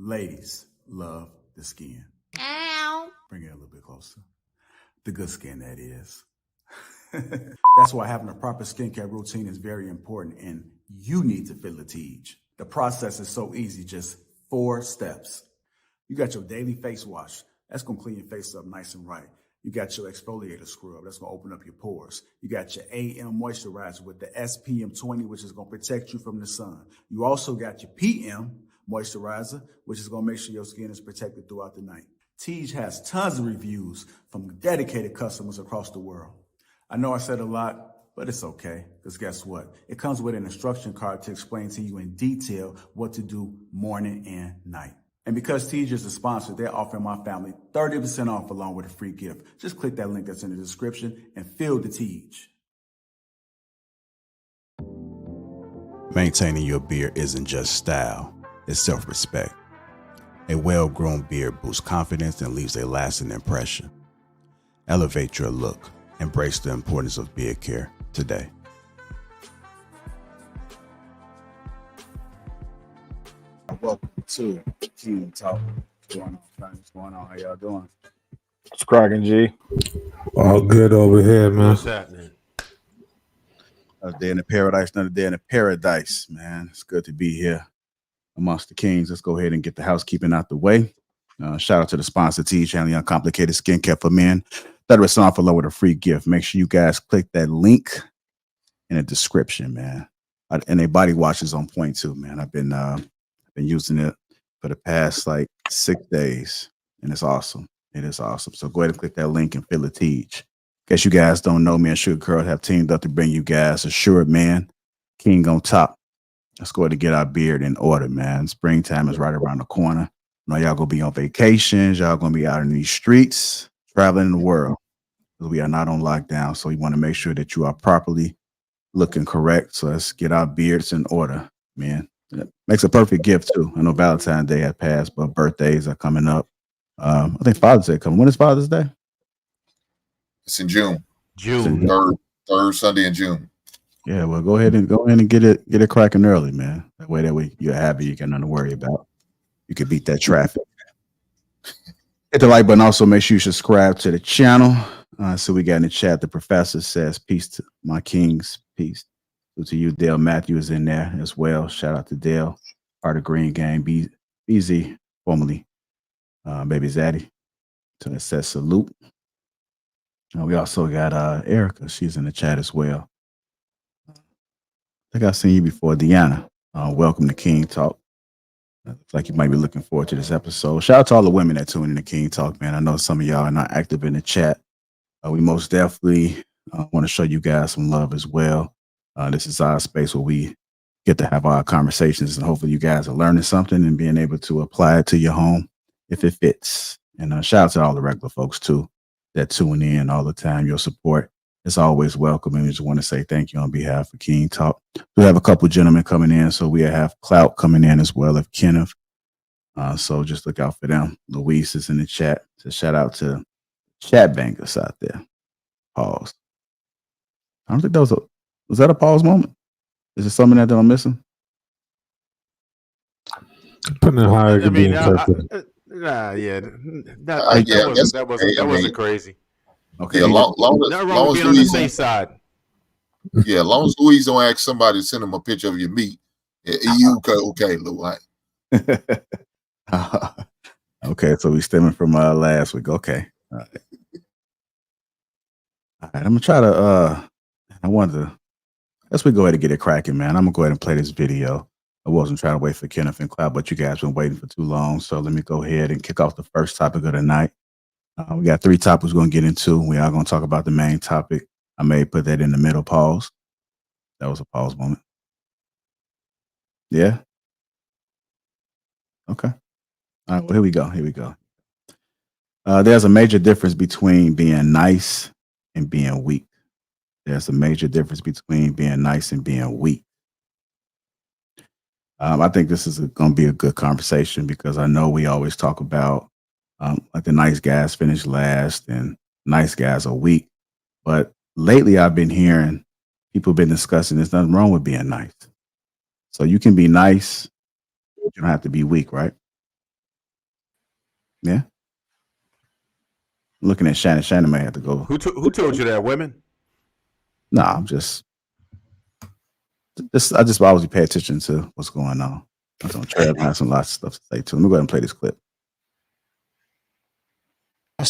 Ladies love the skin. Ow. Bring it a little bit closer. The good skin, that is. That's why having a proper skincare routine is very important, and you need to feel the Lapeef. The process is so easy, just 4 steps. You got your daily face wash. That's going to clean your face up nice and right. You got your exfoliator scrub. That's going to open up your pores. You got your AM moisturizer with the SPM 20, which is going to protect you from the sun. You also got your PM moisturizer, which is going to make sure your skin is protected throughout the night. Tej has tons of reviews from dedicated customers across the world. I know I said a lot, but it's okay, because guess what? It comes with an instruction card to explain to you in detail what to do morning and night. And because Tej is a sponsor, they're offering my family 30% off along with a free gift. Just click that link that's in the description and feel the Tej. Maintaining your beard isn't just style, it's self-respect. A well-grown beard boosts confidence and leaves a lasting impression. Elevate your look. Embrace the importance of beard care today. Welcome to King Talk. What's going on? How y'all doing? It's cracking, G. All good over here, man. What's happening? Another day in the paradise, another day in the paradise, man. It's good to be here amongst the kings. Let's go ahead and get the housekeeping out the way. Shout out to the sponsor, Tej, the Uncomplicated Skincare for Men. 30% off along with a free gift. Make sure you guys click that link in the description, man. And their body wash is on point too, man. I've been using it for the past like 6 days, and it's awesome. It is awesome. So go ahead and click that link and feel the Tej. In case you guys don't know, me and Sugar Curl have teamed up to bring you guys Assured Man, King on Top. Let's go ahead and get our beard in order, man. Springtime is right around the corner. I know y'all gonna be on vacations. Y'all gonna be out in these streets, traveling in the world. We are not on lockdown, so you want to make sure that you are properly looking correct. So let's get our beards in order, man. It makes a perfect gift too. I know Valentine's Day had passed, but birthdays are coming up. I think Father's Day coming. When is Father's Day? It's in June. June. Third Sunday in June. Yeah, well, go ahead and get it cracking early, man. That way you're happy, you got nothing to worry about. You can beat that traffic. Hit the like button. Also, make sure you subscribe to the channel. So we got in the chat, the professor says, peace to my kings, peace. So to you, Dale Matthews in there as well. Shout out to Dale, part of Green Gang, BZ, formerly Baby Zaddy. So it says salute. We also got Erica. She's in the chat as well. I think I've seen you before, Deanna. Welcome to King Talk. Looks like you might be looking forward to this episode. Shout out to all the women that tune in to King Talk, man. I know some of y'all are not active in the chat. We most definitely want to show you guys some love as well. This is our space where we get to have our conversations, and hopefully you guys are learning something and being able to apply it to your home if it fits. And shout out to all the regular folks too that tune in all the time. Your support is always welcome, and we just want to say thank you on behalf of King Talk. We have a couple of gentlemen coming in, so we have Clout coming in as well as Kenneth. So just look out for them. Luis is in the chat. So shout out to chat bangers out there. Pause. I don't think that was that a pause moment? Is there something that I'm missing? Putting it higher I could be mean, interpreted. That wasn't crazy. Okay. Yeah, long Not wrong with as being on the Louise, safe side. yeah, long as Louise don't ask somebody to send him a picture of your meat, you okay, Lou? Right? Okay, so we stemming from last week. Okay. All right. I'm gonna try to let's go ahead and get it cracking, man. I'm gonna go ahead and play this video. I wasn't trying to wait for Kenneth and Cloud, but you guys been waiting for too long. So let me go ahead and kick off the first topic of the night. We got 3 topics we're gonna get into. We are gonna talk about the main topic. I may put that in the middle pause. That was a pause moment. Yeah. Okay. All right, well, here we go. There's a major difference between being nice and being weak. There's a major difference between being nice and being weak. I think this is going to be a good conversation because I know we always talk about like the nice guys finish last and nice guys are weak. But lately I've been hearing people have been discussing there's nothing wrong with being nice. So you can be nice, you don't have to be weak, right? Yeah. Looking at Shannon. Shannon may have to go. Who told you that? Women? Nah, I'm just I just always pay attention to what's going on. I don't try to have some lots of stuff to say too. Let me go ahead and play this clip.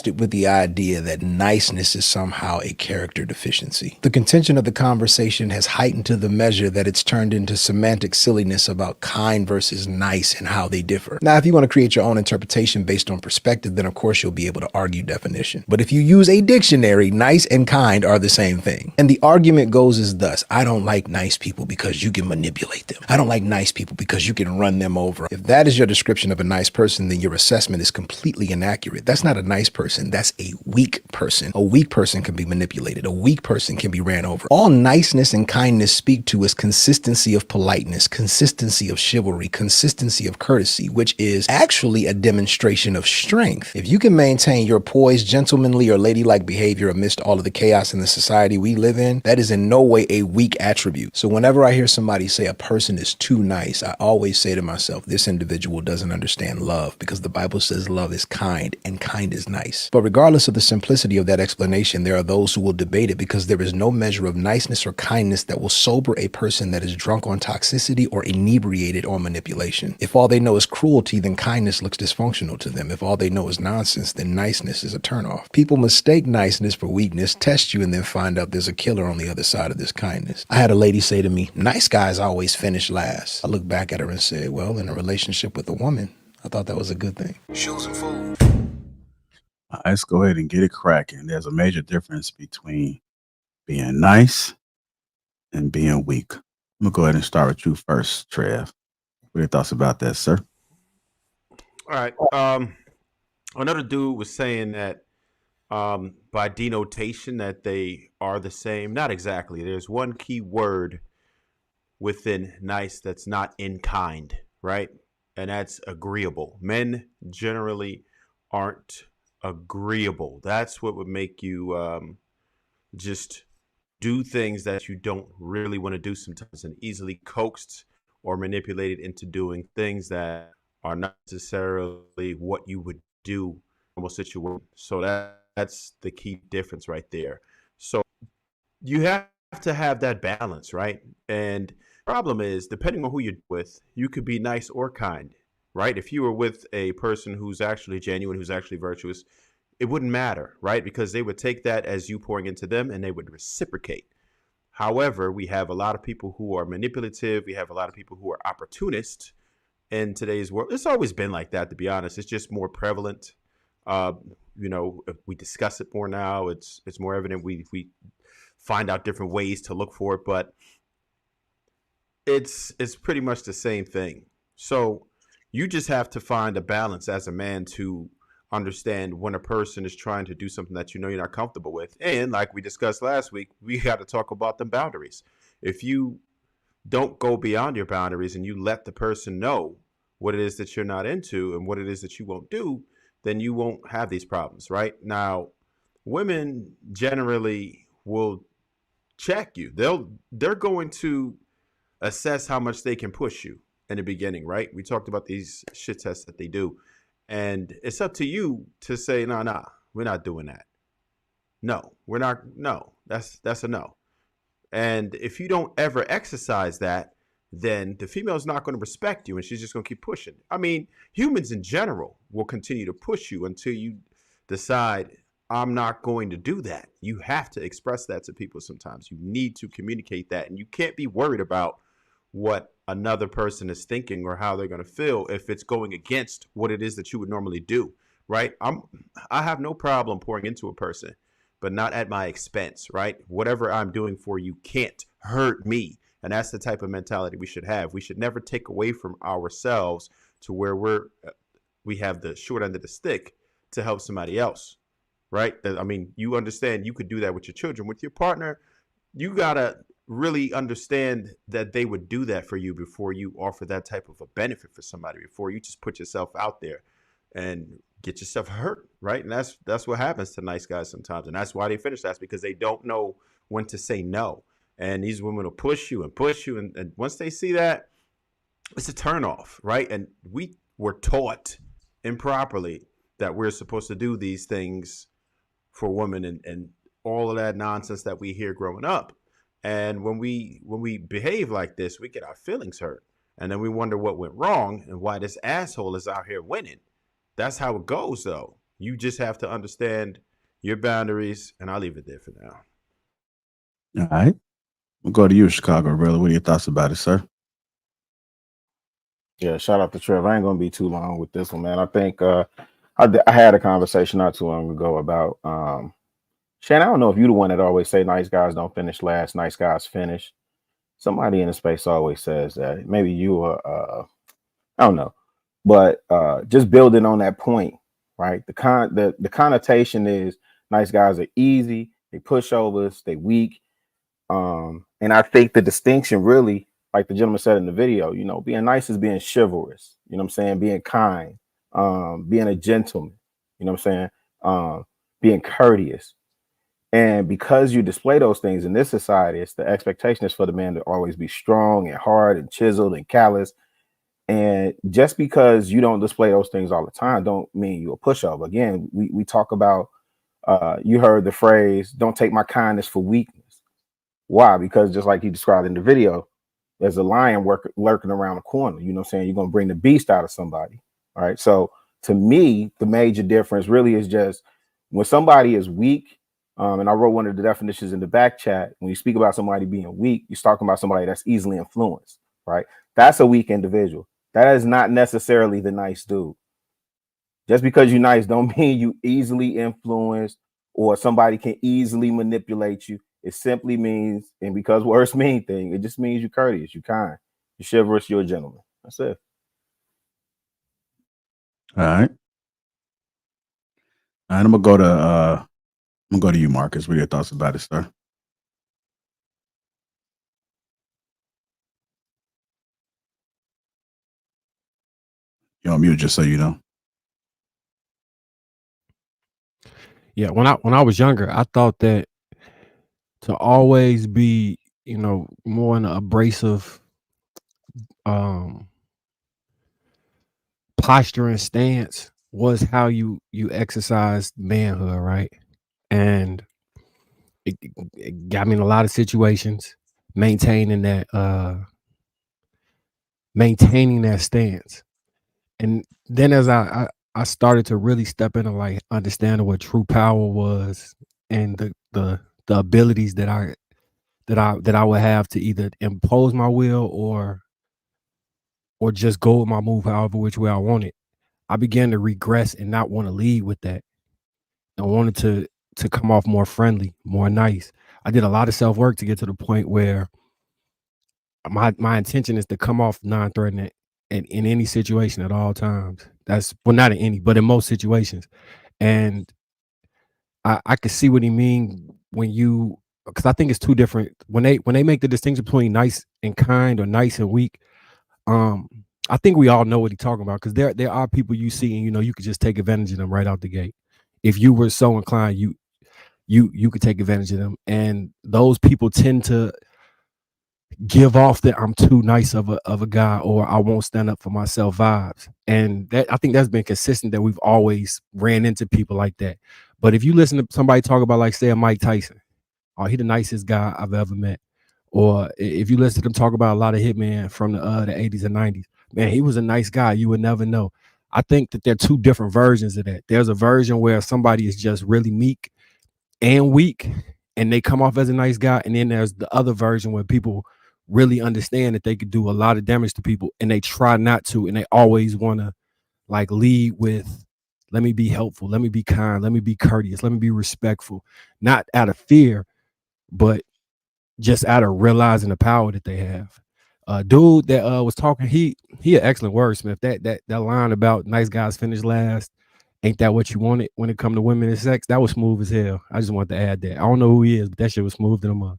With the idea that niceness is somehow a character deficiency. The contention of the conversation has heightened to the measure that it's turned into semantic silliness about kind versus nice and how they differ. Now, if you want to create your own interpretation based on perspective, then of course you'll be able to argue definition. But if you use a dictionary, nice and kind are the same thing. And the argument goes as thus: I don't like nice people because you can manipulate them. I don't like nice people because you can run them over. If that is your description of a nice person, then your assessment is completely inaccurate. That's not a nice person. That's a weak person. A weak person can be manipulated. A weak person can be ran over. All niceness and kindness speak to is consistency of politeness, consistency of chivalry, consistency of courtesy, which is actually a demonstration of strength. If you can maintain your poised, gentlemanly, or ladylike behavior amidst all of the chaos in the society we live in, that is in no way a weak attribute. So whenever I hear somebody say a person is too nice, I always say to myself, this individual doesn't understand love, because the Bible says love is kind and kind is nice. But regardless of the simplicity of that explanation, there are those who will debate it, because there is no measure of niceness or kindness that will sober a person that is drunk on toxicity or inebriated on manipulation. If all they know is cruelty, then kindness looks dysfunctional to them. If all they know is nonsense, then niceness is a turnoff. People mistake niceness for weakness, test you, and then find out there's a killer on the other side of this kindness. I had a lady say to me, nice guys always finish last. I looked back at her and said, well, in a relationship with a woman, I thought that was a good thing. Shoes and food. Let's go ahead and get it cracking. There's a major difference between being nice and being weak. I'm gonna go ahead and start with you first, Trev. What are your thoughts about that, sir? All right. Another dude was saying that by denotation that they are the same. Not exactly. There's one key word within nice that's not in kind, right? And that's agreeable. Men generally aren't agreeable. That's what would make you just do things that you don't really want to do sometimes, and easily coaxed or manipulated into doing things that are not necessarily what you would do in a normal situation. So that's the key difference right there. So you have to have that balance, right? And the problem is, depending on who you're with, you could be nice or kind, right? If you were with a person who's actually genuine, who's actually virtuous, it wouldn't matter, right? Because they would take that as you pouring into them and they would reciprocate. However, we have a lot of people who are manipulative. We have a lot of people who are opportunists in today's world. It's always been like that, to be honest. It's just more prevalent. We discuss it more now. It's more evident. We find out different ways to look for it, but it's pretty much the same thing. So you just have to find a balance as a man to understand when a person is trying to do something that you know you're not comfortable with. And like we discussed last week, we got to talk about the boundaries. If you don't go beyond your boundaries and you let the person know what it is that you're not into and what it is that you won't do, then you won't have these problems, right? Now, women generally will check you. They're going to assess how much they can push you in the beginning, right? We talked about these shit tests that they do. And it's up to you to say, nah, we're not doing that. No, we're not. No, that's a no. And if you don't ever exercise that, then the female is not going to respect you and she's just going to keep pushing. I mean, humans in general will continue to push you until you decide, I'm not going to do that. You have to express that to people sometimes. You need to communicate that. And you can't be worried about what another person is thinking or how they're going to feel if it's going against what it is that you would normally do, right? I have no problem pouring into a person, but not at my expense, right? Whatever I'm doing for you can't hurt me. And that's the type of mentality we should have. We should never take away from ourselves to where we have the short end of the stick to help somebody else, right? I mean, you understand you could do that with your children, with your partner. You got to really understand that they would do that for you before you offer that type of a benefit for somebody, before you just put yourself out there and get yourself hurt, right? And that's what happens to nice guys sometimes. And that's why they finish. That's because they don't know when to say no. And these women will push you and push you. And once they see that, it's a turnoff, right? And we were taught improperly that we're supposed to do these things for women and all of that nonsense that we hear growing up. And when we behave like this, we get our feelings hurt. And then we wonder what went wrong and why this asshole is out here winning. That's how it goes, though. You just have to understand your boundaries, and I'll leave it there for now. All right. We'll go to you, Chicago, brother. What are your thoughts about it, sir? Yeah, shout out to Trev. I ain't gonna be too long with this one, man. I think I had a conversation not too long ago about Shannon. I don't know if you're the one that always say nice guys don't finish last, nice guys finish. Somebody in the space always says that. Maybe you are I don't know. But just building on that point, right? The connotation is nice guys are easy, they pushovers, they weak. And I think the distinction really, like the gentleman said in the video, you know, being nice is being chivalrous, you know what I'm saying? Being kind, being a gentleman, you know what I'm saying? Being courteous. And because you display those things in this society, it's the expectation is for the man to always be strong and hard and chiseled and callous. And just because you don't display those things all the time, don't mean you're a pushover. Again, we talk about, you heard the phrase, don't take my kindness for weakness. Why? Because just like he described in the video, there's a lion lurking around the corner. You know what I'm saying? You're going to bring the beast out of somebody. All right. So to me, the major difference really is just when somebody is weak, and I wrote one of the definitions in the back chat. When you speak about somebody being weak, you're talking about somebody that's easily influenced, right? That's a weak individual. That is not necessarily the nice dude. Just because you're nice don't mean you easily influenced or somebody can easily manipulate you. It simply means, and because words mean thing, it just means you're courteous, you're kind, you're chivalrous, you're a gentleman. That's it. All right. All right, I'm gonna go to you, Marcus. What are your thoughts about it, sir? You're on mute, just so you know. Yeah, when I was younger, I thought that to always be, you know, more in an abrasive posture and stance was how you exercise manhood, right? And it got me in a lot of situations maintaining that stance. And then as I started to really step into like understanding what true power was and the abilities that I would have to either impose my will or just go with my move however which way I wanted, I began to regress and not want to lead with that. I wanted to come off more friendly, more nice. I did a lot of self-work to get to the point where my intention is to come off non-threatening in any situation at all times. That's well, not in any, but in most situations. And I could see what he mean when you, because I think it's two different when they make the distinction between nice and kind or nice and weak. I think we all know what he's talking about because there are people you see and you know you could just take advantage of them right out the gate. If you were so inclined, you could take advantage of them, and those people tend to give off that I'm too nice of a guy or I won't stand up for myself vibes. And that I think that's been consistent that we've always ran into people like that. But if you listen to somebody talk about like say a Mike Tyson, oh, he the nicest guy I've ever met. Or if you listen to them talk about a lot of hitmen from the 80s and 90s, man, he was a nice guy. You would never know. I think that there are two different versions of that. There's a version where somebody is just really meek and weak and they come off as a nice guy. And then there's the other version where people really understand that they could do a lot of damage to people and they try not to, and they always want to like lead with, let me be helpful, let me be kind, let me be courteous, let me be respectful, not out of fear, but just out of realizing the power that they have. Dude that was talking, he an excellent wordsmith. That line about nice guys finish last, ain't that what you wanted when it come to women and sex? That was smooth as hell. I just wanted to add that. I don't know who he is, but that shit was smooth than a mug.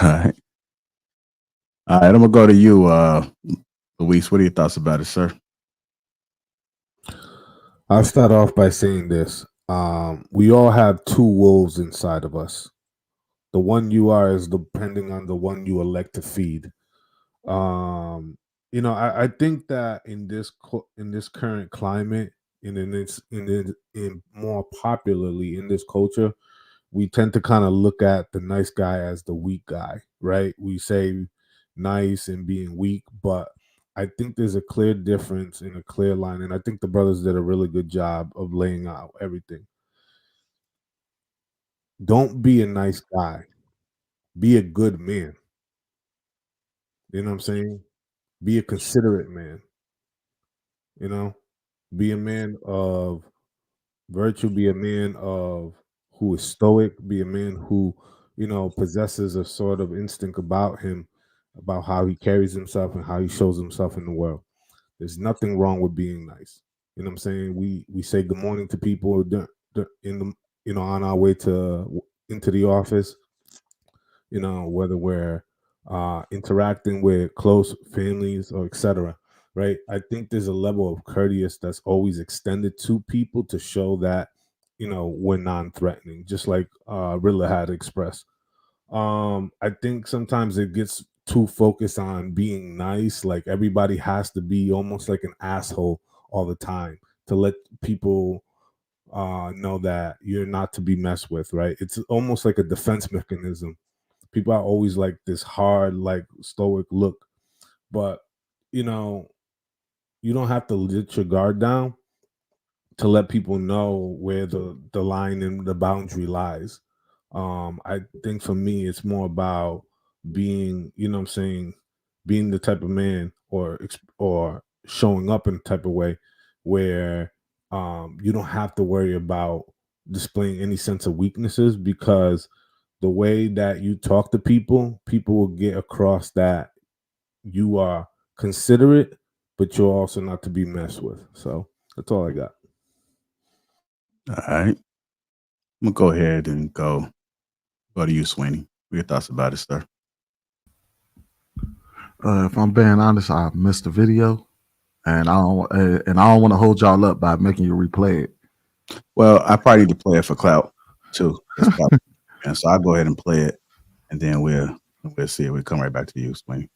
All right. All right, I'm gonna go to you, Luis. What are your thoughts about it, sir? I'll start off by saying this. We all have two wolves inside of us. The one you are is depending on the one you elect to feed. I think that in this current climate and in more popularly in this culture, we tend to kind of look at the nice guy as the weak guy, right? We say nice and being weak, but I think there's a clear difference and a clear line, and I think the brothers did a really good job of laying out everything. Don't be a nice guy. Be a good man. You know what I'm saying? Be a considerate man. You know, be a man of virtue. Be a man of who is stoic. Be a man who possesses a sort of instinct about him, about how he carries himself and how he shows himself in the world. There's nothing wrong with being nice. You know what I'm saying? We say good morning to people in the on our way to into the office. Whether we're interacting with close families or etc. Right? I think there's a level of courteous that's always extended to people to show that we're non-threatening, just like Rilla had expressed. I think sometimes it gets too focused on being nice, like everybody has to be almost like an asshole all the time to let people know that you're not to be messed with, right? It's almost like a defense mechanism. People are always like this hard, like stoic look, but you know, you don't have to let your guard down to let people know where the line and the boundary lies. I think for me, it's more about being, what I'm saying, being the type of man or showing up in a type of way where you don't have to worry about displaying any sense of weaknesses, because the way that you talk to people will get across that you are considerate, but you're also not to be messed with. So that's all I got. All right. I'm gonna go ahead and go to you, Sweeney. What are your thoughts about it, sir? If I'm being honest, I missed the video, and I don't want to hold y'all up by making you replay it. Well, I probably need to play it for clout too. And so I'll go ahead and play it, and then we'll see it. We'll come right back to you, Sweeney.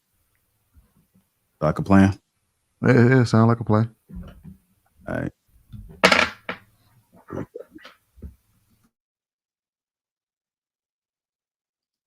Like a plan? Yeah, sound like a play. All right.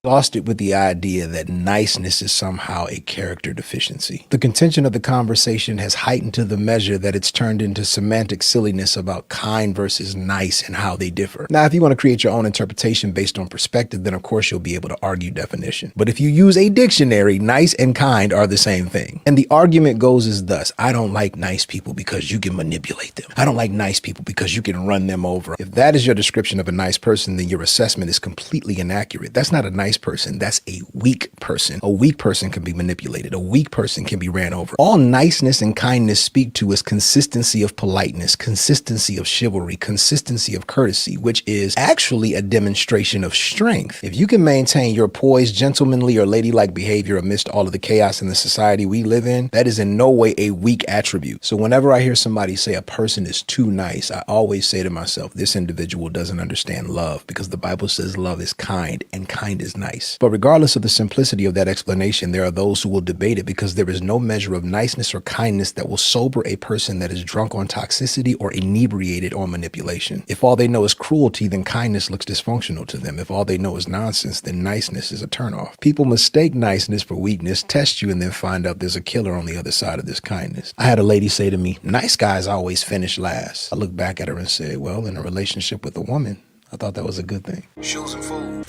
Exhausted with the idea that niceness is somehow a character deficiency. The contention of the conversation has heightened to the measure that it's turned into semantic silliness about kind versus nice and how they differ. Now, if you want to create your own interpretation based on perspective, then of course you'll be able to argue definition. But if you use a dictionary, nice and kind are the same thing. And the argument goes as thus: I don't like nice people because you can manipulate them. I don't like nice people because you can run them over. If that is your description of a nice person, then your assessment is completely inaccurate. That's not a nice person. That's a weak person. A weak person can be manipulated. A weak person can be ran over. All niceness and kindness speak to is consistency of politeness, consistency of chivalry, consistency of courtesy, which is actually a demonstration of strength. If you can maintain your poised, gentlemanly, or ladylike behavior amidst all of the chaos in the society we live in, that is in no way a weak attribute. So whenever I hear somebody say a person is too nice, I always say to myself, this individual doesn't understand love, because the Bible says love is kind and kind is nice. But regardless of the simplicity of that explanation, there are those who will debate it, because there is no measure of niceness or kindness that will sober a person that is drunk on toxicity or inebriated on manipulation. If all they know is cruelty, then kindness looks dysfunctional to them. If all they know is nonsense, then niceness is a turnoff. People mistake niceness for weakness, test you, and then find out there's a killer on the other side of this kindness. I had a lady say to me, nice guys always finish last. I looked back at her and said, well, in a relationship with a woman, I thought that was a good thing. Shows and food.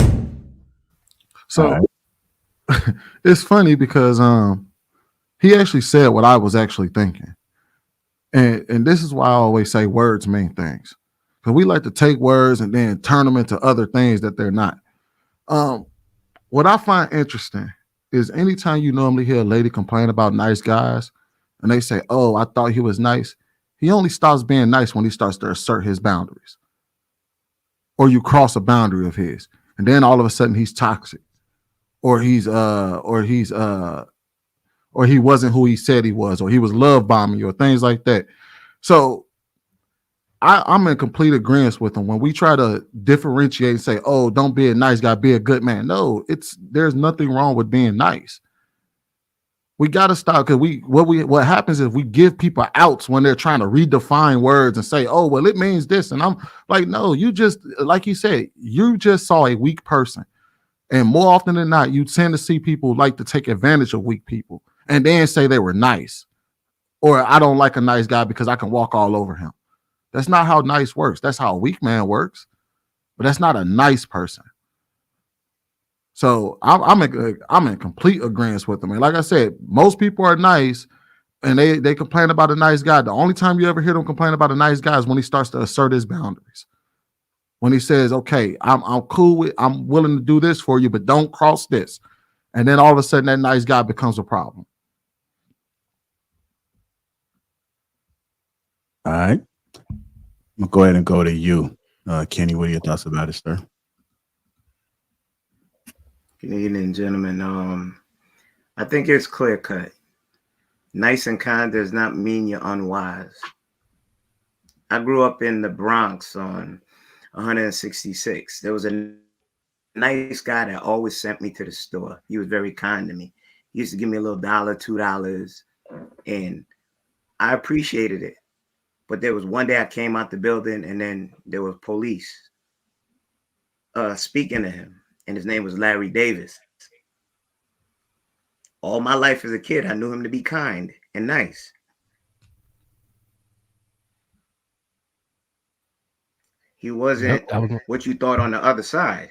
So it's funny because he actually said what I was actually thinking. And this is why I always say words mean things. Because we like to take words and then turn them into other things that they're not. What I find interesting is anytime you normally hear a lady complain about nice guys and they say, oh, I thought he was nice, he only stops being nice when he starts to assert his boundaries. Or you cross a boundary of his. And then all of a sudden he's toxic. Or he wasn't who he said he was, or he was love bombing you, or things like that. So I'm in complete agreement with him when we try to differentiate and say, oh, don't be a nice guy, be a good man. No, there's nothing wrong with being nice. We gotta stop because what happens is we give people outs when they're trying to redefine words and say, oh, well, it means this. And I'm like, no, you just, like you said, you just saw a weak person. And more often than not, you tend to see people like to take advantage of weak people and then say they were nice. Or I don't like a nice guy because I can walk all over him. That's not how nice works. That's how a weak man works. But that's not a nice person. So I'm in complete agreement with them. And like I said, most people are nice and they complain about a nice guy. The only time you ever hear them complain about a nice guy is when he starts to assert his boundaries. When he says, okay, I'm cool with, I'm willing to do this for you, but don't cross this. And then all of a sudden that nice guy becomes a problem. All right. I'm gonna go ahead and go to you. Kenny, what are your thoughts about it, sir? Good evening, gentlemen. I think it's clear cut. Nice and kind does not mean you're unwise. I grew up in the Bronx on 166. There was a nice guy that always sent me to the store. He was very kind to me. He used to give me a little $1, $2, and I appreciated it. But there was one day I came out the building and then there was police speaking to him, and his name was Larry Davis. All my life as a kid, I knew him to be kind and nice. He wasn't what you thought on the other side.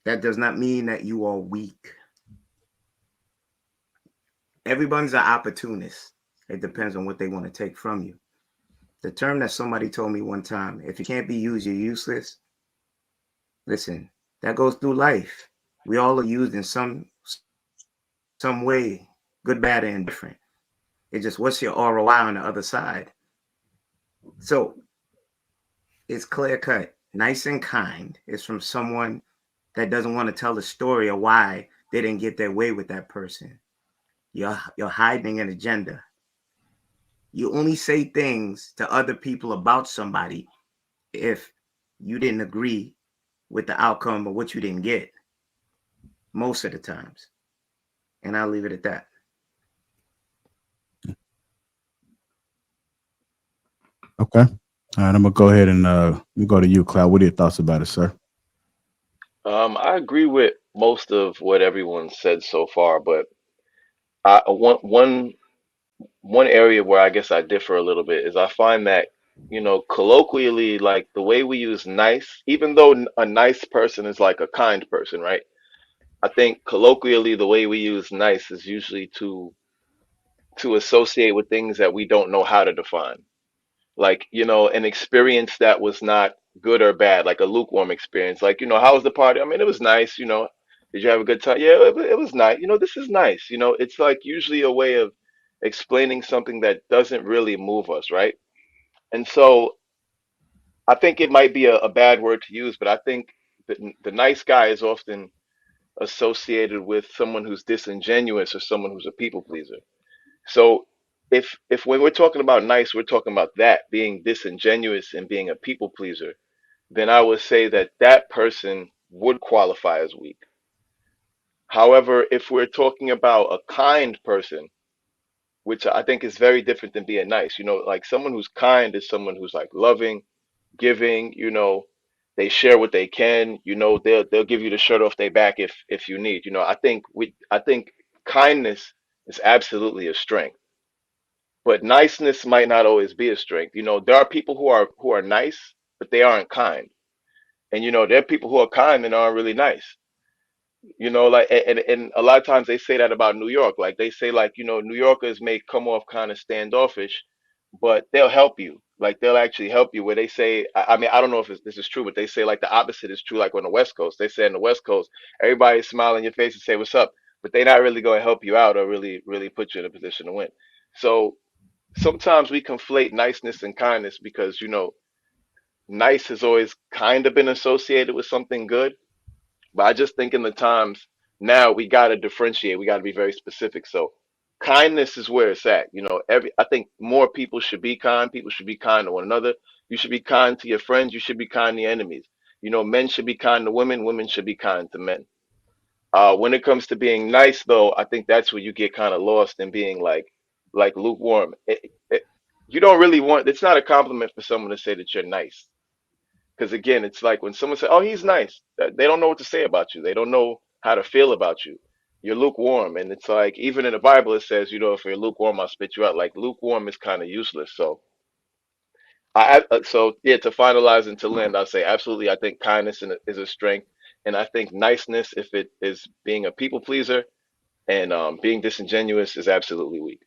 That does not mean that you are weak. Everyone's an opportunist. It depends on what they want to take from you. The term that somebody told me one time, if you can't be used, you're useless. Listen, that goes through life. We all are used in some way, good, bad, and different. It's just what's your ROI on the other side. So it's clear cut. Nice and kind is from someone that doesn't want to tell the story of why they didn't get their way with that person. You're hiding an agenda. You only say things to other people about somebody if you didn't agree with the outcome of what you didn't get, most of the times. And I'll leave it at that. Okay. All right, I'm gonna go ahead and go to you, Cloud. What are your thoughts about it, sir? I agree with most of what everyone said so far, but one area where I guess I differ a little bit is I find that, colloquially, like the way we use nice, even though a nice person is like a kind person, right? I think colloquially the way we use nice is usually to associate with things that we don't know how to define. Like, an experience that was not good or bad, like a lukewarm experience. Like, how was the party? I mean, it was nice, Did you have a good time? Yeah, it was nice. This is nice. It's like usually a way of explaining something that doesn't really move us, right? And so I think it might be a bad word to use, but I think the nice guy is often associated with someone who's disingenuous or someone who's a people pleaser. So if when we're talking about nice, we're talking about that being disingenuous and being a people pleaser, then I would say that that person would qualify as weak. However, if we're talking about a kind person, which I think is very different than being nice, like someone who's kind is someone who's like loving, giving, they share what they can, they'll give you the shirt off their back if you need. I think kindness is absolutely a strength. But niceness might not always be a strength. There are people who are nice, but they aren't kind. And there are people who are kind and aren't really nice. Like and a lot of times they say that about New York. Like they say like, New Yorkers may come off kind of standoffish, but they'll help you. Like they'll actually help you where they say, I mean, I don't know if this is true, but they say like the opposite is true. Like on the West Coast, they say on the West Coast, everybody's smiling in your face and say, what's up? But they're not really going to help you out or really, really put you in a position to win. So sometimes we conflate niceness and kindness because, nice has always kind of been associated with something good. But I just think in the times now we got to differentiate. We got to be very specific. So kindness is where it's at. I think more people should be kind. People should be kind to one another. You should be kind to your friends. You should be kind to your enemies. Men should be kind to women. Women should be kind to men. When it comes to being nice, though, I think that's where you get kind of lost in being like lukewarm. You don't really want. It's not a compliment for someone to say that you're nice, because again, it's like when someone says, "Oh, he's nice," they don't know what to say about you. They don't know how to feel about you. You're lukewarm, and it's like even in the Bible it says, if you're lukewarm, I'll spit you out. Like lukewarm is kind of useless. So so yeah, to finalize and to land, I'll say absolutely. I think kindness is a strength, and I think niceness, if it is being a people pleaser and being disingenuous, is absolutely weak.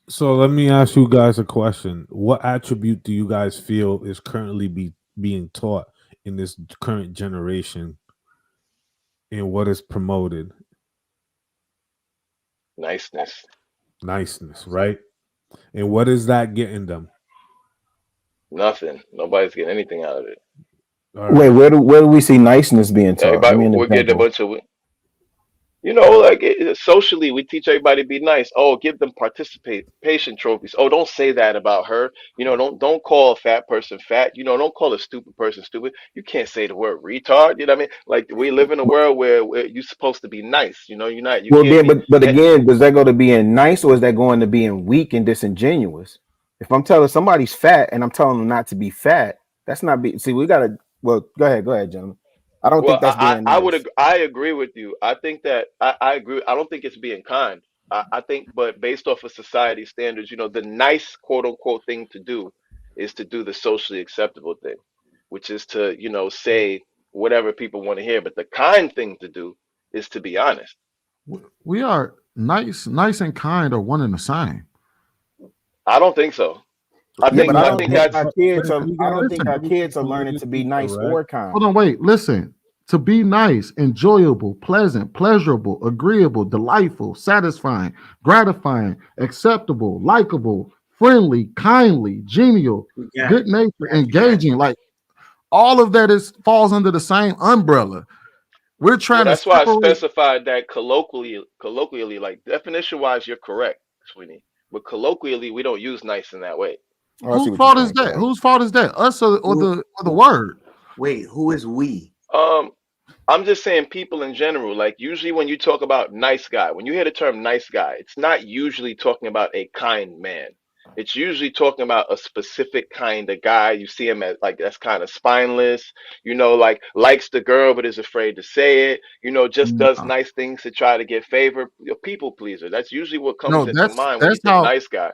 So let me ask you guys a question. What attribute do you guys feel is currently being taught in this current generation, and what is promoted? Niceness. Niceness, right? And what is that getting them? Nothing. Nobody's getting anything out of it. All Wait, right. where do we see niceness being taught? Give Everybody, me an we're getting a example. bunch of, like socially, we teach everybody to be nice. Oh, give them participation trophies. Oh, don't say that about her. Don't call a fat person fat. Don't call a stupid person stupid. You can't say the word retard. You know what I mean? Like we live in a world where you're supposed to be nice. You're not. You Well, can't then, be. but again, does that go to being nice or is that going to being weak and disingenuous? If I'm telling somebody's fat and I'm telling them not to be fat, that's not be. See, we gotta. Well, go ahead, gentlemen. I don't Well, think that's being nice. I agree with you. I think that I agree. I don't think it's being kind. I think, but based off of society standards, the nice quote unquote thing to do is to do the socially acceptable thing, which is to, say whatever people want to hear. But the kind thing to do is to be honest. We are nice and kind are one and the same. I don't think so. Yeah, but I I don't think think that's our But kids if are. we I gotta don't take think Listen, our everything kids are learning to be politically nice or correct, kind. hold on, wait, listen. To be nice, enjoyable, pleasant, pleasurable, agreeable, delightful, satisfying, gratifying, acceptable, likable, friendly, kindly, genial, You got good it. nature, You got it. engaging, like all of that is falls under the same umbrella. We're Well, trying to that's why I separate. specified that colloquially, like definition wise, you're correct, Sweeney. But colloquially, we don't use nice in that way. Oh, I see Whose what you're fault is saying, that? Craig. Whose fault is that? Us or Who, the who, word? wait, who is we? Um, I'm just saying people in general. Like usually when you talk about nice guy, when you hear the term nice guy, it's not usually talking about a kind man. It's usually talking about a specific kind of guy. You see him as like that's kind of spineless, like likes the girl but is afraid to say it, just does No, nice things to try to get favor. A people pleaser. That's usually what comes no, into that's mind when you that's think how nice guy.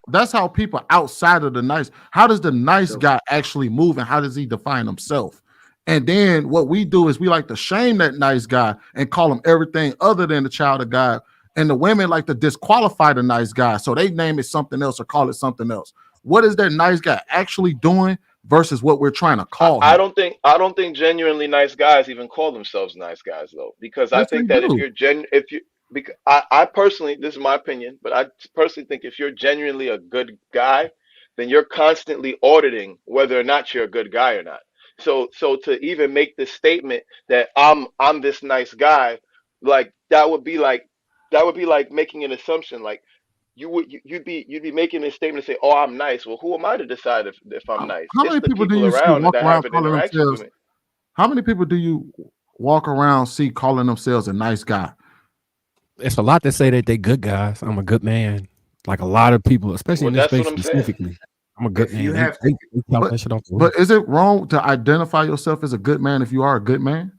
that's how people outside of the nice. How does the nice So guy actually move, and how does he define himself? And then what we do is we like to shame that nice guy and call him everything other than the child of God. And the women like to disqualify the nice guy, so they name it something else or call it something else. What is that nice guy actually doing versus what we're trying to call I him? don't think genuinely nice guys even call themselves nice guys though, because I Yes, they think that do. if you because I personally, this is my opinion, but I personally think if you're genuinely a good guy, then you're constantly auditing whether or not you're a good guy or not. So to even make this statement that I'm this nice guy, like that would be like making an assumption like you'd be making a statement and say, "Oh, I'm nice." Well, who am I to decide if I'm nice? How It's many the people do people you see around walk that around have an calling interaction with themselves? me. How many people do you walk around see calling themselves a nice guy? It's a lot to say that they good guys. I'm a good man. Like a lot of people, especially Well, in this that's what space I'm saying. specifically. I'm a good if man. you They have to, they, they count But that shit off the roof. but is it wrong to identify yourself as a good man if you are a good man?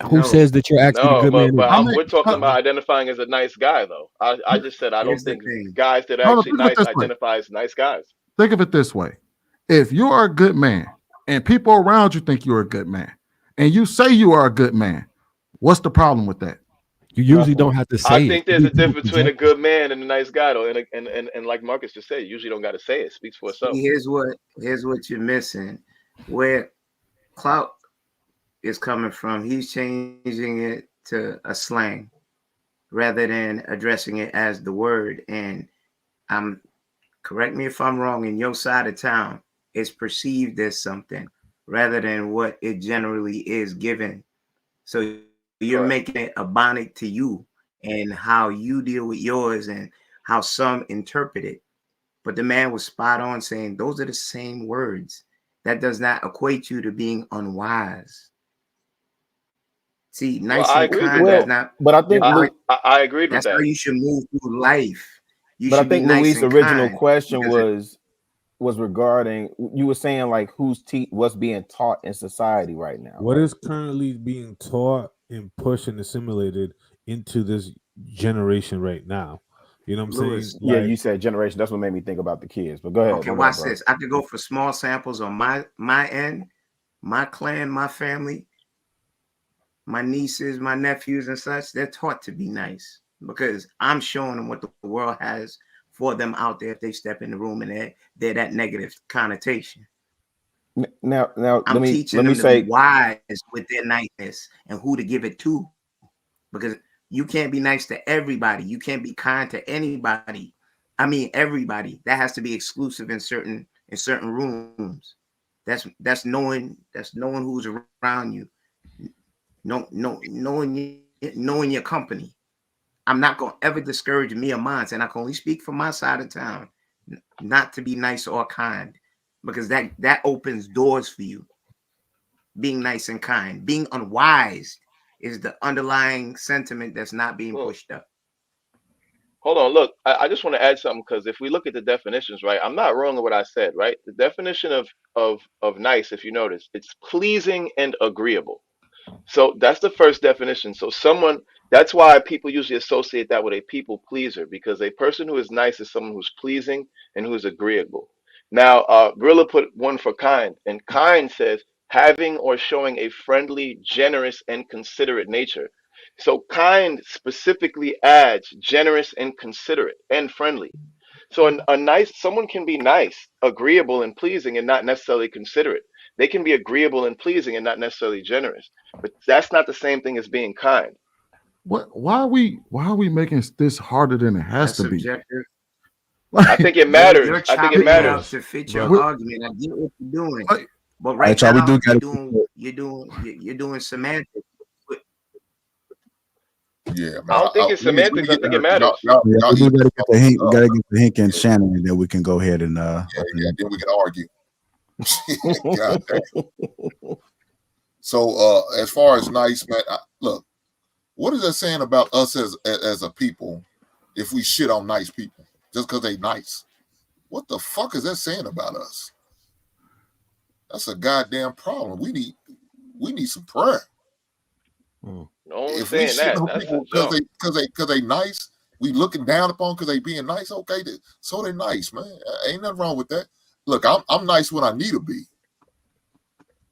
Who no, says that you're actually the No, good man? How many? we're talking Hold about identifying as a nice guy, though. I just said I don't here's the think thing. guys that are on, actually think of it nice this way. identify as nice guys. Think of it this way. If you are a good man and people around you think you're a good man, and you say you are a good man, what's the problem with that? You usually Nothing. don't have to I say it. think It there's be a people difference between a projecting. good man and a nice guy, though. And like Marcus just said, you usually don't got to say it. It speaks for itself. See, here's what you're missing. Where clout is coming from, he's changing it to a slang rather than addressing it as the word. And I'm correct me if I'm wrong, in your side of town, it's perceived as something rather than what it generally is given. So you're Correct. making it a bonnet to you and how you deal with yours and how some interpret it. But the man was spot on saying those are the same words. That does not equate you to being unwise. See, Well, nice I and agreed with kind does that. not. But I think That's I agreed with how that. you should move through life. You But I should be think nice Luis' and original kind question because was regarding, you were saying like what's being taught in society right now, What right? is currently being taught and pushed and assimilated into this generation right now? You know what I'm saying? Lewis. Yeah, Like, you said generation. That's what made me think about the kids. But go ahead, Okay, my bad, watch bro. this. I could go for small samples on my end, my clan, my family, my nieces, my nephews, and such. They're taught to be nice because I'm showing them what the world has for them out there if they step in the room and they're that negative connotation. Now, I'm let teaching me them to be say, wise with their niceness and who to give it to because you can't be nice to everybody. You can't be kind to anybody. I mean, everybody. That has to be exclusive in certain rooms. That's knowing who's around you. Knowing your company. I'm not gonna ever discourage me or mine, and I can only speak for my side of town, not to be nice or kind, because that opens doors for you. Being nice and kind, being unwise is the underlying sentiment that's not being Well, pushed up. hold on. Look, I just want to add something because if we look at the definitions, right, I'm not wrong in what I said, right? The definition of nice, if you notice, it's pleasing and agreeable. So that's the first definition. So that's why people usually associate that with a people pleaser, because a person who is nice is someone who's pleasing and who is agreeable. Now, Gorilla put one for kind, and kind says having or showing a friendly, generous, and considerate nature. So kind specifically adds generous and considerate and friendly. So a nice someone can be nice, agreeable and pleasing and not necessarily considerate. They can be agreeable and pleasing and not necessarily generous. But that's not the same thing as being kind. Why are we making this harder than it has That's to be? subjective. I Like, think it You're matters. I think it chopping it up matters. to fit your But argument. I get what you're doing, like, but All right, right y'all. We now do got to. you're doing semantics. Yeah, I man. don't think it's Let me semantics. I get think it y'all, matters. y'all, Yeah, y'all we do eat got to this get the hink. We got up. to get the hink and Yeah, Shannon, and then we can go ahead and yeah, open yeah. it. Then we can argue. God damn. So, as far as nice, man, look, what is that saying about us as a people if we shit on nice people just because they nice? What the fuck is that saying about us? That's a goddamn problem. We need some prayer. No one's If we saying shit that. on That's a people because jump. they nice, we looking down upon because they being nice. Okay, so they nice, man. Ain't nothing wrong with that. Look, I'm nice when I need to be,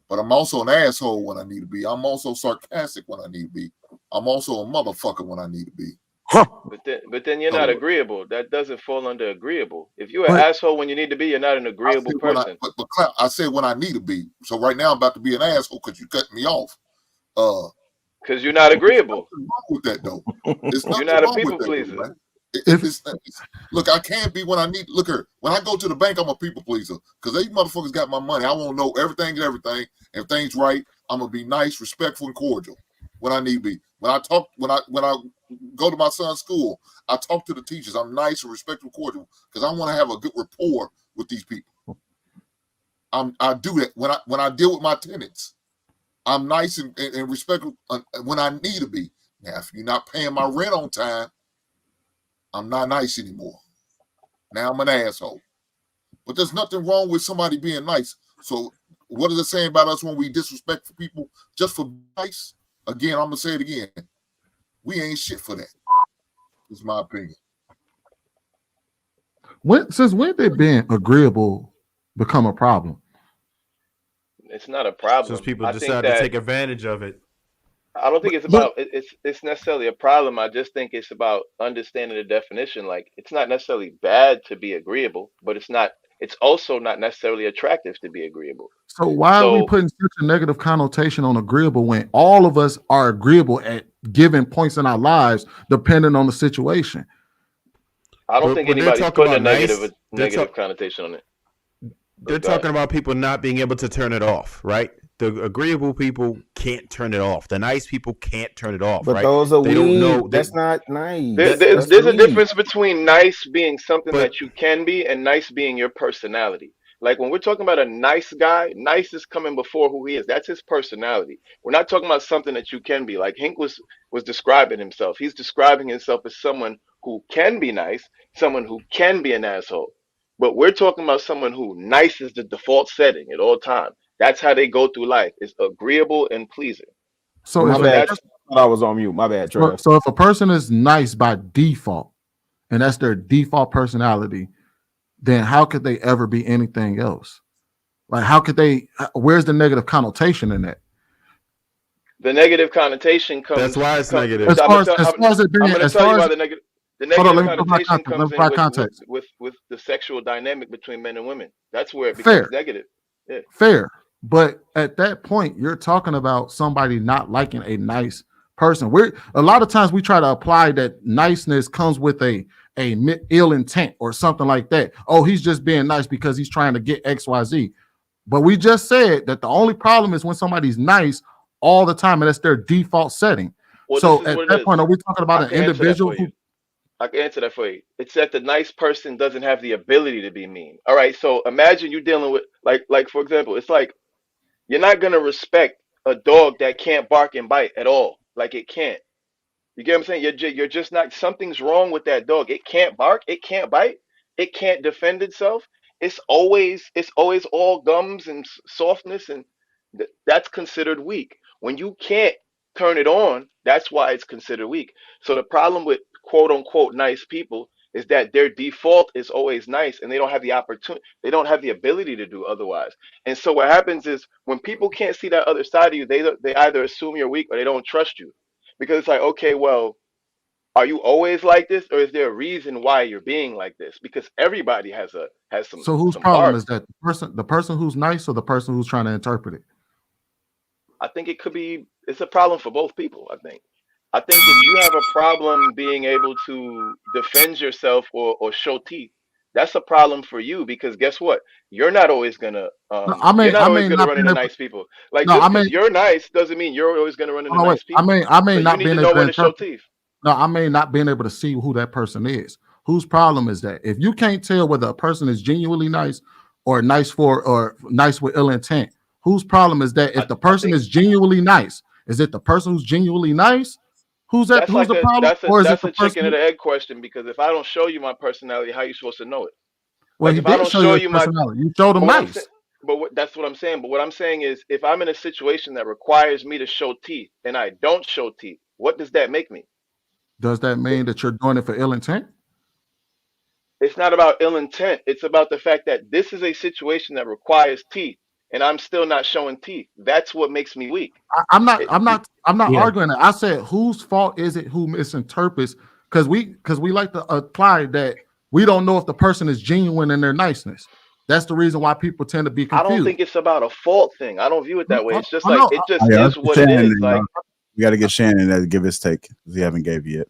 but I'm also an asshole when I need to be. I'm also sarcastic when I need to be. I'm also a motherfucker when I need to be. But then you're not So, agreeable. That doesn't fall under agreable. If you're an but asshole when you need to be, you're not an I agreeable said when person. I said when I need to be. So right now I'm about to be an asshole because you cut me off. Because you're not But there's agreeable. nothing wrong with that though. There's You're nothing not a wrong with people that though, pleaser. man. if Look, I can't be when I need. Look here, when I go to the bank, I'm a people pleaser because these motherfuckers got my money. I want to know everything and everything. If things right, I'm gonna be nice, respectful, and cordial when I need to be. When I go to my son's school, I talk to the teachers. I'm nice and respectful, cordial because I want to have a good rapport with these people. I do that when I deal with my tenants. I'm nice and respectful when I need to be. Now, if you're not paying my rent on time, I'm not nice anymore. Now I'm an asshole. But there's nothing wrong with somebody being nice. So what is it saying about us when we disrespect people just for nice? Again, I'm gonna say it again. We ain't shit for that. Is my opinion. since when did being agreeable become a problem? It's not a since problem. people I think decide to that take advantage of it. I don't think it's But about it's necessarily a problem. I just think it's about understanding the definition. Like it's not necessarily bad to be agreeable, but it's also not necessarily attractive to be agreeable. so why are we So putting such a negative connotation on agreeable when all of us are agreeable at given points in our lives, depending on the situation? I don't But think when they're anybody's talking putting a about nice, negative connotation on it. they're But go ahead. talking about people not being able to turn it off, right? The agreeable people can't turn it off. The nice people can't turn it off, But right? those are They don't weak. know. That's not nice. There's That's a weak. difference between nice being something But that you can be and nice being your personality. Like when we're talking about a nice guy, nice is coming before who he is. That's his personality. We're not talking about something that you can be. Like Hank was describing himself. He's describing himself as someone who can be nice, someone who can be an asshole. But we're talking about someone who nice is the default setting at all times. That's how they go through life. It's agreeable and pleasing. So My if So a bad. that's I thought I was on mute. My bad, so, Trev. so if a person is nice by default, and that's their default personality, then how could they ever be anything else? Like, how could they? Where's the negative connotation in that? the negative connotation That's comes. why it's I'm negative. gonna tell. As far as it being, I'm gonna as tell far you as why the hold on, negative let me provide connotation context. Let me comes in provide context. with the sexual dynamic between men and women. That's where it Fair, becomes negative. Yeah. fair. But at that point, you're talking about somebody not liking a nice person. We're a lot of times we try to apply that niceness comes with a ill intent or something like that. Oh, he's just being nice because he's trying to get XYZ. But we just said that the only problem is when somebody's nice all the time, and that's their default setting. Well, this So is at what it that is. point, are we talking about I an can answer that individual for you. who? I can answer that for you. It's that the nice person doesn't have the ability to be mean. All right. So imagine you dealing with like for example, it's like you're not gonna respect a dog that can't bark and bite at all. Like it can't. You get what I'm saying? You're just not. Something's wrong with that dog. It can't bark. It can't bite. It can't defend itself. It's always all gums and softness, and that's considered weak. When you can't turn it on, that's why it's considered weak. So the problem with quote unquote nice people is that their default is always nice, and they don't have the opportunity. They don't have the ability to do otherwise. And so what happens is when people can't see that other side of you, they either assume you're weak or they don't trust you because it's like, okay, well, are you always like this, or is there a reason why you're being like this? Because everybody has So whose some problem bark. is that? The person who's nice, or the person who's trying to interpret it? I think it's a problem for both people. I think if you have a problem being able to defend yourself or show teeth, that's a problem for you because guess what? You're not always gonna No, you're not I always may gonna not run be into able. nice people. Like No, just I may. because you're nice doesn't mean you're always gonna run into Oh no, wait. nice people. I may So you not need be to able know to when to show interpret. teeth. No, I may not being able to see who that person is. Whose problem is that? If you can't tell whether a person is genuinely nice or nice with ill intent, whose problem is that? If the I person think is genuinely nice, is it the person who's genuinely nice? Who's that? that's Who's like the a problem? that's a Or is it that's the a chicken person? and the egg question because if I don't show you my personality, how are you supposed to know it? Well, Like he if I did don't show you show his you my personality. You showed him but what I'm saying nice. that's what I'm saying. But what I'm saying is if I'm in a situation that requires me to show teeth and I don't show teeth, what does that make me? Does that It, mean that you're doing it for ill intent? it's not about ill intent. It's about the fact that this is a situation that requires teeth and I'm still not showing teeth. That's what makes me weak. I'm not. It, I'm not Yeah. arguing that. I said, whose fault is it who misinterprets? Because we like to apply that we don't know if the person is genuine in their niceness. That's the reason why people tend to be I don't confused. think it's about a fault thing. I don't view it that way. It's just I like know. it Oh, just yeah, is let's get what it Shannon is. in, Like we got to get Shannon to give his take because he haven't gave yet.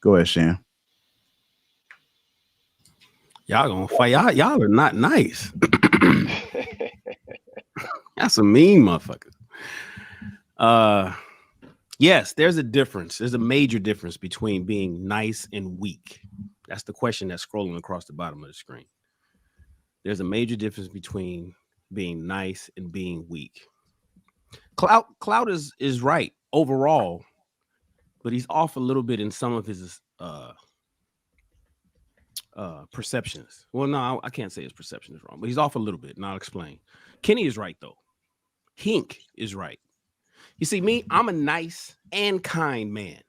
Go ahead, Shan. Y'all gonna fight. Y'all are not nice. That's a mean motherfucker. Yes, there's a difference. There's a major difference between being nice and weak. That's the question that's scrolling across the bottom of the screen. There's a major difference between being nice and being weak. Cloud is right overall, but he's off a little bit in some of his perceptions. Well, no, I can't say his perception is wrong, but he's off a little bit, and I'll explain. Kenny is right though. Hink is right. You see, me, I'm a nice and kind man.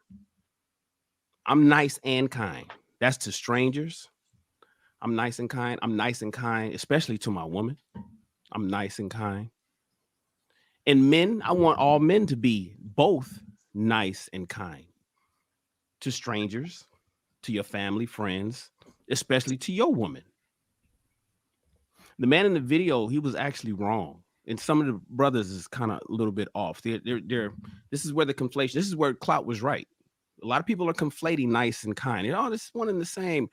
I'm nice and kind. That's to strangers. I'm nice and kind. I'm nice and kind, especially to my woman. I'm nice and kind. And men, I want all men to be both nice and kind to strangers, to your family, friends, especially to your woman. The man in the video, he was actually wrong. And some of the brothers is kind of a little bit off. They're this is where the conflation, this is where Clout was right. A lot of people are conflating nice and kind. Oh, this is one and the same.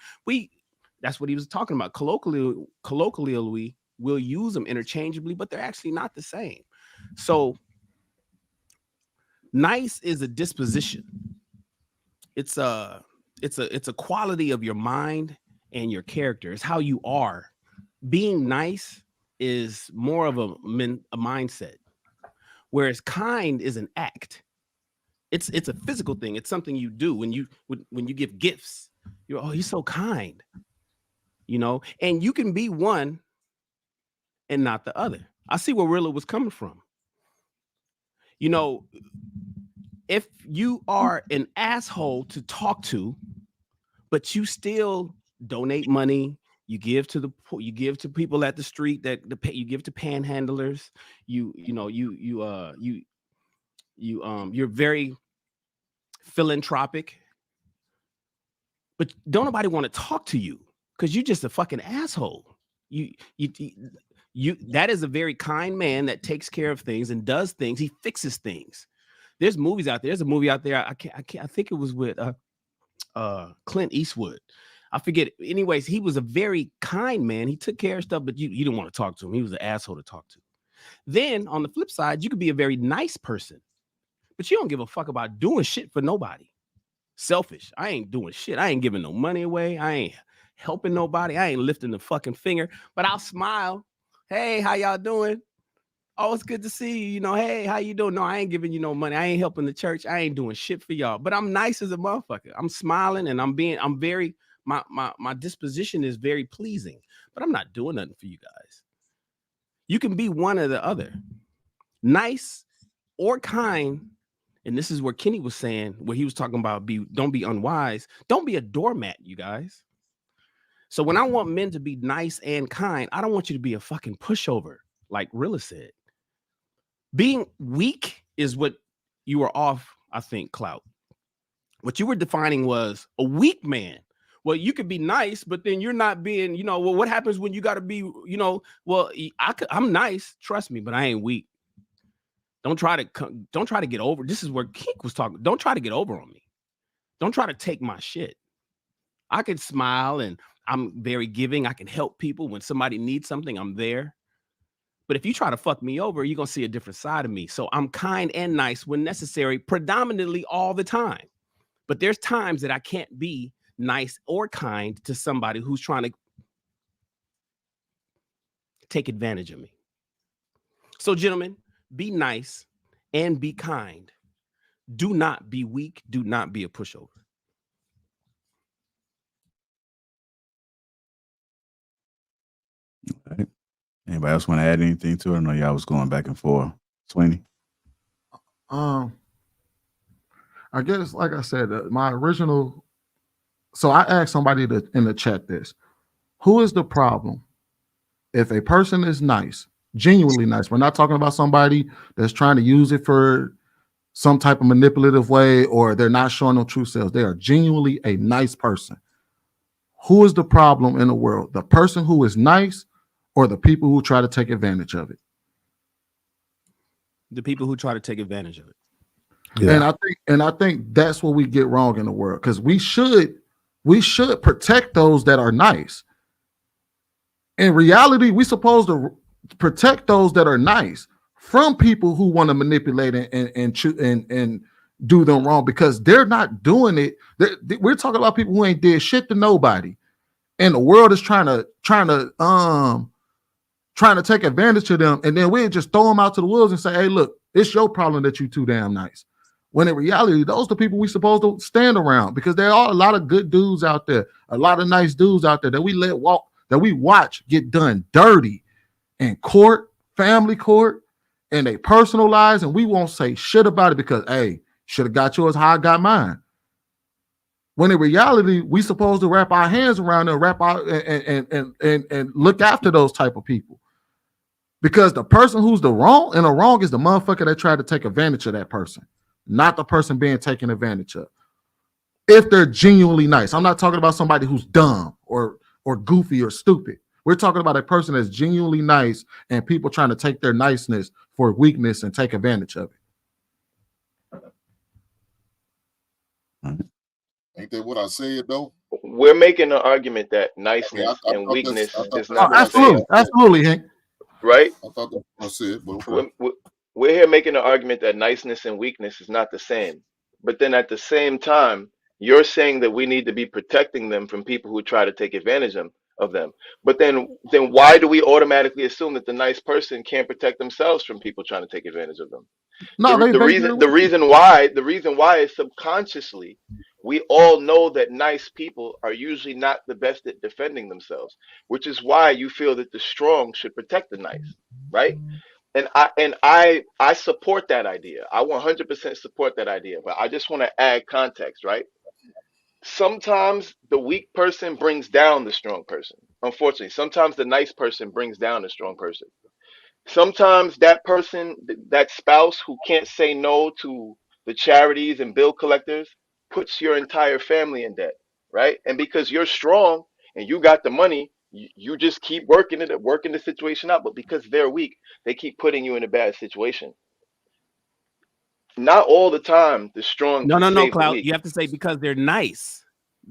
That's what he was talking about. Colloquially, we'll use them interchangeably, but they're actually not the same. So nice is a disposition. It's a quality of your mind and your character. It's how you are being nice is more of a mindset, whereas kind is an act. It's a physical thing. It's something you do when you give gifts. You're, oh, he's so kind, you know, and you can be one and not the other. I see where Rilla was coming from. You know, if you are an asshole to talk to, but you still donate money, you give to the poor, you give to people at the street you give to panhandlers, you're very philanthropic, but don't nobody want to talk to you because you're just a fucking asshole. You that is a very kind man that takes care of things and does things. He fixes things. There's movies out there. There's a movie out there. I think it was with Clint Eastwood. I forget. Anyways, he was a very kind man. He took care of stuff, but you didn't want to talk to him. He was an asshole to talk to. Then on the flip side, you could be a very nice person, but you don't give a fuck about doing shit for nobody. Selfish. I ain't doing shit. I ain't giving no money away. I ain't helping nobody. I ain't lifting the fucking finger, but I'll smile. Hey, how y'all doing? Oh, it's good to see you. You know, hey, how you doing? No, I ain't giving you no money. I ain't helping the church. I ain't doing shit for y'all. But I'm nice as a motherfucker. I'm smiling and I'm very, my disposition is very pleasing. But I'm not doing nothing for you guys. You can be one or the other. Nice or kind. And this is where Kenny was saying, where he was talking about don't be unwise. Don't be a doormat, you guys. So when I want men to be nice and kind, I don't want you to be a fucking pushover, like Rilla said. Being weak is what you were off, I think, Clout. What you were defining was a weak man. Well, you could be nice, but then you're not being, you know, well, what happens when you got to be, you know, well, I'm nice, trust me, but I ain't weak. Don't try to get over. This is where Kink was talking. Don't try to get over on me. Don't try to take my shit. I can smile and I'm very giving. I can help people. When somebody needs something, I'm there. But if you try to fuck me over, you're going to see a different side of me. So I'm kind and nice when necessary, predominantly all the time. But there's times that I can't be nice or kind to somebody who's trying to take advantage of me. So, gentlemen, be nice and be kind. Do not be weak. Do not be a pushover. All right. Anybody else want to add anything to it? I know y'all was going back and forth. Sweeney? I guess, like I said, my original. So I asked somebody in the chat this: who is the problem if a person is nice, genuinely nice? We're not talking about somebody that's trying to use it for some type of manipulative way, or they're not showing no true selves. They are genuinely a nice person. Who is the problem in the world? The person who is nice, or the people who try to take advantage of it? The people who try to take advantage of it. Yeah. And I think that's what we get wrong in the world, because we should protect those that are nice. In reality, we're supposed to protect those that are nice from people who want to manipulate and do them wrong, because they're not doing it. We're talking about people who ain't did shit to nobody, and the world is trying to take advantage of them, and then we just throw them out to the wolves and say, "Hey, look, it's your problem that you too damn nice." When in reality, those are the people we supposed to stand around, because there are a lot of good dudes out there, a lot of nice dudes out there that we let walk, that we watch get done dirty in court, family court, and they personal lives, and we won't say shit about it because, hey, should have got yours how I got mine. When in reality, we supposed to wrap our hands around and wrap our and look after those type of people. Because the person who's the wrong is the motherfucker that tried to take advantage of that person, not the person being taken advantage of. If they're genuinely nice, I'm not talking about somebody who's dumb or goofy or stupid. We're talking about a person that's genuinely nice, and people trying to take their niceness for weakness and take advantage of it. Ain't that what I said though? We're making an argument that niceness and weakness is not the absolutely, same. absolutely, Hank. Right? I thought that's what I said, but okay. We're here making an argument that niceness and weakness is not the same. But then at the same time, you're saying that we need to be protecting them from people who try to take advantage of of them. But then why do we automatically assume that the nice person can't protect themselves from people trying to take advantage of them? No, The reason why is subconsciously we all know that nice people are usually not the best at defending themselves, which is why you feel that the strong should protect the nice, right? And I support that idea. I 100% support that idea, but I just want to add context, right? Sometimes the weak person brings down the strong person. Unfortunately, sometimes the nice person brings down the strong person. Sometimes that person, that spouse who can't say no to the charities and bill collectors, puts your entire family in debt, right? And because you're strong and you got the money, you just keep working the situation out. But because they're weak, they keep putting you in a bad situation. Not all the time the strong No, can no, no, save the Clout. weak. You have to say because they're nice.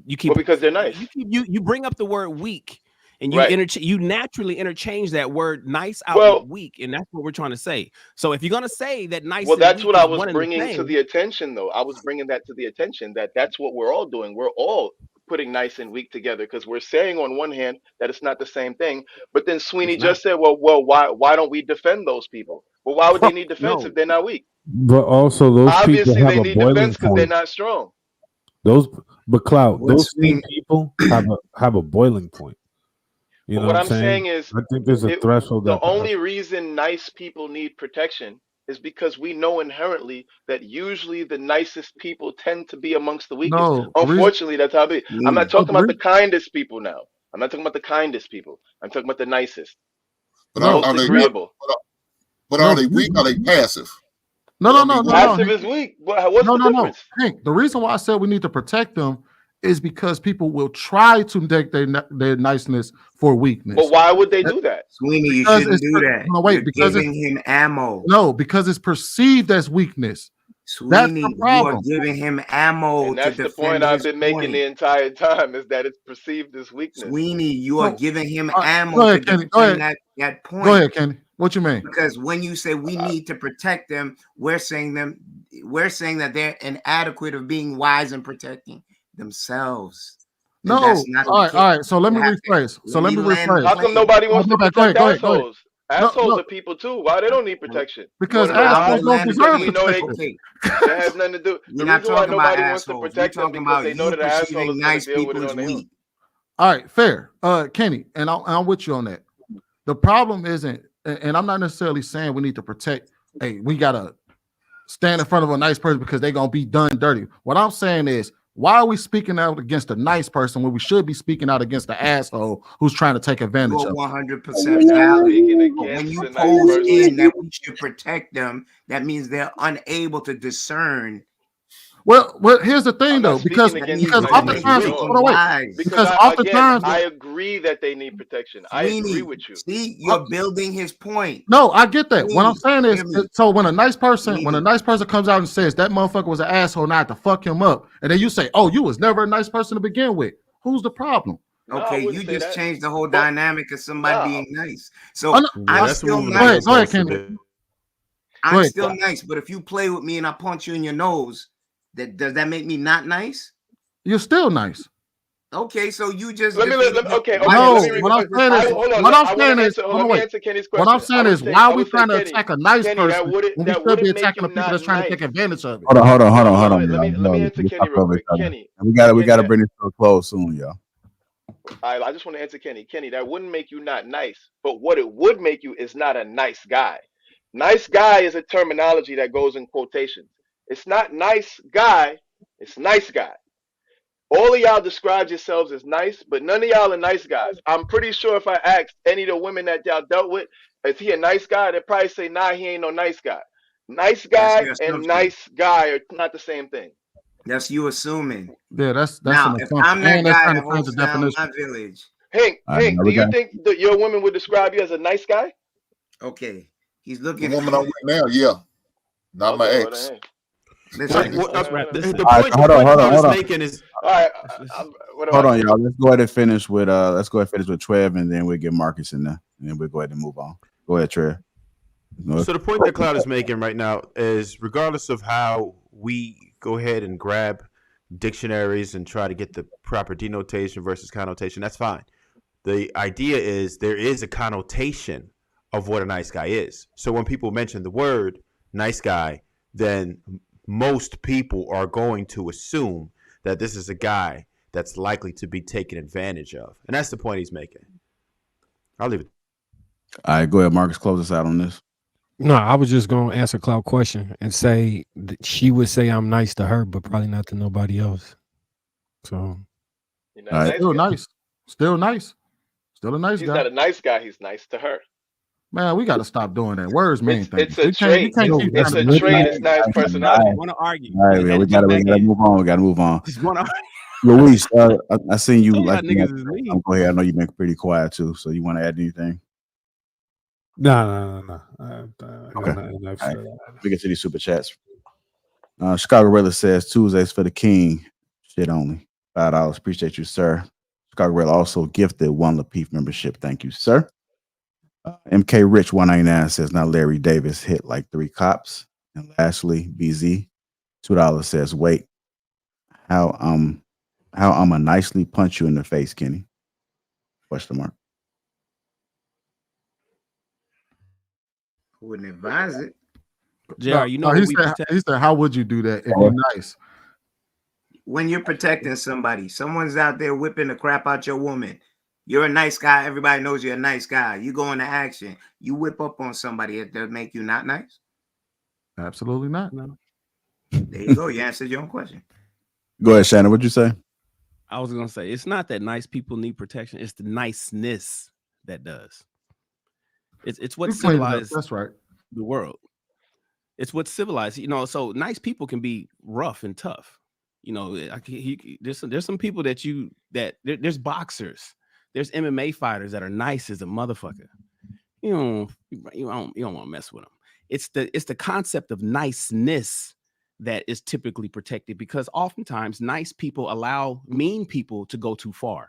You keep Well, because they're nice. You bring up the word weak, and Right. you naturally interchange that word nice out Well, with weak, and that's what we're trying to say. So if you're gonna say that nice well, and that's weak what is I was one and the bringing to same, the attention, though. I was bringing that to the attention that that's what we're all doing. We're all putting nice and weak together because we're saying on one hand that it's not the same thing, but then Sweeney it's not. just said, well, why don't we defend those people? Well, why would they need defense if No, they're not weak? But also, those people Obviously, have they a need defense boiling because they're point. not strong. But Cloud, What those same Sweeney? people have a boiling point. You But know what what I'm I'm saying saying? is, I think there's a threshold the that only reason nice people need protection is because we know inherently that usually the nicest people tend to be amongst the weakest. no. The reason, Unfortunately, that's how it is. I'm not Sweeney. no, talking the about the reason, kindest people now. I'm not talking about the kindest people. I'm talking about the nicest, But the no, most are they agreeable. are no, they weak? Are they passive? no, no, I mean, no, what no, are no. Passive is weak. What's No, the no, no. difference? Hank, the reason why I said we need to protect them is because people will try to take their niceness for But weakness. why would they do that? Sweeney, you Because shouldn't do that. no, You're wait, because it's giving him ammo. no, because it's perceived as weakness. That's the Sweeney, you are problem. giving him ammo And to that's the defend point I've his been making the point. entire time is that it's perceived as weakness. Sweeney, you are So, giving him go ammo to ahead, Kenny. Go defend ahead. that Go point. ahead, Kenny. What you mean? Because when you say we need to protect them, we're saying that they're inadequate of being wise and protecting themselves. And No. that's not the All case. right. So let me You have to rephrase. So let let me me land the rephrase. How come plane. nobody Oh, wants my to bad. Go ahead. protect Go ahead. Go ahead. assholes? No, Assholes no, are people too. Why they don't need protection? You because want to know why? assholes don't Because deserve we know they. protection. Okay, That has nothing to do. we're The not reason why talking about nobody wants to assholes. We're protect them talking because about they know you that the asshole perceiving is going to nice deal with people it as on their own. weak. All right, fair. Kenny, and I'm with you on that. The problem isn't, and I'm not necessarily saying we need to protect. Hey, we gotta stand in front of a nice person because they're gonna be done dirty. What I'm saying is, why are we speaking out against a nice person when we should be speaking out against the asshole who's trying to take advantage You're of? 100% We're not valid. speaking But when against you the nice pose person. in that we should protect them, that means they're unable to discern. Well, here's the thing I'm though, not speaking That against means the because that nice you person need to oftentimes, at make all. hold them on, wait, wise. Because because again, oftentimes, I agree that they need protection. I agree Sweeney, with you. see, you're building his point. no, I get that. What I'm Sweeney, saying is, hear me. so when a nice person Sweeney, comes out and says that motherfucker was an asshole, and I had to fuck him up, and then you say, oh, you was never a nice person to begin with. Who's the problem? No, I okay, wouldn't you say just that. changed the whole But dynamic of somebody no, being nice. Oh, So no, yeah, I'm that's still moving the go ahead, nice. Kenny. goalposts a bit. Go I'm ahead. still nice, but if you play with me and I punch you in your nose, does that make me not nice? You're still nice. Okay, so you just let me defeated the okay. why Let No, me. you say what I'm this saying is, asshole. Hold on. what I'm I want saying to is, answer. hold Let on, me wait. answer Kenny's What question. I'm saying is, why I are we would say, trying to Kenny, attack a nice Kenny, person when we that should be wouldn't make attacking you the people not that's trying to take nice. advantage of it? Hold on, No, let me y'all. answer We Kenny talk real over each quick. other. Kenny, We got to bring this to a close soon, y'all. I just want to answer Kenny. Kenny, that wouldn't make you not nice, but what it would make you is not a nice guy. Nice guy is a terminology that goes in quotations. It's not nice guy, it's nice guy. All of y'all describe yourselves as nice, but none of y'all are nice guys. I'm pretty sure if I asked any of the women that y'all dealt with, is he a nice guy? They'd probably say, nah, he ain't no nice guy. Nice That's guy your and assumption. nice guy are not the same thing. That's you assuming. Yeah, that's Now, an if assumption, I'm that and they're guy trying that to change the holds down definition. my village, Hank, All right, now do we you got. think that your woman would describe you as a nice guy? okay, he's The looking. woman I'm with now, yeah, not my Okay, well ex. then, hey. Listen, Let's wrap this All up. right, The point Cloud is hold on. making is All right, let's- what do Hold I on, say? y'all. Let's go ahead and finish with Trev, and then we'll get Marcus in there, and then we'll go ahead and move on. Go ahead, Trev. So the point that Cloud is making right now is, regardless of how we go ahead and grab dictionaries and try to get the proper denotation versus connotation, that's fine. The idea is there is a connotation of what a nice guy is. So when people mention the word nice guy, then most people are going to assume that this is a guy that's likely to be taken advantage of. And that's the point he's making. I'll leave it. All right, go ahead, Marcus. Close us out on this. No, I was just going to answer Cloud question and say that she would say I'm nice to her, but probably not to nobody else. So, You're not All right. nice Still guy. nice. Still nice. Still a nice He's guy. not a nice guy. He's nice to her. Man, we got to stop doing that. Words mean things. It's a trait. You can't keep It's trying a to trait. It's not his personality. Want to argue? All right, man. We gotta move on. We gotta move on. Just want to. Luis, I seen you Tell like niggas is mean. go ahead. I know you've been pretty quiet too. So you want to add anything? No. Okay. All right. We get to these super chats. Chicago Rilla says Tuesdays for the King. Shit only. $5. Appreciate you, sir. Chicago Rilla also gifted one Lapeef membership. Thank you, sir. MK Rich 199 says now Larry Davis hit like 3 cops. And lastly, BZ $2 says wait. How I'ma nicely punch you in the face, Kenny? Question mark. Wouldn't advise it. JR, you know he what we said, protect? he said, how would you do that if you're nice? When you're protecting somebody, someone's out there whipping the crap out your woman. You're a nice guy. Everybody knows you're a nice guy. You go into action. You whip up on somebody. It does make you not nice. Absolutely not. no. There you go. You answered your own question. Go ahead, Shannon. What'd you say? I was gonna say it's not that nice people need protection; it's the niceness that does. It's what You cleaned it up. civilized That's right. the world. It's what civilized, so nice people can be rough and tough. There's some people there's boxers, there's MMA fighters that are nice as a motherfucker. You don't want to mess with them. It's the concept of niceness that is typically protected, because oftentimes nice people allow mean people to go too far,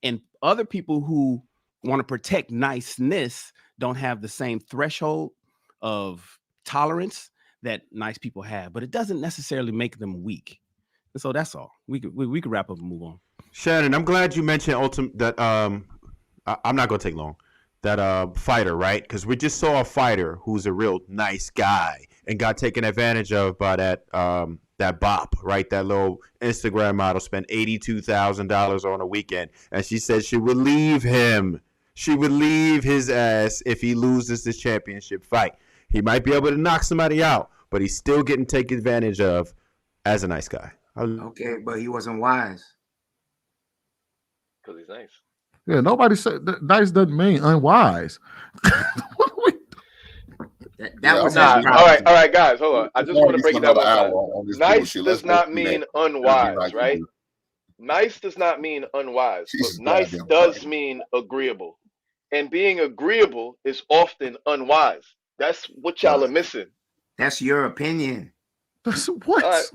and other people who want to protect niceness don't have the same threshold of tolerance that nice people have, but it doesn't necessarily make them weak. And so that's all. We could wrap up and move on. Shannon, I'm glad you mentioned that I'm not gonna take long. That fighter, right? Because we just saw a fighter who's a real nice guy and got taken advantage of by that bop, right? That little Instagram model spent $82,000 on a weekend, and she said she would leave him. She would leave his ass if he loses this championship fight. He might be able to knock somebody out, but he's still getting taken advantage of as a nice guy. Okay, but he wasn't wise. Because he's nice. Yeah, nobody said that nice doesn't mean unwise. That was Nah, his all problem. right, guys, hold on. I just want to break it down one time. Nice Nice does not mean unwise, right? Nice does not mean unwise, Jesus, but nice goddamn does Christ. mean agreeable. And being agreeable is often unwise. That's what y'all are missing. That's your opinion. What? All right.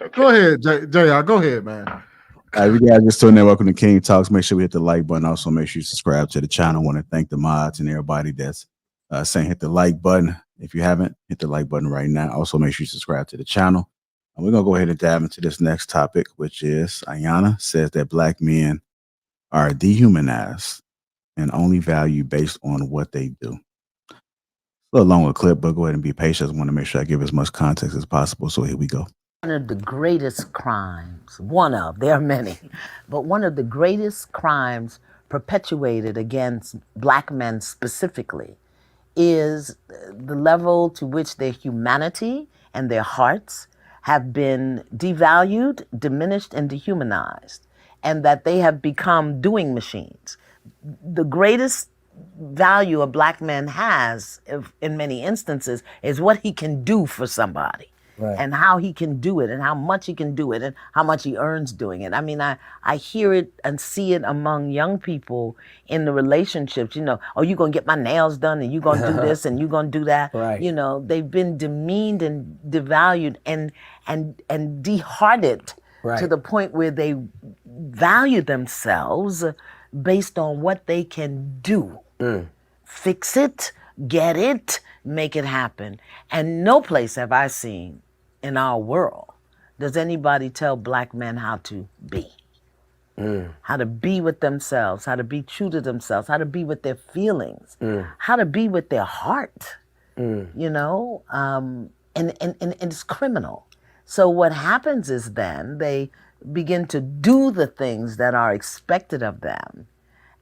Okay. Go ahead, JR. Go ahead, man. All right, we guys just tuned in. Welcome to King Talks. Make sure we hit the like button. Also, make sure you subscribe to the channel. I want to thank the mods and everybody that's saying hit the like button. If you haven't, hit the like button right now. Also, make sure you subscribe to the channel. And we're going to go ahead and dive into this next topic, which is Iyanla says that Black men are dehumanized and only value based on what they do. A little longer clip, but go ahead and be patient. I want to make sure I give as much context as possible. So here we go. One of the greatest crimes, there are many, but one of the greatest crimes perpetuated against Black men specifically is the level to which their humanity and their hearts have been devalued, diminished, and dehumanized, and that they have become doing machines. The greatest value a Black man has, in many instances, is what he can do for somebody. Right. And how he can do it, and how much he can do it, and how much he earns doing it. I mean, I hear it and see it among young people in the relationships, oh, you're going to get my nails done, and you're going to do this, and you're going to do that. Right. They've been demeaned and devalued and dehearted, right, to the point where they value themselves based on what they can do. Fix it, get it, make it happen. And no place have I seen in our world does anybody tell Black men how to be. how to be with themselves, how to be true to themselves, how to be with their feelings, how to be with their heart, you know, and it's criminal. So what happens is then they begin to do the things that are expected of them,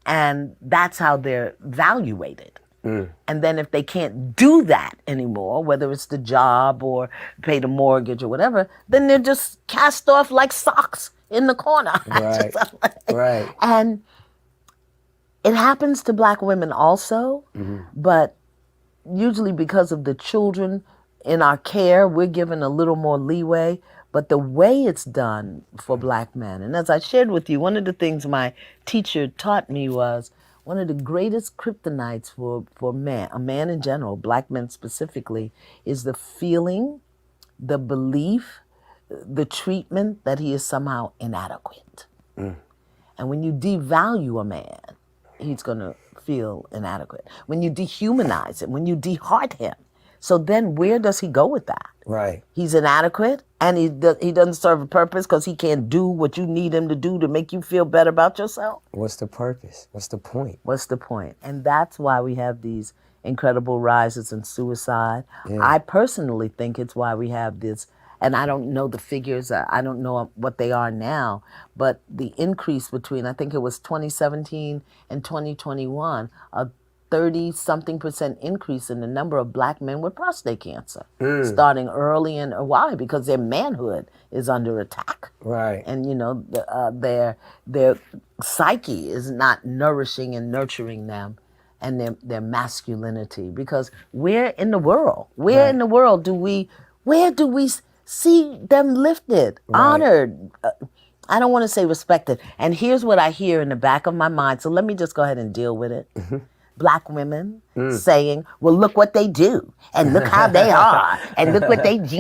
and that's how they're evaluated. And then if they can't do that anymore, whether it's the job or pay the mortgage or whatever, then they're just cast off like socks in the corner. Right. Right. And it happens to Black women also, but usually because of the children in our care, we're given a little more leeway. But the way it's done for Black men, and as I shared with you, one of the things my teacher taught me was one of the greatest kryptonites for man, a man in general, Black men specifically, is the feeling, the belief, the treatment that he is somehow inadequate. And when you devalue a man, he's going to feel inadequate. When you dehumanize him, when you deheart him, so then where does he go with that? Right. He's inadequate, and he doesn't serve a purpose because he can't do what you need him to do to make you feel better about yourself. What's the purpose? What's the point? What's the point? And that's why we have these incredible rises in suicide. Yeah. I personally think it's why we have this, and I don't know the figures, I don't know what they are now, but the increase between, I think it was 2017 and 2021, a 30-something% increase in the number of Black men with prostate cancer, starting early. And why? Because their manhood is under attack. Right. And, you know, their psyche is not nourishing and nurturing them, and their masculinity. Because where in the world do we see them lifted, honored? I don't want to say respected. And here's what I hear in the back of my mind. So let me just go ahead and deal with it. Black women saying, well, look what they do, and look how they are, and look what they do,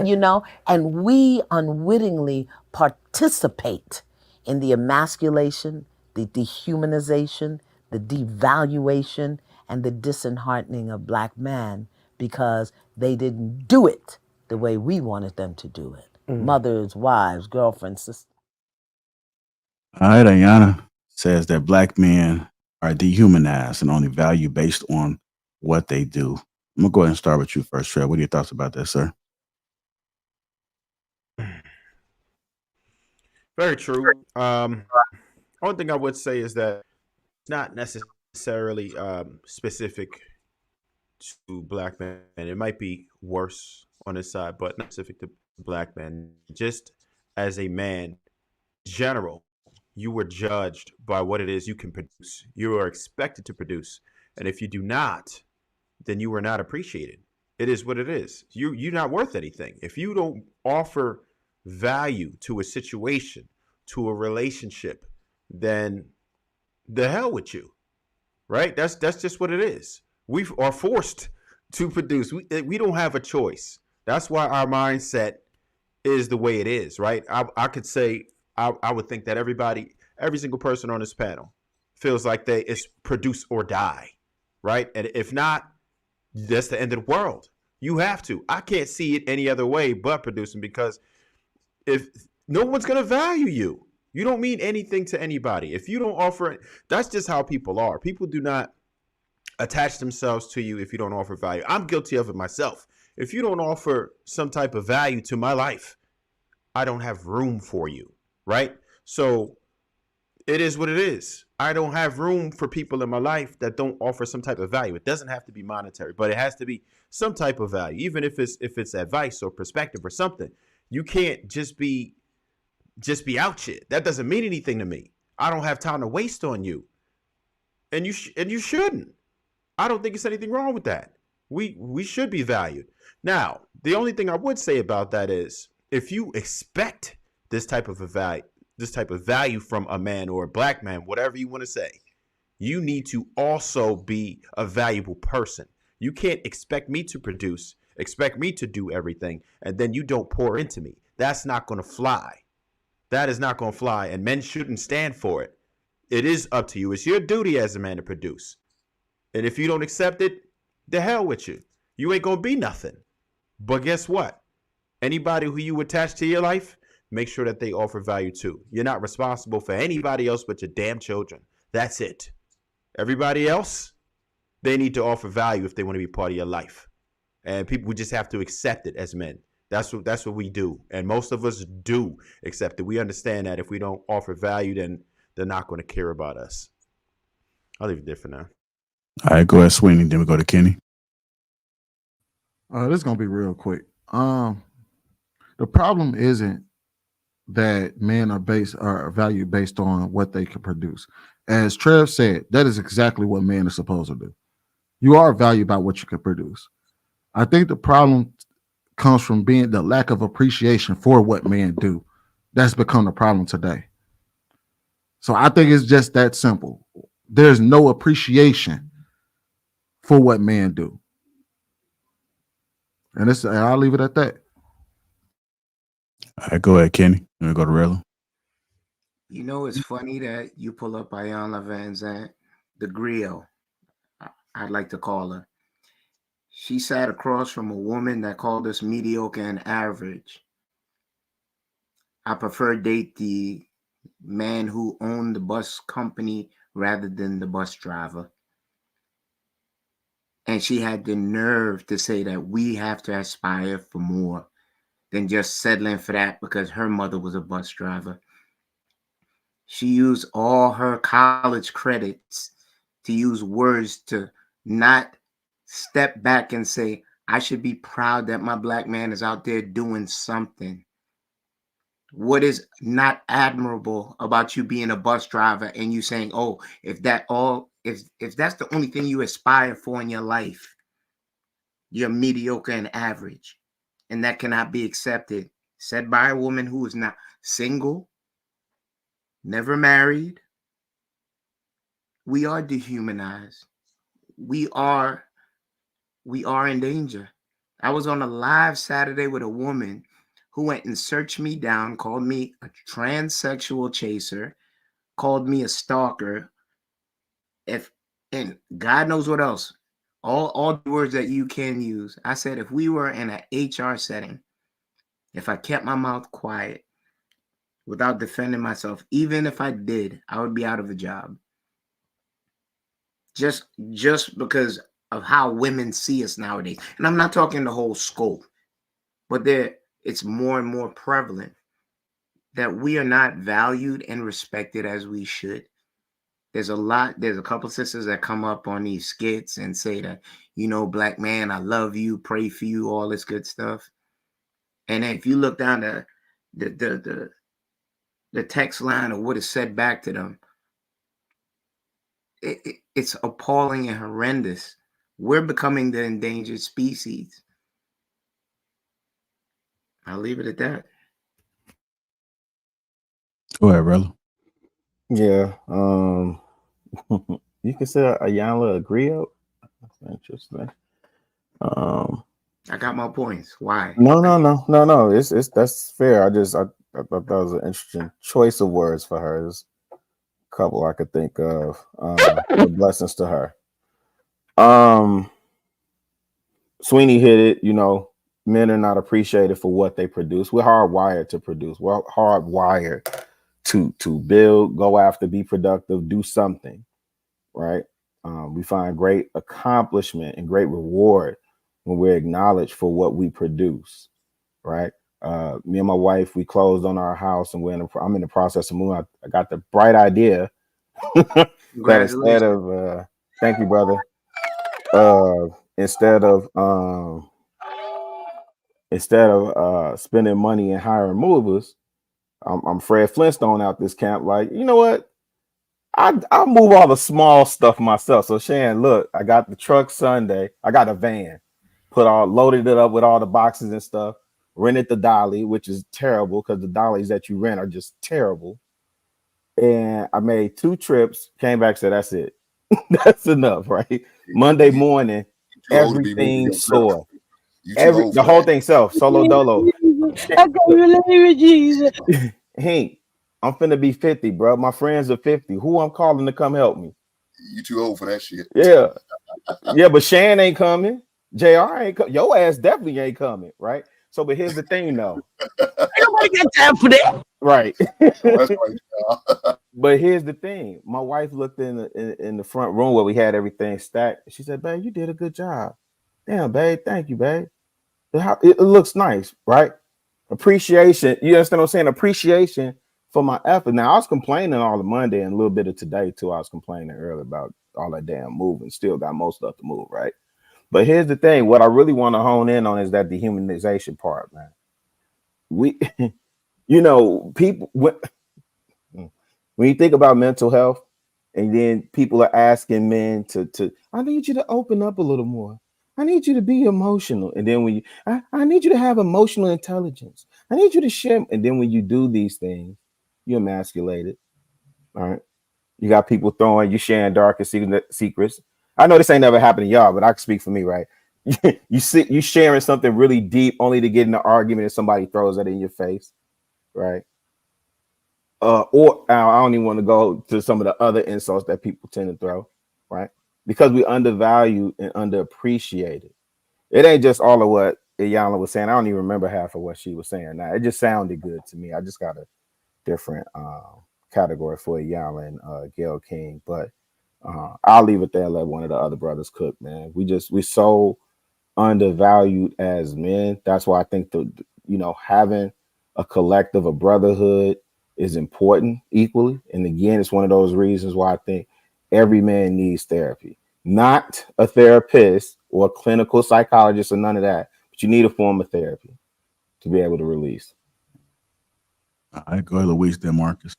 you know, and we unwittingly participate in the emasculation, the dehumanization, the devaluation, and the disheartening of Black men because they didn't do it the way we wanted them to do it. Mothers, wives, girlfriends, sisters. All right, Iyanla says that Black men are dehumanized and only valued based on what they do. I'm gonna go ahead and start with you first, Trev. What are your thoughts about that, sir? Very true. Only thing I would say is that it's not necessarily specific to Black men. It might be worse on this side, but not specific to Black men. Just as a man, general, you were judged by what it is you can produce. You are expected to produce. And if you do not, then you are not appreciated. It is what it is. You're not worth anything. If you don't offer value to a situation, to a relationship, then the hell with you, right? That's just what it is. We are forced to produce. We don't have a choice. That's why our mindset is the way it is, right? I could say, I would think that every single person on this panel feels like it's produce or die, right? And if not, that's the end of the world. You have to. I can't see it any other way but producing, because if no one's going to value you, you don't mean anything to anybody. If you don't offer it, that's just how people are. People do not attach themselves to you if you don't offer value. I'm guilty of it myself. If you don't offer some type of value to my life, I don't have room for you, right? So it is what it is. I don't have room for people in my life that don't offer some type of value. It doesn't have to be monetary, but it has to be some type of value, even if it's advice or perspective or something. You can't just be out shit. That doesn't mean anything to me. I don't have time to waste on you, and you shouldn't. I don't think it's anything wrong with that. We should be valued. Now, the only thing I would say about that is, if you expect this type of value from a man or a Black man, whatever you want to say, you need to also be a valuable person. You can't expect me to produce, expect me to do everything, and then you don't pour into me. That's not going to fly. That is not going to fly, and men shouldn't stand for it. It is up to you. It's your duty as a man to produce. And if you don't accept it, the hell with you. You ain't going to be nothing. But guess what? Anybody who you attach to your life, make sure that they offer value too. You're not responsible for anybody else but your damn children. That's it. Everybody else, they need to offer value if they want to be part of your life. And people just have to accept it as men. That's what we do. And most of us do accept it. We understand that if we don't offer value, then they're not going to care about us. I'll leave it there for now. All right, go ahead, Sweeney. Then we go to Kenny. This is gonna be real quick. The problem isn't that men are valued based on what they can produce. As Trev said, that is exactly what men are supposed to do. You are valued by what you can produce. I think the problem comes from being the lack of appreciation for what men do. That's become the problem today. So I think it's just that simple. There's no appreciation for what men do. And I'll leave it at that. All right, go ahead, Kenny. Then we go to Rella. You know, it's funny that you pull up Iyanla Vazant, the griot, I'd like to call her. She sat across from a woman that called us mediocre and average. I prefer date the man who owned the bus company rather than the bus driver. And she had the nerve to say that we have to aspire for more than just settling for that because her mother was a bus driver. She used all her college credits to use words to not step back and say, I should be proud that my black man is out there doing something. What is not admirable about you being a bus driver and you saying, oh, if that's the only thing you aspire for in your life, you're mediocre and average. And that cannot be accepted. Said by a woman who is not single, never married. We are dehumanized. We are in danger. I was on a live Saturday with a woman who went and searched me down, called me a transsexual chaser, called me a stalker, and God knows what else. All the words that you can use. I said, if we were in an HR setting, if I kept my mouth quiet without defending myself, even if I did, I would be out of a job. Just because of how women see us nowadays. And I'm not talking the whole scope, but it's more and more prevalent that we are not valued and respected as we should. There's a couple sisters that come up on these skits and say that, black man, I love you, pray for you, all this good stuff. And if you look down the text line of what is said back to them, it's appalling and horrendous. We're becoming the endangered species. I'll leave it at that. Go ahead, Rella. Yeah. You consider Iyanla a griot? That's interesting. I got my points. Why? No. It's that's fair. I thought that was an interesting choice of words for her. There's a couple I could think of. Blessings to her. Sweeney hit it. Men are not appreciated for what they produce. We're hardwired to produce. We're hardwired to build, go after, be productive, do something, right? We find great accomplishment and great reward when we're acknowledged for what we produce, right? Me and my wife, we closed on our house, and I'm in the process of moving. I got the bright idea that instead of thank you, brother. Instead of spending money and hiring movers, I'm Fred Flintstone out this camp. Like, you know what? I'll move all the small stuff myself. So Shan, look, I got the truck Sunday. I got a van, loaded it up with all the boxes and stuff. Rented the dolly, which is terrible because the dollies that you rent are just terrible. And I made 2 trips. Came back, said that's it. That's enough, right? Monday morning, everything sold. The whole thing self, solo dolo. I can't believe it, Jesus. Hey, I'm finna be 50, bro. My friends are 50. Who I'm calling to come help me? You too old for that shit. Yeah, but Shan ain't coming. JR ain't coming. Your ass definitely ain't coming, right? So, but here's the thing, though. Nobody got time for that. Right. That's right, y'all. But here's the thing. My wife looked in the front room where we had everything stacked. She said, "Babe, you did a good job." Damn, babe. Thank you, babe. It looks nice, right? Appreciation. You understand what I'm saying? Appreciation for my effort. Now, I was complaining all of Monday and a little bit of today, too. I was complaining earlier about all that damn moving. Still got most stuff to move, right? But here's the thing. What I really want to hone in on is that dehumanization part, man. We, people, when you think about mental health, and then people are asking men to I need you to open up a little more. I need you to be emotional. And then when I need you to have emotional intelligence. I need you to share. And then when you do these things, you're emasculated. All right. You got people you sharing darkest secrets. I know this ain't never happened to y'all, but I can speak for me, right? You sharing something really deep only to get in an argument and somebody throws that in your face, right? Or I don't even want to go to some of the other insults that people tend to throw, right? Because we undervalued and underappreciated. It ain't just all of what Iyanla was saying. I don't even remember half of what she was saying. Now it just sounded good to me. I just got a different category for Iyanla and Gail King, but I'll leave it there and let one of the other brothers cook, man. We so undervalued as men. That's why I think having a collective, a brotherhood is important equally. And again, it's one of those reasons why I think every man needs therapy, not a therapist or a clinical psychologist or none of that, but you need a form of therapy to be able to release. All right, go ahead, Luis, then Marcus.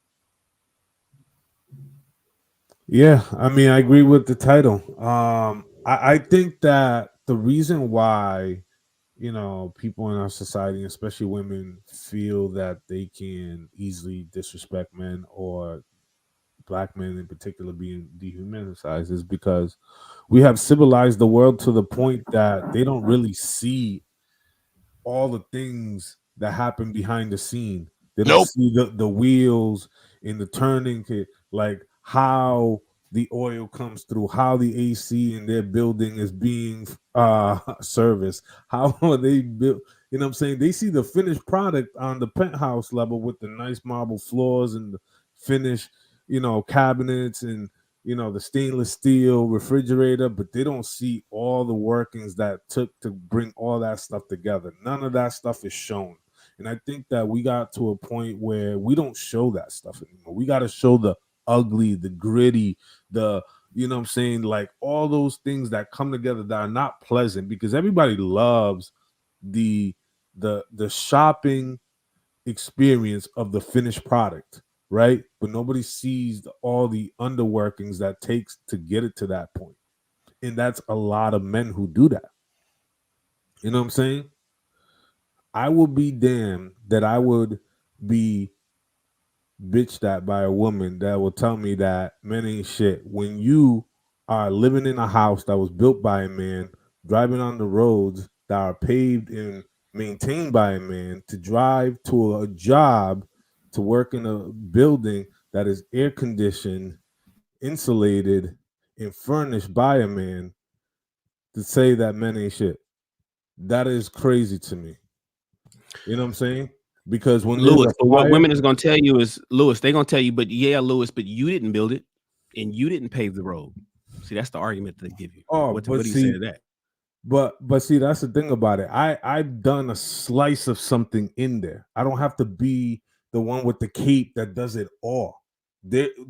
Yeah, I mean, I agree with the title. I think that the reason why people in our society, especially women, feel that they can easily disrespect men or black men in particular being dehumanized is because we have civilized the world to the point that they don't really see all the things that happen behind the scene. They don't see the wheels in the turning kit, like how the oil comes through, how the AC in their building is being serviced, how are they built. You know what I'm saying? They see the finished product on the penthouse level with the nice marble floors and the finished, cabinets and the stainless steel refrigerator, but they don't see all the workings that took to bring all that stuff together. None of that stuff is shown. And I think that we got to a point where we don't show that stuff anymore. We got to show the ugly, the gritty, like all those things that come together that are not pleasant, because everybody loves the shopping experience of the finished product, right? But nobody sees all the underworkings that takes to get it to that point. And that's a lot of men who do that. You know what I'm saying? I would be damned that I would be bitched at by a woman that will tell me that men ain't shit when you are living in a house that was built by a man, driving on the roads that are paved and maintained by a man, to drive to a job, to work in a building that is air conditioned, insulated, and furnished by a man, to say that men ain't shit. That is crazy to me. You know what I'm saying? Because when Lewis, but what women is going to tell you is, Lewis, they're going to tell you, but you didn't build it and you didn't pave the road. See, that's the argument that they give you. Oh, what do you say to that? But see, that's the thing about it. I've done a slice of something in there. I don't have to be the one with the cape that does it all.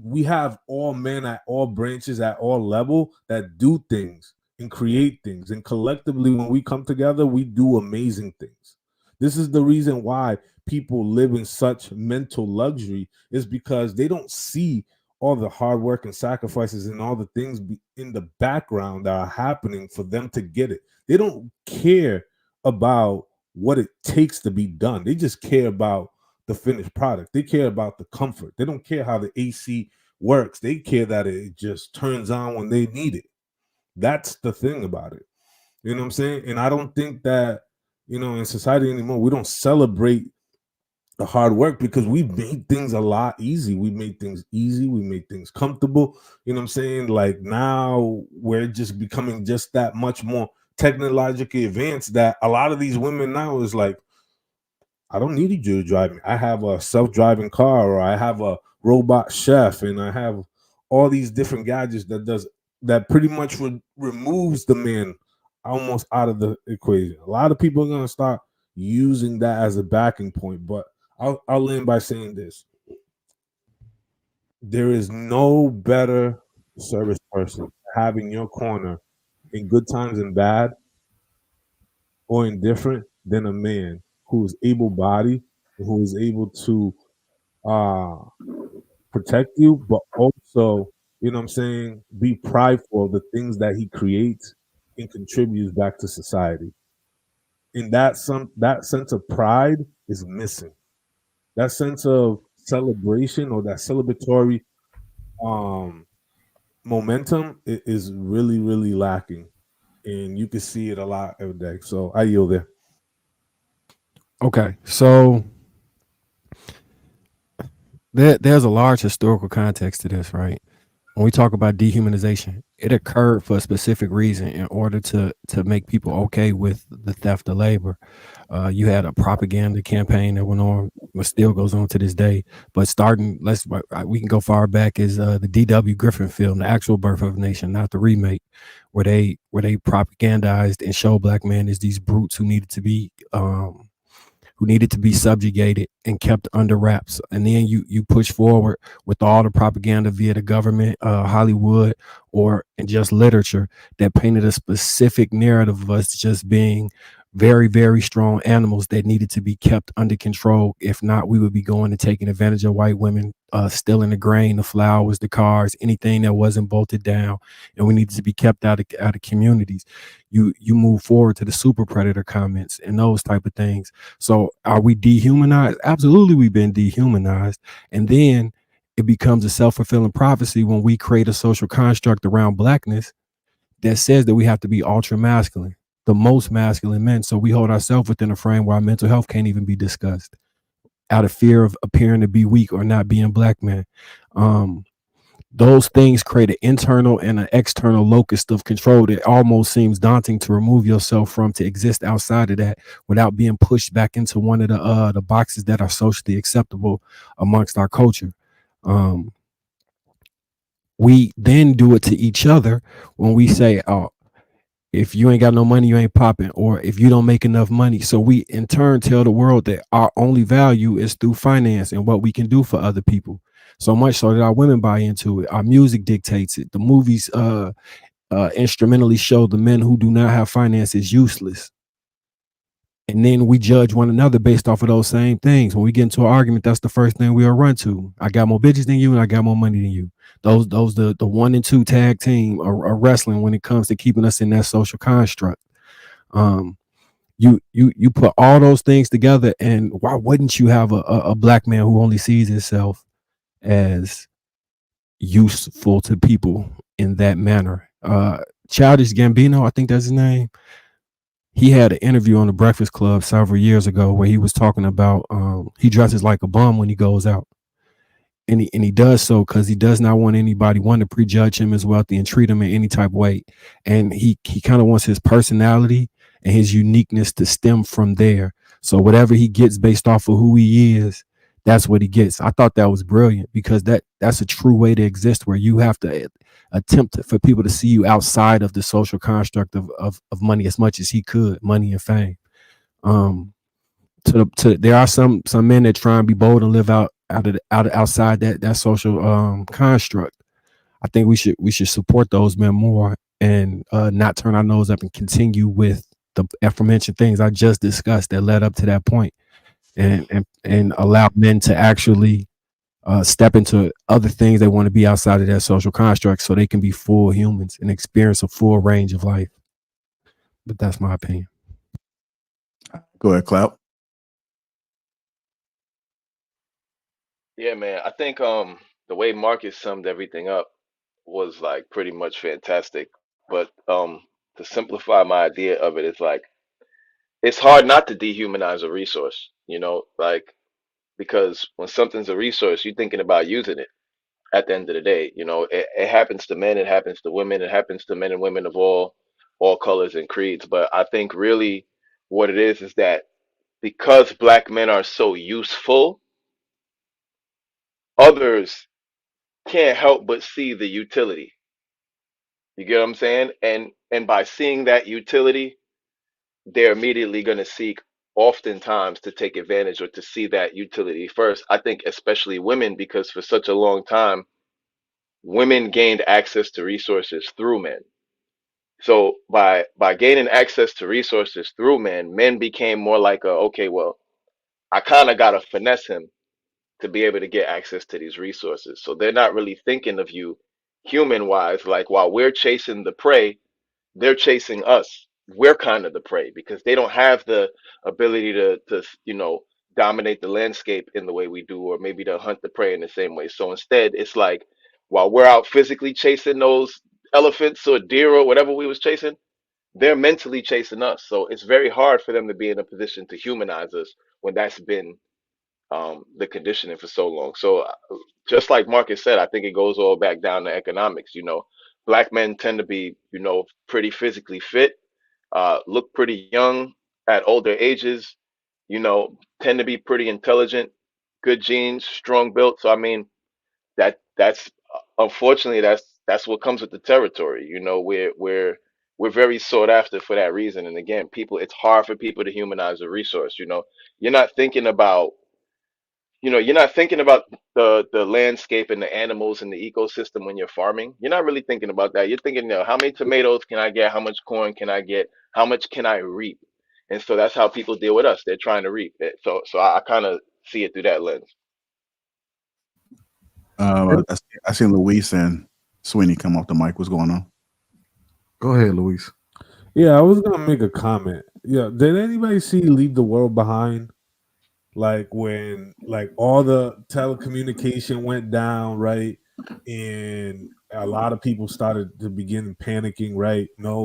We have all men at all branches, at all level, that do things and create things. And collectively, when we come together, we do amazing things. This is the reason why people live in such mental luxury, is because they don't see all the hard work and sacrifices and all the things in the background that are happening for them to get it. They don't care about what it takes to be done. They just care about the finished product. They care about the comfort. They don't care how the AC works. They care that it just turns on when they need it. That's the thing about it. You know what I'm saying? And I don't think that, in society anymore, we don't celebrate the hard work, because we made things a lot easy. We made things easy. We made things comfortable. You know what I'm saying? Like now we're just becoming just that much more technologically advanced that a lot of these women now is like, I don't need you to drive me. I have a self-driving car, or I have a robot chef, and I have all these different gadgets that pretty much removes the man almost out of the equation. A lot of people are gonna start using that as a backing point, but I'll end by saying this: there is no better service person to have in your corner in good times and bad or indifferent than a man who is able-bodied, who is able to uh protect you, but also, you know what I'm saying, be prideful of the things that he creates and contributes back to society. And that sense of pride is missing. That sense of celebration or that celebratory um momentum is really, really lacking. And you can see it a lot every day. So I yield there. Okay, so there's a large historical context to this, right? When we talk about dehumanization, it occurred for a specific reason in order to make people okay with the theft of labor. You had a propaganda campaign that went on, but still goes on to this day. But starting, we can go far back as the D.W. Griffin film, The Actual Birth of a Nation, not the remake, where they propagandized and showed black men as these brutes who needed to be subjugated and kept under wraps. And then you push forward with all the propaganda via the government, Hollywood, or in just literature that painted a specific narrative of us just being very, very strong animals that needed to be kept under control. If not, we would be going and taking advantage of white women, stealing the grain, the flowers, the cars, anything that wasn't bolted down, and we needed to be kept out of communities. You move forward to the super predator comments and those type of things. So are we dehumanized? Absolutely, we've been dehumanized. And then it becomes a self-fulfilling prophecy when we create a social construct around blackness that says that we have to be ultra masculine, the most masculine men. So we hold ourselves within a frame where our mental health can't even be discussed out of fear of appearing to be weak or not being black men. Those things create an internal and an external locus of control that almost seems daunting to remove yourself from, to exist outside of that without being pushed back into one of the boxes that are socially acceptable amongst our culture. We then do it to each other when we say, "Oh, if you ain't got no money, you ain't popping," or if you don't make enough money. So we in turn tell the world that our only value is through finance and what we can do for other people. So much so that our women buy into it. Our music dictates it. The movies instrumentally show the men who do not have finances useless. And then we judge one another based off of those same things. When we get into an argument, that's the first thing we'll run to. I got more bitches than you, and I got more money than you. Those the 1 and 2 tag team are wrestling when it comes to keeping us in that social construct. Um, you put all those things together, and why wouldn't you have a black man who only sees himself as useful to people in that manner? Childish Gambino, I think that's his name. He had an interview on the Breakfast Club several years ago where he was talking about he dresses like a bum when he goes out. And he does so because he does not want anybody to prejudge him as wealthy and treat him in any type of way. And he kind of wants his personality and his uniqueness to stem from there. So whatever he gets based off of who he is, that's what he gets. I thought that was brilliant because that's a true way to exist, where you have to attempt for people to see you outside of the social construct of money as much as he could, money and fame. There are some men that try and be bold and live outside that social construct. I think we should support those men more and not turn our nose up and continue with the aforementioned things I just discussed that led up to that point, and allow men to actually step into other things they want to be outside of that social construct, so they can be full humans and experience a full range of life. But that's my opinion. Go ahead, Clout. Yeah, man. I think the way Marcus summed everything up was like pretty much fantastic. But to simplify my idea of it, it's like it's hard not to dehumanize a resource, like because when something's a resource, you're thinking about using it at the end of the day. It happens to men, it happens to women, it happens to men and women of all colors and creeds. But I think really what it is that because black men are so useful, others can't help but see the utility. You get what I'm saying? And by seeing that utility, they're immediately going to seek oftentimes to take advantage or to see that utility first. I think especially women, because for such a long time, women gained access to resources through men. So by gaining access to resources through men, men became more like a, okay, well, I kind of got to finesse him to be able to get access to these resources. So they're not really thinking of you human wise, like while we're chasing the prey, they're chasing us. We're kind of the prey because they don't have the ability to dominate the landscape in the way we do, or maybe to hunt the prey in the same way. So instead, it's like while we're out physically chasing those elephants or deer or whatever we was chasing, they're mentally chasing us. So it's very hard for them to be in a position to humanize us when that's been the conditioning for so long. So just like Marcus said, I think it goes all back down to economics. Black men tend to be, pretty physically fit, look pretty young at older ages, tend to be pretty intelligent, good genes, strong built. So I mean, that's unfortunately that's what comes with the territory. We're very sought after for that reason. And again, it's hard for people to humanize a resource. You're not thinking about you're not thinking about the landscape and the animals and the ecosystem when you're farming. You're not really thinking about that. You're thinking, how many tomatoes can I get? How much corn can I get? How much can I reap? And so that's how people deal with us. They're trying to reap it. So I kind of see it through that lens. I seen Luis and Sweeney come off the mic. What's going on? Go ahead, Luis. Yeah, I was gonna make a comment. Yeah, did anybody see Leave the World Behind? Like when all the telecommunication went down, right? And a lot of people started to begin panicking, right? No,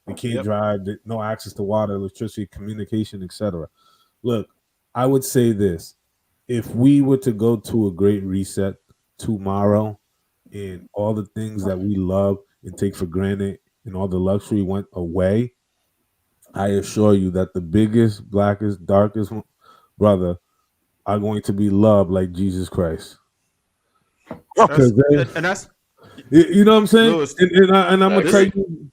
they can't drive, no access to water, electricity, communication, etc. Look, I would say this. If we were to go to a great reset tomorrow and all the things that we love and take for granted and all the luxury went away, I assure you that the biggest, blackest, darkest brother are going to be loved like Jesus Christ. And that's you know what I'm saying? Lewis, and I'm gonna tell you.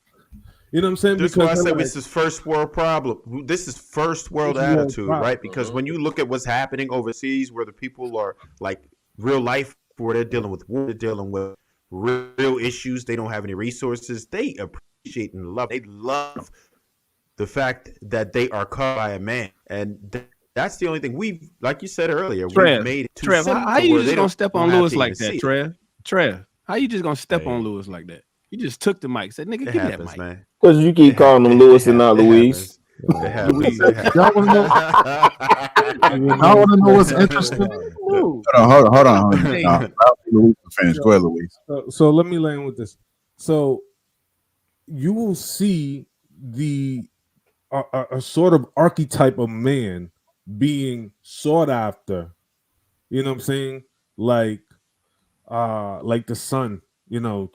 You know what I'm saying? This is why I say this is first world problem. This is first world attitude, right? Because when you look at what's happening overseas, where the people are like real life, where they're dealing with war, they're dealing with real issues, they don't have any resources. They appreciate and love. They love the fact that they are caught by a man, and that's the only thing we've, like you said earlier, we've made it too simple. How you just gonna step on Lewis like that, Trev? Trev, how you just gonna step on Lewis like that? You just took the mic, said, "Nigga, give me that mic." Man. Because you keep calling him Lewis and not Louise. I want to know what's interesting. Hold on. Finish. Go ahead, Louise. So let me land with this. So you will see a sort of archetype of man being sought after. You know what I'm saying? Like the sun,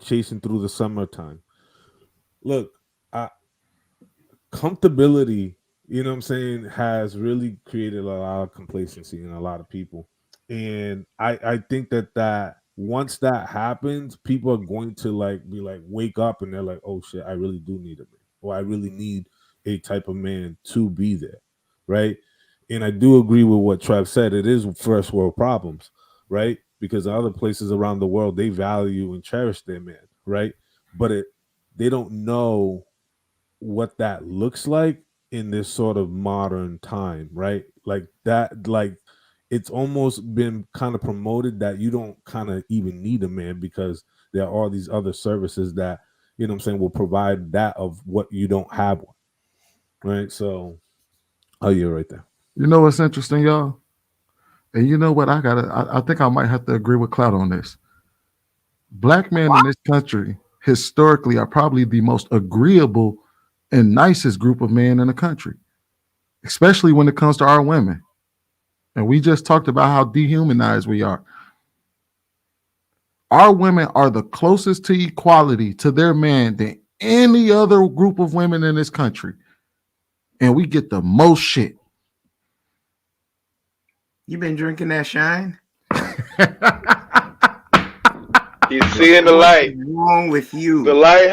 chasing through the summertime. Look, comfortability, you know what I'm saying, has really created a lot of complacency in a lot of people. And I think that once that happens, people are going to be wake up and they're like, oh shit, I really do need a man, or I really need a type of man to be there, right? And I do agree with what Trev said. It is first world problems, right? Because in other places around the world, they value and cherish their man, right? But they don't know what that looks like in this sort of modern time, right? Like that, it's almost been kind of promoted that you don't kind of even need a man because there are all these other services that, you know what I'm saying, will provide that of what you don't have one, right? So, you're right there. You know what's interesting, y'all? And you know what? I think I might have to agree with Cloud on this. Black men in this country historically are probably the most agreeable and nicest group of men in the country, especially when it comes to our women. And we just talked about how dehumanized we are. Our women are the closest to equality to their man than any other group of women in this country. And we get the most shit. You been drinking that shine? He's seeing the What light. is wrong with you? The light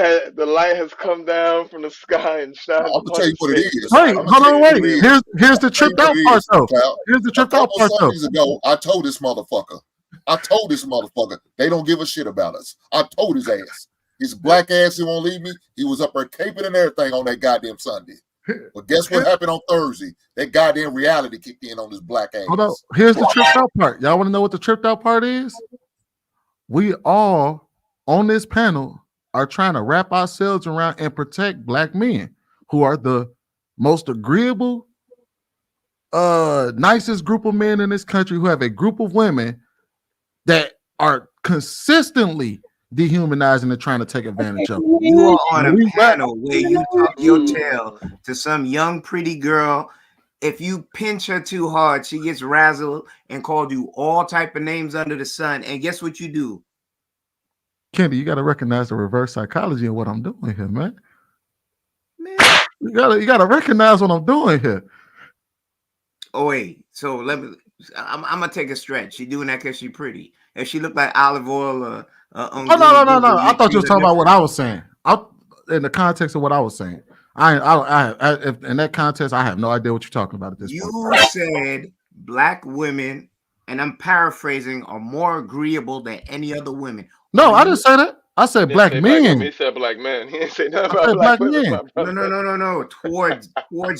has come down from the sky and shined I'm gonna upon tell you his what it face. is. Wait, I'm gonna hold tell on, you what wait. it is. Here's the I'll tell you tripped out what it part is, though. Cloud. Here's the A tripped out couple part though. Sundays ago, I told this motherfucker. They don't give a shit about us. I told his ass. His black ass, he won't leave me. He was up there caping and everything on that goddamn Sunday. But guess what happened on Thursday? That goddamn reality kicked in on his black ass. Hold on. Here's the tripped out part. Y'all want to know what the tripped out part is? We all on this panel are trying to wrap ourselves around and protect black men who are the most agreeable, nicest group of men in this country, who have a group of women that are consistently dehumanizing and trying to take advantage of them. You are on a We panel where you talk your tale to some young pretty girl. If you pinch her too hard, she gets razzled and called you all type of names under the sun. And guess what you do? Kendi, you got to recognize the reverse psychology of what I'm doing here, man. You gotta recognize what I'm doing here. Oh wait, so I'm gonna take a stretch. She doing that because she pretty. If she looked like olive oil or Oh no! I thought you were talking about what I was saying. In the context of what I was saying. In that context, I have no idea what you're talking about at this point. You said black women, and I'm paraphrasing, are more agreeable than any other women. No, I didn't say that. I said black men. He said black men. He didn't say nothing I about said black black women. men. No. Towards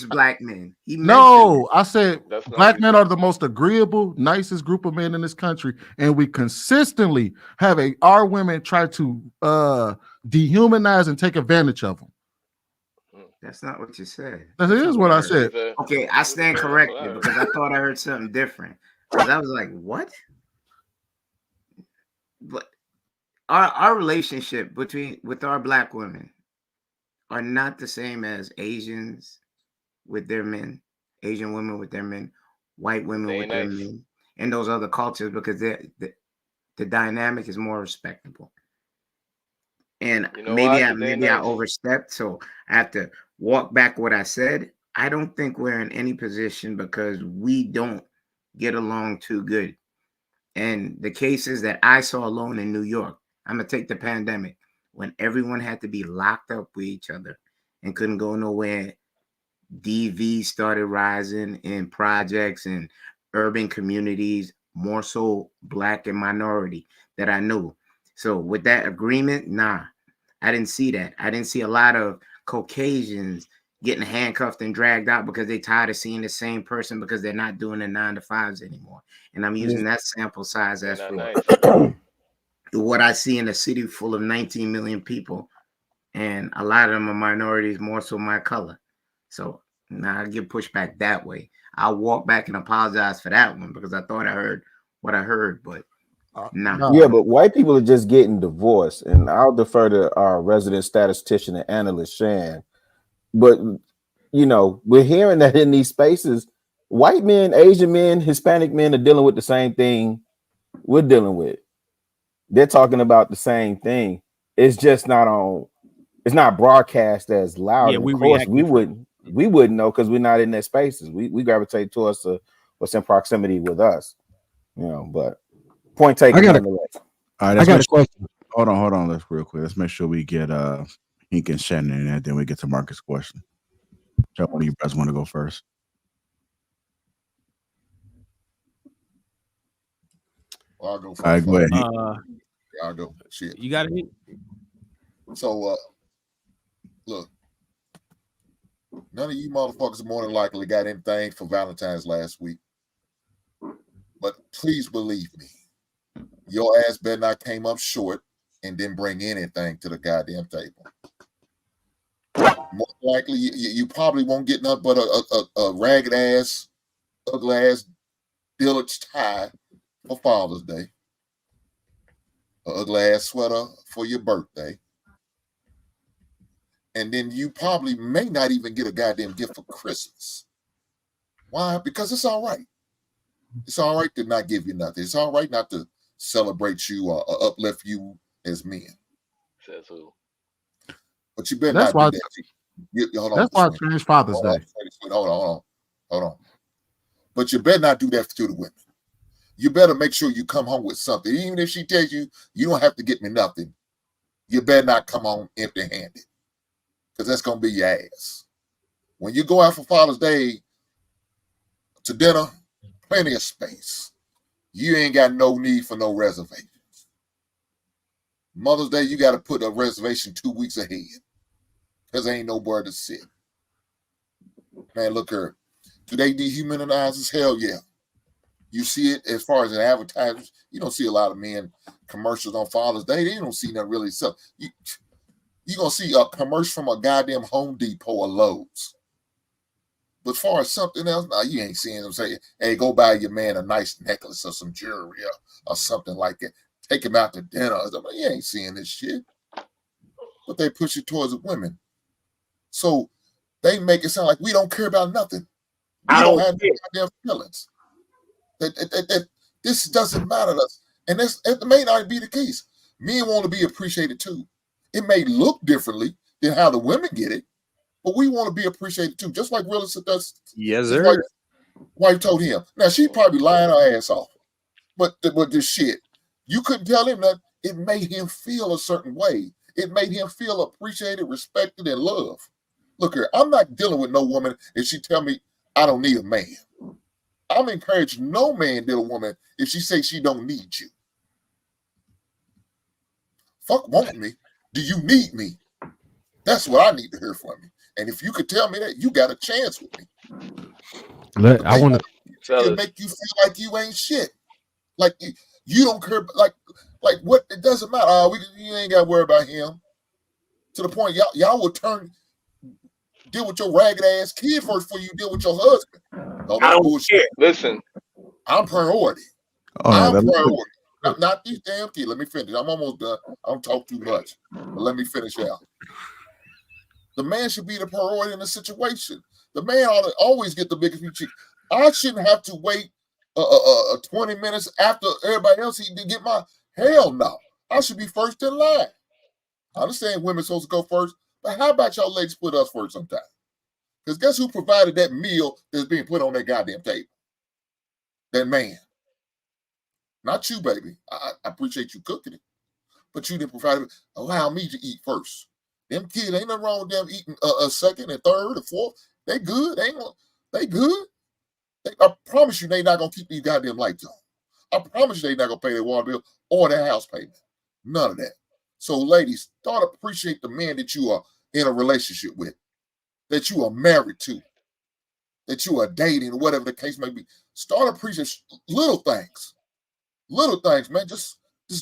black men. He No, I said That's not black what he men said. are the most agreeable, nicest group of men in this country, and we consistently have our women try to dehumanize and take advantage of them. That's not what you said. That is what I said. Okay, I stand corrected because I thought I heard something different. Because I was like, what? But our relationship with our black women are not the same as Asians with their men, Asian women with their men, white women with their men, and those other cultures, because the dynamic is more respectable. And maybe I overstepped, so I have to walk back what I said. I don't think we're in any position because we don't get along too good. And the cases that I saw alone in New York, I'm gonna take the pandemic when everyone had to be locked up with each other and couldn't go nowhere. DV started rising in projects and urban communities, more so black and minority that I knew. So with that agreement, nah, I didn't see that. I didn't see a lot of Caucasians getting handcuffed and dragged out because they tired of seeing the same person because they're not doing the 9 to 5s anymore. And I'm using that sample size as for what I see in a city full of 19 million people. And a lot of them are minorities, more so my color. So now I get pushed back that way. I'll walk back and apologize for that one because I thought I heard what I heard, but no. Yeah, but white people are just getting divorced, and I'll defer to our resident statistician and analyst Shan. But you know, we're hearing that in these spaces, white men, Asian men, Hispanic men are dealing with the same thing we're dealing with. They're talking about the same thing. It's just not on. It's not broadcast as loud. Yeah, and of course, we wouldn't know because we're not in their spaces. We gravitate towards what's in proximity with us. You know, but point taken. All right, I got a question. Hold on. Let's real quick. Let's make sure we get Hink and Shannon in there, then we get to Marcus' question. So one of you guys want to go first? Well, I'll go first. All right, go ahead. I'll go. Shit. You got it. So look, none of you motherfuckers more than likely got anything for Valentine's last week. But please believe me, your ass better not came up short and didn't bring anything to the goddamn table. More likely, you probably won't get nothing but a ragged ass, ugly ass Dillard's tie for Father's Day, an ugly ass sweater for your birthday, and then you probably may not even get a goddamn gift for Christmas. Why? Because it's all right. It's all right to not give you nothing. It's all right not to celebrate you or uplift you as men. Says who? But you better That's not why. do that. Hold on. That's why I changed Father's Day. Hold on. But you better not do that to the women. You better make sure you come home with something. Even if she tells you, you don't have to get me nothing, you better not come home empty-handed, because that's going to be your ass. When you go out for Father's Day to dinner, plenty of space. You ain't got no need for no reservations. Mother's Day, you got to put a reservation 2 weeks ahead, because there ain't nowhere to sit. Man, look here. Do they dehumanize us? Hell yeah. You see it as far as an advertisers. You don't see a lot of men commercials on Father's Day. They don't see nothing really. So you're going to see a commercial from a goddamn Home Depot or Lowe's. But as far as something else, no, you ain't seeing them say, hey, go buy your man a nice necklace or some jewelry or something like that. Take him out to dinner. You ain't seeing this shit. But they push it towards the women. So they make it sound like we don't care about nothing. We don't have no goddamn feelings. That this doesn't matter to us. And it may not be the case. Men want to be appreciated too. It may look differently than how the women get it, but we want to be appreciated too. Just like Willis does. Yes, sir. Wife told him. Now she probably lying her ass off. But this shit, you couldn't tell him that. It made him feel a certain way. It made him feel appreciated, respected, and loved. Look here, I'm not dealing with no woman if she tell me I don't need a man. I'm encouraging no man deal with a woman if she say she don't need you. Fuck want me. Do you need me? That's what I need to hear from you. And if you could tell me that, you got a chance with me. I want to. It make you feel like you ain't shit. Like you don't care. Like what? It doesn't matter. You ain't got to worry about him. To the point, y'all will deal with your ragged ass kid first before you deal with your husband. No, that's bullshit. Listen, I'm priority. I'm priority. Not these damn kids. Let me finish. I'm almost done. I don't talk too much. But let me finish out. The man should be the priority in the situation. The man ought to always get the biggest cheek. I shouldn't have to wait 20 minutes after everybody else to get my hell no. I should be first in line. I understand women supposed to go first, but how about y'all ladies put us first sometime? Because guess who provided that meal that's being put on that goddamn table? That man. Not you, baby. I appreciate you cooking it. But you didn't provide it. Allow me to eat first. Them kids, ain't nothing wrong with them eating a second and third and fourth. They good. They good. I promise you they not going to keep these goddamn lights on. I promise you they not going to pay their water bill or their house payment. None of that. So, ladies, start to appreciate the man that you are in a relationship with, that you are married to, that you are dating, or whatever the case may be. Start appreciating little things. Little things, man. Just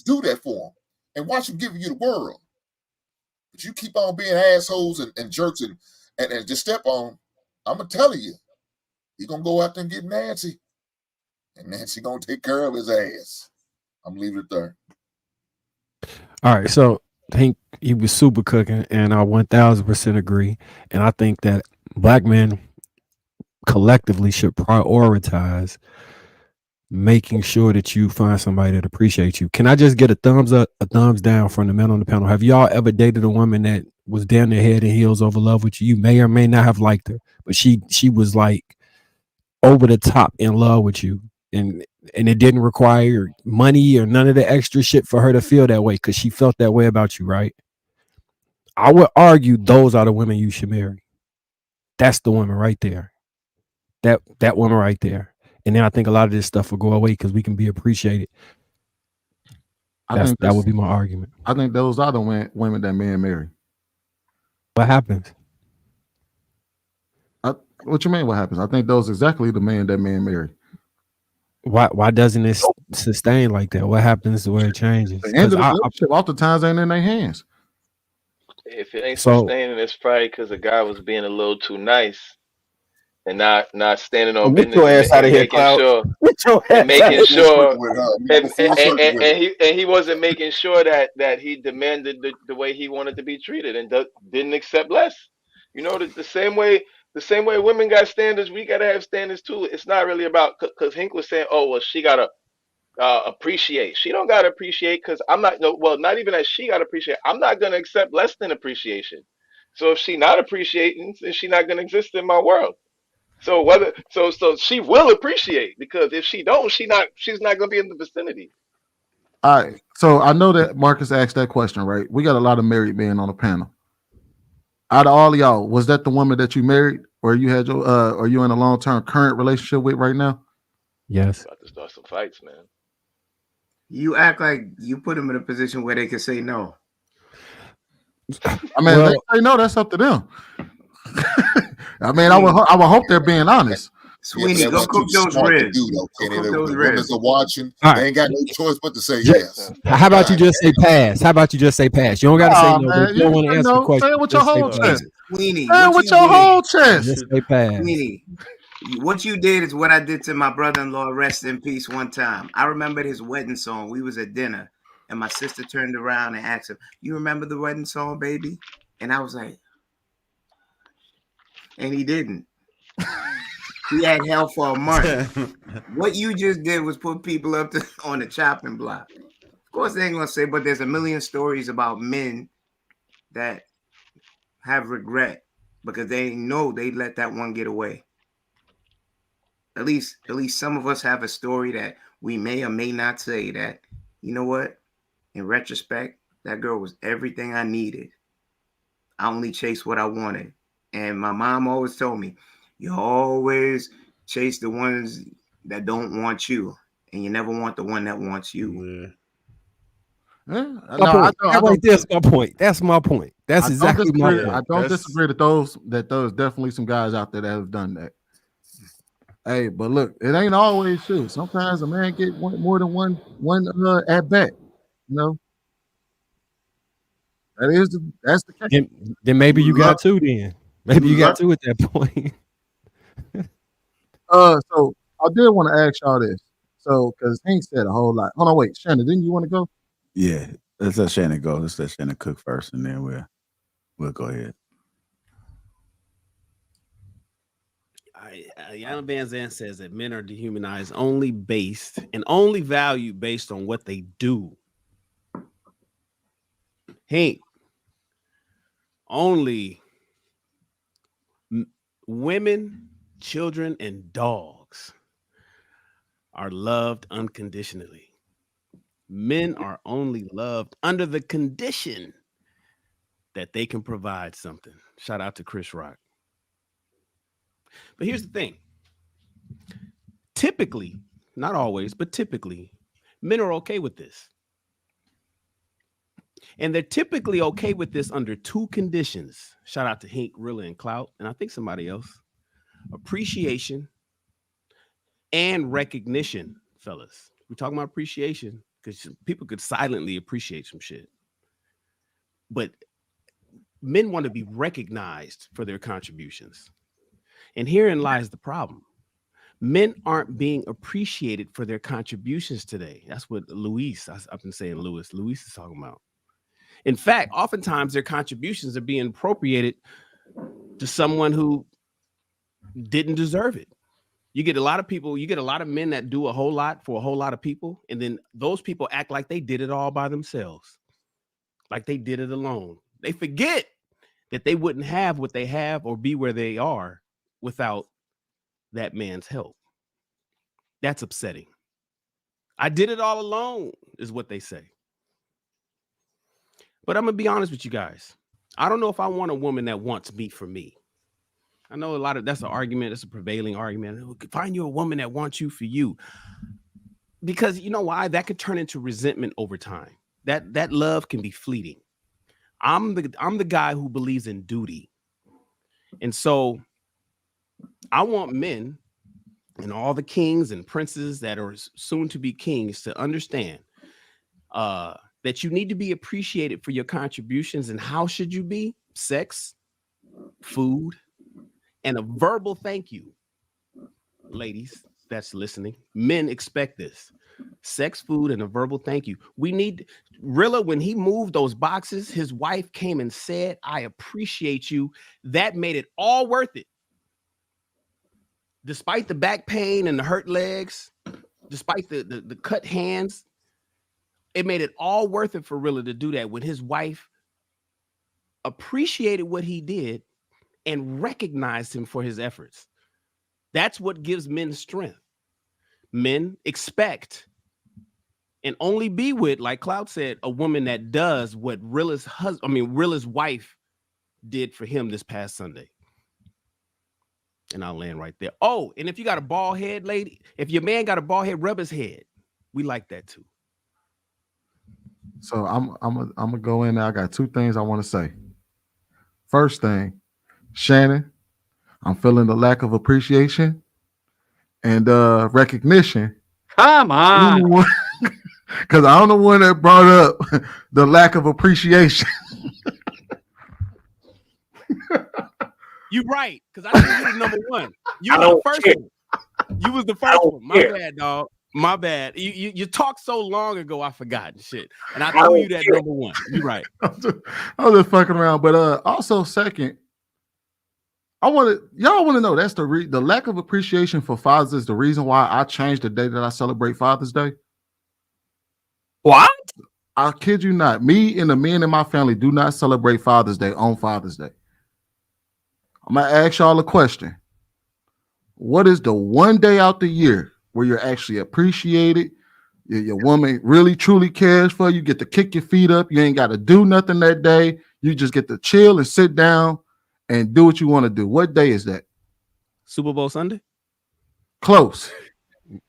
do that for them. And watch them give you the world. But you keep on being assholes and jerks and just step on, I'm going to tell you, he's going to go out there and get Nancy. And Nancy going to take care of his ass. I'm leaving it there. All right, so I think he was super cooking, and I 1000% agree. And I think that black men collectively should prioritize making sure that you find somebody that appreciates you. Can I just get a thumbs up, a thumbs down from the men on the panel? Have y'all ever dated a woman that was down their head and heels over love with you? You may or may not have liked her, but she was like over the top in love with you, and it didn't require money or none of the extra shit for her to feel that way because she felt that way about you, right? I would argue those are the women you should marry. That's the woman right there. That woman right there. And then I think a lot of this stuff will go away because we can be appreciated. That would be my argument. I think those are the women that men marry. What happens? What you mean? What happens? I think those exactly the man that men marry. Why doesn't it sustain like that? What happens to where it changes? The end of the relationship oftentimes ain't in their hands. If it ain't sustaining, it's probably because the guy was being a little too nice and not standing on business. Your ass out of here, Cloud. Making sure, and he wasn't making sure that he demanded the way he wanted to be treated and didn't accept less. You know, the same way women got standards, we gotta have standards too. It's not really about because Hink was saying, oh well, she gotta appreciate. She don't gotta appreciate because I'm not. No, well, not even that she gotta appreciate. I'm not gonna accept less than appreciation. So if she not appreciating, then she not gonna exist in my world. So she will appreciate, because if she don't, she's not gonna be in the vicinity. All right. So I know that Marcus asked that question, right? We got a lot of married men on the panel. Out of all of y'all, was that the woman that you married, or you had your or you in a long-term current relationship with right now? Yes. About to start some fights, man. You act like you put them in a position where they can say no. I mean, Well, they say no, that's up to them. I mean, I would hope they're being honest. Yeah, but Sweeney, that's go what cook too those smart to ribs. do, though, Go Kenny. cook The those women ribs. are watching. all They right. ain't got no choice but to say Ju- yes. How about you just say pass? How about you just say pass? You don't got to say Oh no, but man, if you you don't can want to say answer the no. Say question, it with your just say whole pass. chest. Sweeney, Say it what with you your did, whole chest. Just say pass. Sweeney, what you did is what I did to my brother-in-law, rest in peace, one time. I remembered his wedding song. We was at dinner, and my sister turned around and asked him, "You remember the wedding song, baby?" And I was like, and he didn't. He had hell for a month. What you just did was put people up on the chopping block. Of course, they ain't gonna say, but there's a million stories about men that have regret because they know they let that one get away. At least some of us have a story that we may or may not say that, you know what? In retrospect, that girl was everything I needed. I only chased what I wanted. And my mom always told me, you always chase the ones that don't want you, and you never want the one that wants you. Yeah. My No, point. I That right don't. there's my point. That's my point. That's I don't exactly my disagree. I point. don't disagree that those definitely some guys out there that have done that. Hey, but look, it ain't always true. Sometimes a man get more than one at bat. You know, that's the case. Then maybe you Love, got two. Then maybe you got love. two at that point. So I did want to ask y'all this. So because Hank said a whole lot. Hold on, wait, Shannon, didn't you want to go? Yeah, let's let Shannon go. Let's let Shannon cook first, and then we'll go ahead. Iyanla Vazant says that men are dehumanized only based and only valued based on what they do. Hey, only women, children, and dogs are loved unconditionally. Men are only loved under the condition that they can provide something. Shout out to Chris Rock. But here's the thing. Typically, not always, but typically, men are okay with this. And they're typically okay with this under two conditions. Shout out to Hank, Rilla, and Clout, and I think somebody else. Appreciation and recognition, fellas. We're talking about appreciation because people could silently appreciate some shit. But men want to be recognized for their contributions. And herein lies the problem. Men aren't being appreciated for their contributions today. That's what I've been saying Luis is talking about. In fact, oftentimes their contributions are being appropriated to someone who didn't deserve it. You get a lot of people, you get a lot of men that do a whole lot for a whole lot of people, and then those people act like they did it all by themselves, like they did it alone. They forget that they wouldn't have what they have or be where they are without that man's help. That's upsetting. I did it all alone, is what they say. But I'm going to be honest with you guys. I don't know if I want a woman that wants me for me. I know that's an argument. That's a prevailing argument. Find you a woman that wants you for you. Because you know why? That could turn into resentment over time. That love can be fleeting. I'm the guy who believes in duty. And so I want men and all the kings and princes that are soon to be kings to understand that you need to be appreciated for your contributions. And how should you be? Sex, food, and a verbal thank you. Ladies that's listening, men expect this. Sex, food, and a verbal thank you. We need Rilla, when he moved those boxes, his wife came and said, I appreciate you. That made it all worth it. Despite the back pain and the hurt legs, despite the cut hands, it made it all worth it for Rilla to do that when his wife appreciated what he did and recognized him for his efforts. That's what gives men strength. Men expect and only be with, like Cloud said, a woman that does what Rilla's wife did for him this past Sunday. And I'll land right there. Oh, and if you got a bald head, lady, if your man got a bald head, rub his head. We like that too. So I'm gonna go in there. I got two things I want to say. First thing, Shannon, I'm feeling the lack of appreciation and recognition. Come on. Because I'm the one that brought up the lack of appreciation. You right, because I think you was number one. You was the first one. You was the first one. My bad, dog. My bad. You talked so long ago, I forgot shit. And I threw you that number one. You right. I'm just fucking around. But also second, y'all want to know that's the lack of appreciation for fathers is the reason why I changed the day that I celebrate Father's Day. What? I kid you not. Me and the men in my family do not celebrate Father's Day on Father's Day. I'm going to ask y'all a question. What is the one day out the year where you're actually appreciated? Your woman really, truly cares for you. You get to kick your feet up. You ain't got to do nothing that day. You just get to chill and sit down and do what you want to do. What day is that? Super Bowl Sunday? Close.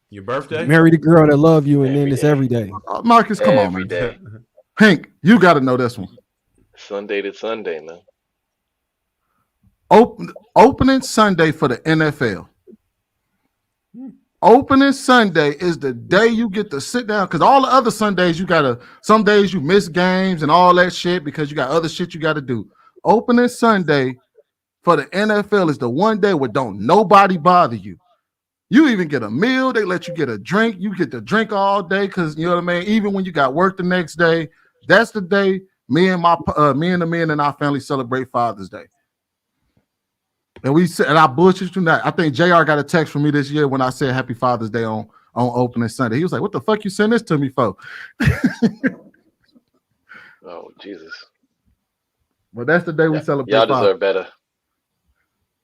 Your birthday? Marry the girl that love you, and then it's every day. Marcus, come on, man. Day. Hank, you got to know this one. Sunday to Sunday, man. Opening Sunday for the NFL. Opening Sunday is the day you get to sit down, because all the other Sundays some days you miss games and all that shit because you got other shit you got to do. Opening Sunday for the NFL is the one day where don't nobody bother you. You even get a meal. They let you get a drink. You get to drink all day because, you know what I mean? Even when you got work the next day, that's the day me and the men in our family celebrate Father's Day. And I bullshit you not. I think JR got a text from me this year when I said Happy Father's Day on opening Sunday. He was like, "What the fuck you send this to me for?" Oh, Jesus. But that's the day we celebrate. Y'all deserve better.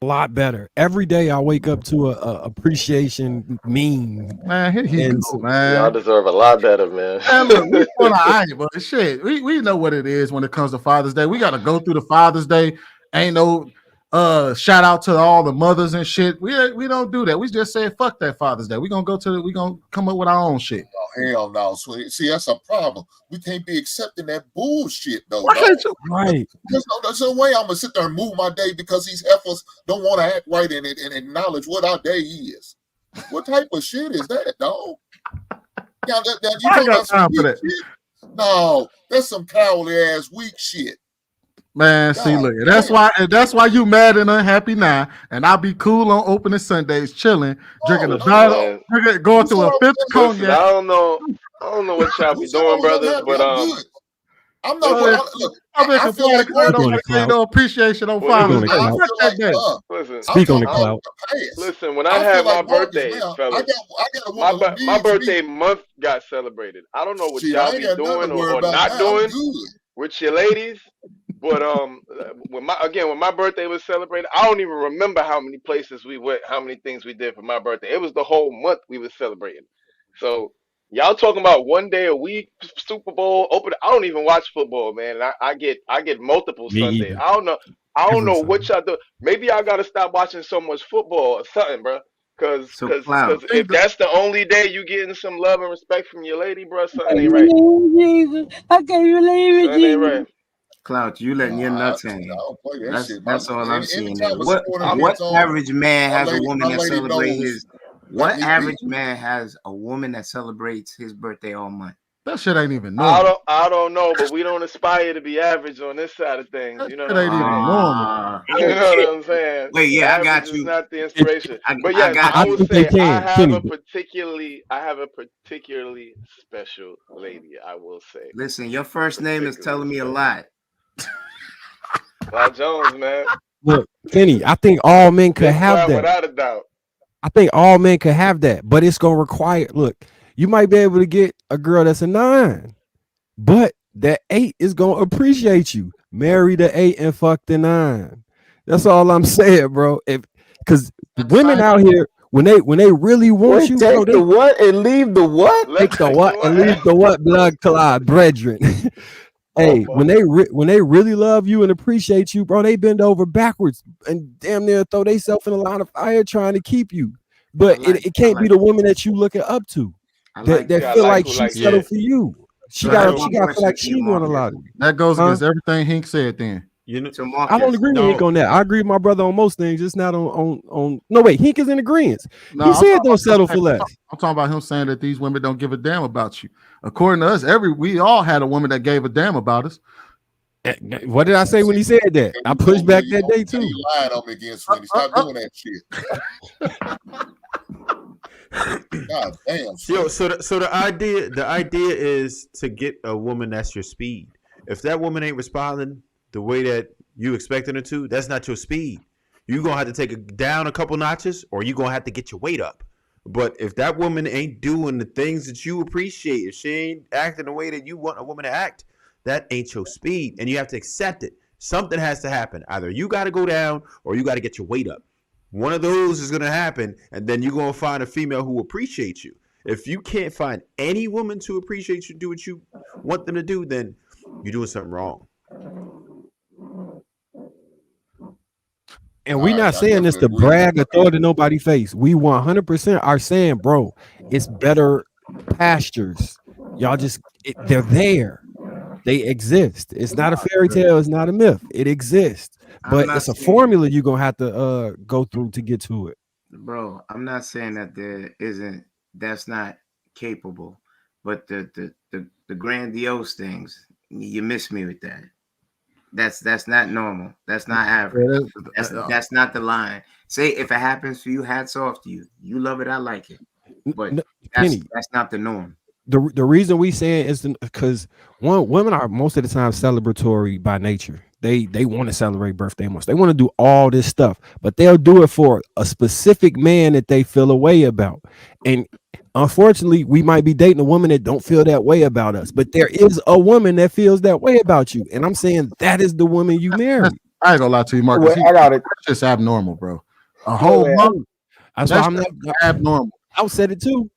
A lot better. Every day I wake up to a appreciation meme. Man, man. Y'all deserve a lot better, man. Man, look, we on our eye, but shit, we know what it is when it comes to Father's Day. We got to go through the Father's Day. Ain't no shout out to all the mothers and shit. We don't do that. We just say fuck that Father's Day. We gonna come up with our own shit. Oh, hell no. See, that's a problem. We can't be accepting that bullshit though. Why can't you? Right. There's no way I'm gonna sit there and move my day because these heifers don't want to act right and acknowledge what our day is. What type of shit is that, dog? Yeah, you I ain't got time for that. Shit? No, that's some cowardly ass weak shit. Man, see, look, that's why you mad and unhappy now, and I'll be cool on opening Sundays, chilling, drinking a bottle, going through a fifth cognac. I don't know what y'all be doing, brothers, but I'm not. Look, I feel like no appreciation on Father's Day. Listen, speak on the cloud. Listen, when I had my birthday, fellas, my birthday month got celebrated. I don't know what y'all be doing or not doing with your ladies. But when my birthday was celebrated, I don't even remember how many places we went, how many things we did for my birthday. It was the whole month we was celebrating. So y'all talking about one day a week, Super Bowl open. I don't even watch football, man. And I get multiple Sundays. Either. I don't know what y'all do. Maybe y'all gotta stop watching so much football or something, bro. Cause if that's the only day you getting some love and respect from your lady, bro, something ain't right. Jesus, I can't believe it. Something ain't right. Clout, you letting your nuts hang. That's all I'm seeing. What average man has a woman that celebrates his? What average man has a woman that celebrates his birthday all month? That shit ain't even normal. I don't know, but we don't aspire to be average on this side of things. You know what I'm saying? You know what I'm saying? Wait, yeah, I got you. Is not the inspiration. But yes, I would say I have a particularly special lady. I will say. Listen, your first name is telling me a lot. Clyde Jones, man. Look, Kenny, I think all men could have that. Without a doubt. I think all men could have that, but it's gonna require. Look, you might be able to get a girl that's a 9, but that 8 is gonna appreciate you. Marry the 8 and fuck the 9. That's all I'm saying, bro. Because women out here, when they really want you, bro, Take the what and leave the what? take the what and leave the what, blood clot, brethren. Hey, when they really love you and appreciate you, bro, they bend over backwards and damn near throw themselves in a line of fire trying to keep you. But it can't be the woman that you looking up to. That feel like she settled for you. She got to feel like she want a lot of you. That goes against everything Hink said then. You know, I don't agree with Hink on that. I agree with my brother on most things, just not on no wait, Hink is in agreement. No, He said don't settle for less. I'm talking about him saying that these women don't give a damn about you. According to us, we all had a woman that gave a damn about us. What did I say when he said that? I pushed back that day too. You lied on me again, Sweeney. Stop doing that shit. God damn. Yo, so the idea is to get a woman that's your speed. If that woman ain't responding the way that you expecting her to, that's not your speed. You're gonna have to take it down a couple notches, or you're gonna have to get your weight up. But if that woman ain't doing the things that you appreciate, if she ain't acting the way that you want a woman to act, that ain't your speed, and you have to accept it. Something has to happen. Either you got to go down, or you got to get your weight up. One of those is gonna happen, and then you're gonna find a female who appreciates you. If you can't find any woman to appreciate you, do what you want them to do, then you're doing something wrong. And we're not saying this to brag or throw it in nobody's face. We 100% are saying, bro, it's better pastures. Y'all just, they're there. They exist. It's not a fairy tale. It's not a myth. It exists. But it's a formula you're going to have to go through to get to it. Bro, I'm not saying that that's not capable. But the grandiose things, you miss me with that. That's not normal. That's not average. That's not the line. Say if it happens for you, hats off to you. You love it, I like it. But that's not the norm. The reason we saying is because women are most of the time celebratory by nature. They want to celebrate birthday months. They want to do all this stuff, but they'll do it for a specific man that they feel a way about. And unfortunately, we might be dating a woman that don't feel that way about us, but there is a woman that feels that way about you. And I'm saying that is the woman you marry. I ain't gonna lie to you, Marcus. I got it. That's just abnormal, bro. A whole month. That's why I'm not abnormal. I said it too.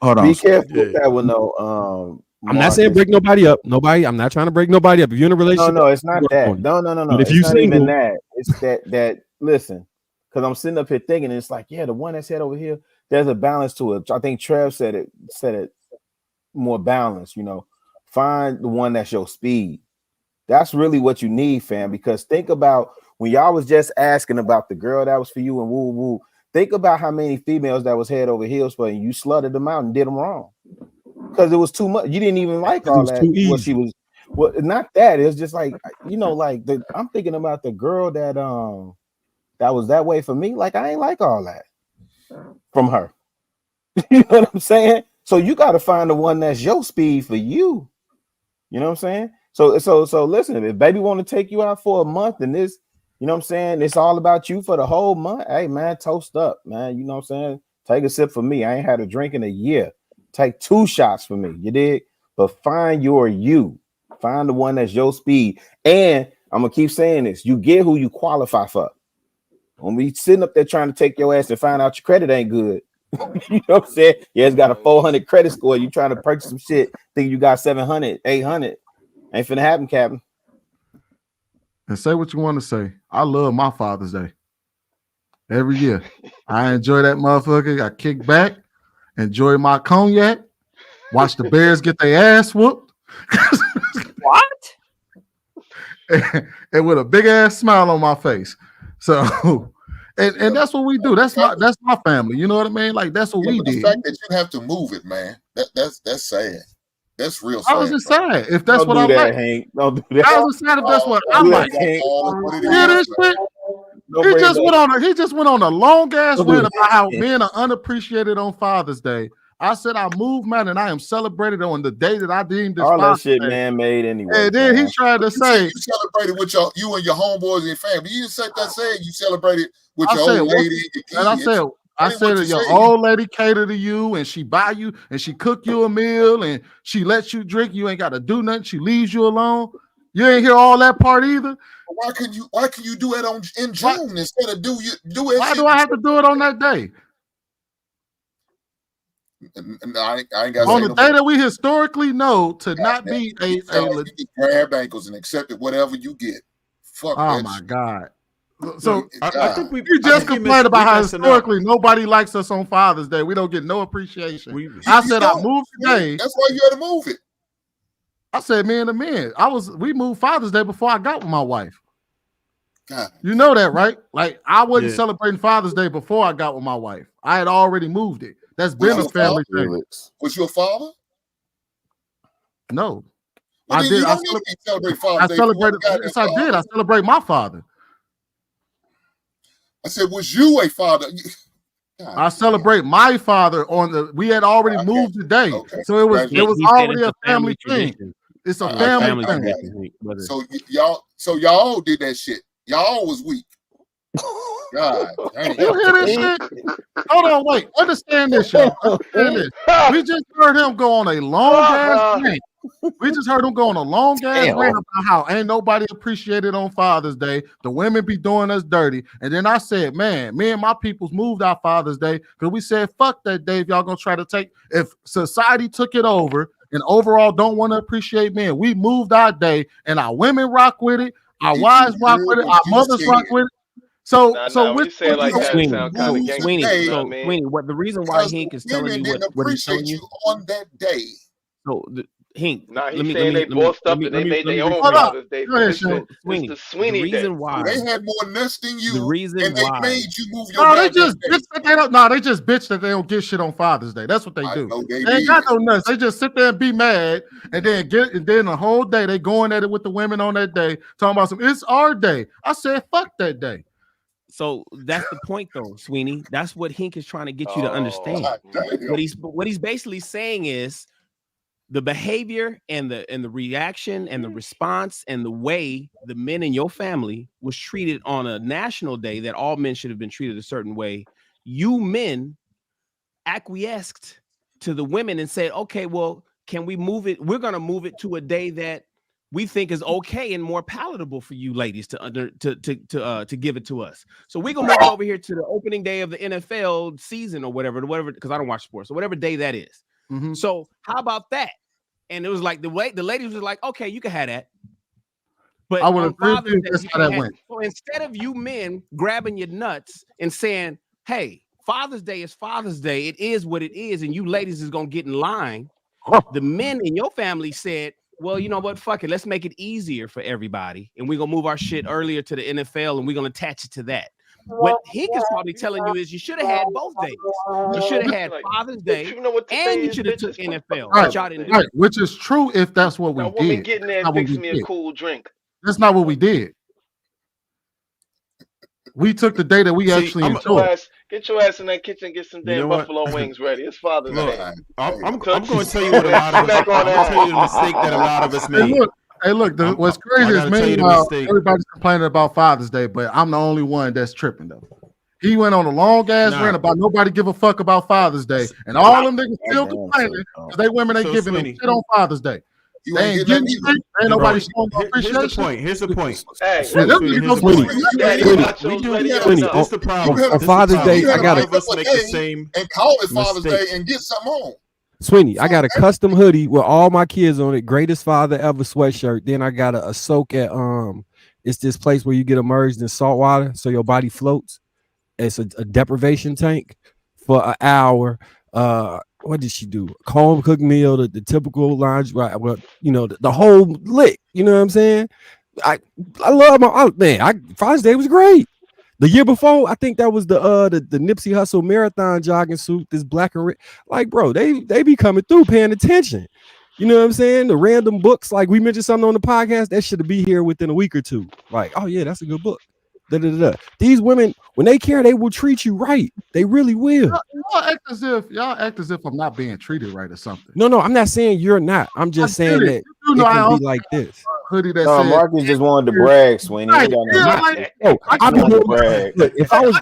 Hold on. Be careful with that one, though. I'm not saying break nobody up. I'm not trying to break nobody up. If you're in a relationship, no, it's not that. No. But if it's you not single, even that. It's that. Listen, because I'm sitting up here thinking, and it's like, yeah, the one that's head over here. There's a balance to it. I think Trev said it more balanced. Find the one that's your speed. That's really what you need, fam. Because think about when y'all was just asking about the girl that was for you and woo woo. Think about how many females that was head over heels for, and you slutted them out and did them wrong because it was too much. You didn't even like all that. What she was, not that. It was just like I'm thinking about the girl that was that way for me. Like I ain't like all that from her. You know what I'm saying? So you got to find the one that's your speed for you. You know what I'm saying? So listen, if baby want to take you out for a month and this. You know what I'm saying? It's all about you for the whole month. Hey, man, toast up, man. You know what I'm saying? Take a sip for me. I ain't had a drink in a year. Take 2 shots for me. You dig? But find your you. Find the one that's your speed. And I'm going to keep saying this. You get who you qualify for. When we sitting up there trying to take your ass and find out your credit ain't good. You know what I'm saying? Yeah, it's got a 400 credit score. You trying to purchase some shit. Think you got 700, 800. Ain't finna happen, Captain. And say what you want to say. I love my Father's Day. Every year. I enjoy that motherfucker. I kick back, enjoy my cognac, watch the Bears get their ass whooped. What? and with a big ass smile on my face. So and that's what we do. That's my family. You know what I mean? Like that's what we did. The fact that you have to move it, man. That's sad. That's real sad. I was just saying, if that's Don't what I do that, like. Hank. Don't do that. I was just saying if that's what I like. Yeah, this shit. He just went on a long ass rant about how men are unappreciated on Father's Day. I said I moved, man, and I am celebrated on the day that I deemed this. All that shit man made anyway. And then he tried to say you celebrated with you and your homeboys and your family. You didn't say that saying you celebrated with your old lady and your kids. I said that your old lady cater to you and she buy you and she cook you a meal and she lets you drink. You ain't got to do nothing. She leaves you alone. You ain't hear all that part either. Why can you do it in June instead of do it? Why do I have to do it on that day? I ain't got on the day that we historically know to not be a you just grab ankles and accept it, whatever you get. Fuck oh that my shit. God. So I think we just complained about how historically nobody likes us on Father's Day. We don't get no appreciation. I said I moved today. That's why you had to move it. I said man to man. We moved Father's Day before I got with my wife. God. You know that, right? Like I wasn't celebrating Father's Day before I got with my wife. I had already moved it. That's been a family thing. Was your father? No. Well, I did. I celebrate Father's Day. celebrated. Yes, I did. I celebrate my father. I said, was you a father? I celebrate my father on the. We had already moved today, so it was already a family thing. It's a family thing. So y'all did that shit. Y'all was weak. God, dang. You hear this shit? Hold on, wait. Understand this, y'all. Understand this. We just heard him go on a long ass rant. We just heard him go on a long ass rant about how ain't nobody appreciated on Father's Day. The women be doing us dirty. And then I said, man, me and my peoples moved our Father's Day because we said, fuck that day if y'all gonna try to take, if society took it over and overall don't want to appreciate men, we moved our day and our women rock with it, our wives rock with it, our mothers rock with it. So when you say it like that, it sound kind of gangster. Sweeney, what the reason why Hink is telling you what he's telling you on that day. So Hink, nah, he's saying they bossed up and they made their own Father's Day. It's the Sweeney Day. They had more nuts than you. The reason and they why made you move your. They just bitch that they don't. No, they just bitch that they don't get shit on Father's Day. That's what they do. They ain't got no nuts. They just sit there and be mad, and then the whole day they going at it with the women on that day, talking about it's our day. I said fuck that day. So that's the point, though, Sweeney. That's what Hink is trying to get you to understand. What he's basically saying is the behavior and the reaction and the response and the way the men in your family was treated on a national day that all men should have been treated a certain way. You men acquiesced to the women and said, okay, well, can we move it? We're going to move it to a day that we think is okay and more palatable for you ladies to give it to us. So we're gonna move it over here to the opening day of the NFL season or whatever, because I don't watch sports, so whatever day that is. Mm-hmm. So how about that? And it was like the ladies was like, okay, you can have that. But I would agree with you. That's how that went. So instead of you men grabbing your nuts and saying, hey, Father's Day is Father's Day, it is what it is, and you ladies is gonna get in line, the men in your family said, well, you know what? Fuck it. Let's make it easier for everybody. And we're going to move our shit earlier to the NFL and we're going to attach it to that. What Hink is probably telling you is you should have had both days. You should have had Father's Day and you should have took NFL. Right, y'all didn't do. Which is true if that's what we that woman did. getting there and fixing me a cool drink. That's not what we did. We took the day that we actually enjoyed. Get your ass in that kitchen, get some damn buffalo wings ready. It's Father's Day. I'm going to tell you what a lot of us. I'm going to tell you the mistake that a lot of us made. Hey, look. What's crazy is meanwhile everybody's complaining about Father's Day, but I'm the only one that's tripping though. He went on a long ass rant about nobody give a fuck about Father's Day, and all them niggas still complaining because they women ain't giving them shit on Father's Day. They ain't getting shit. Ain't nobody showing no appreciation. Here's the point. Hey, here's the problem. On Father's Day, I got and call it Father's Day and get something on. Sweeney, I got a custom hoodie with all my kids on it. Greatest father ever sweatshirt. Then I got a soak at it's this place where you get immersed in salt water so your body floats. It's a deprivation tank for an hour. What did she do? Home cooked meal, the typical lingerie, well, you know, the whole lick. You know what I'm saying? I love Father's Day was great. The year before, I think that was the Nipsey Hussle marathon jogging suit, this black and red. Like, bro, they be coming through, paying attention. You know what I'm saying? The random books, like we mentioned something on the podcast, that should be here within a week or two. Like, oh yeah, that's a good book. These women, when they care, they will treat you right. They really will. Y'all act as if I'm not being treated right or something. No, I'm not saying you're not. I'm just saying that it can be like this. Hoodie that said, Marcus just wanted to brag, Sweeney. Right. If I was,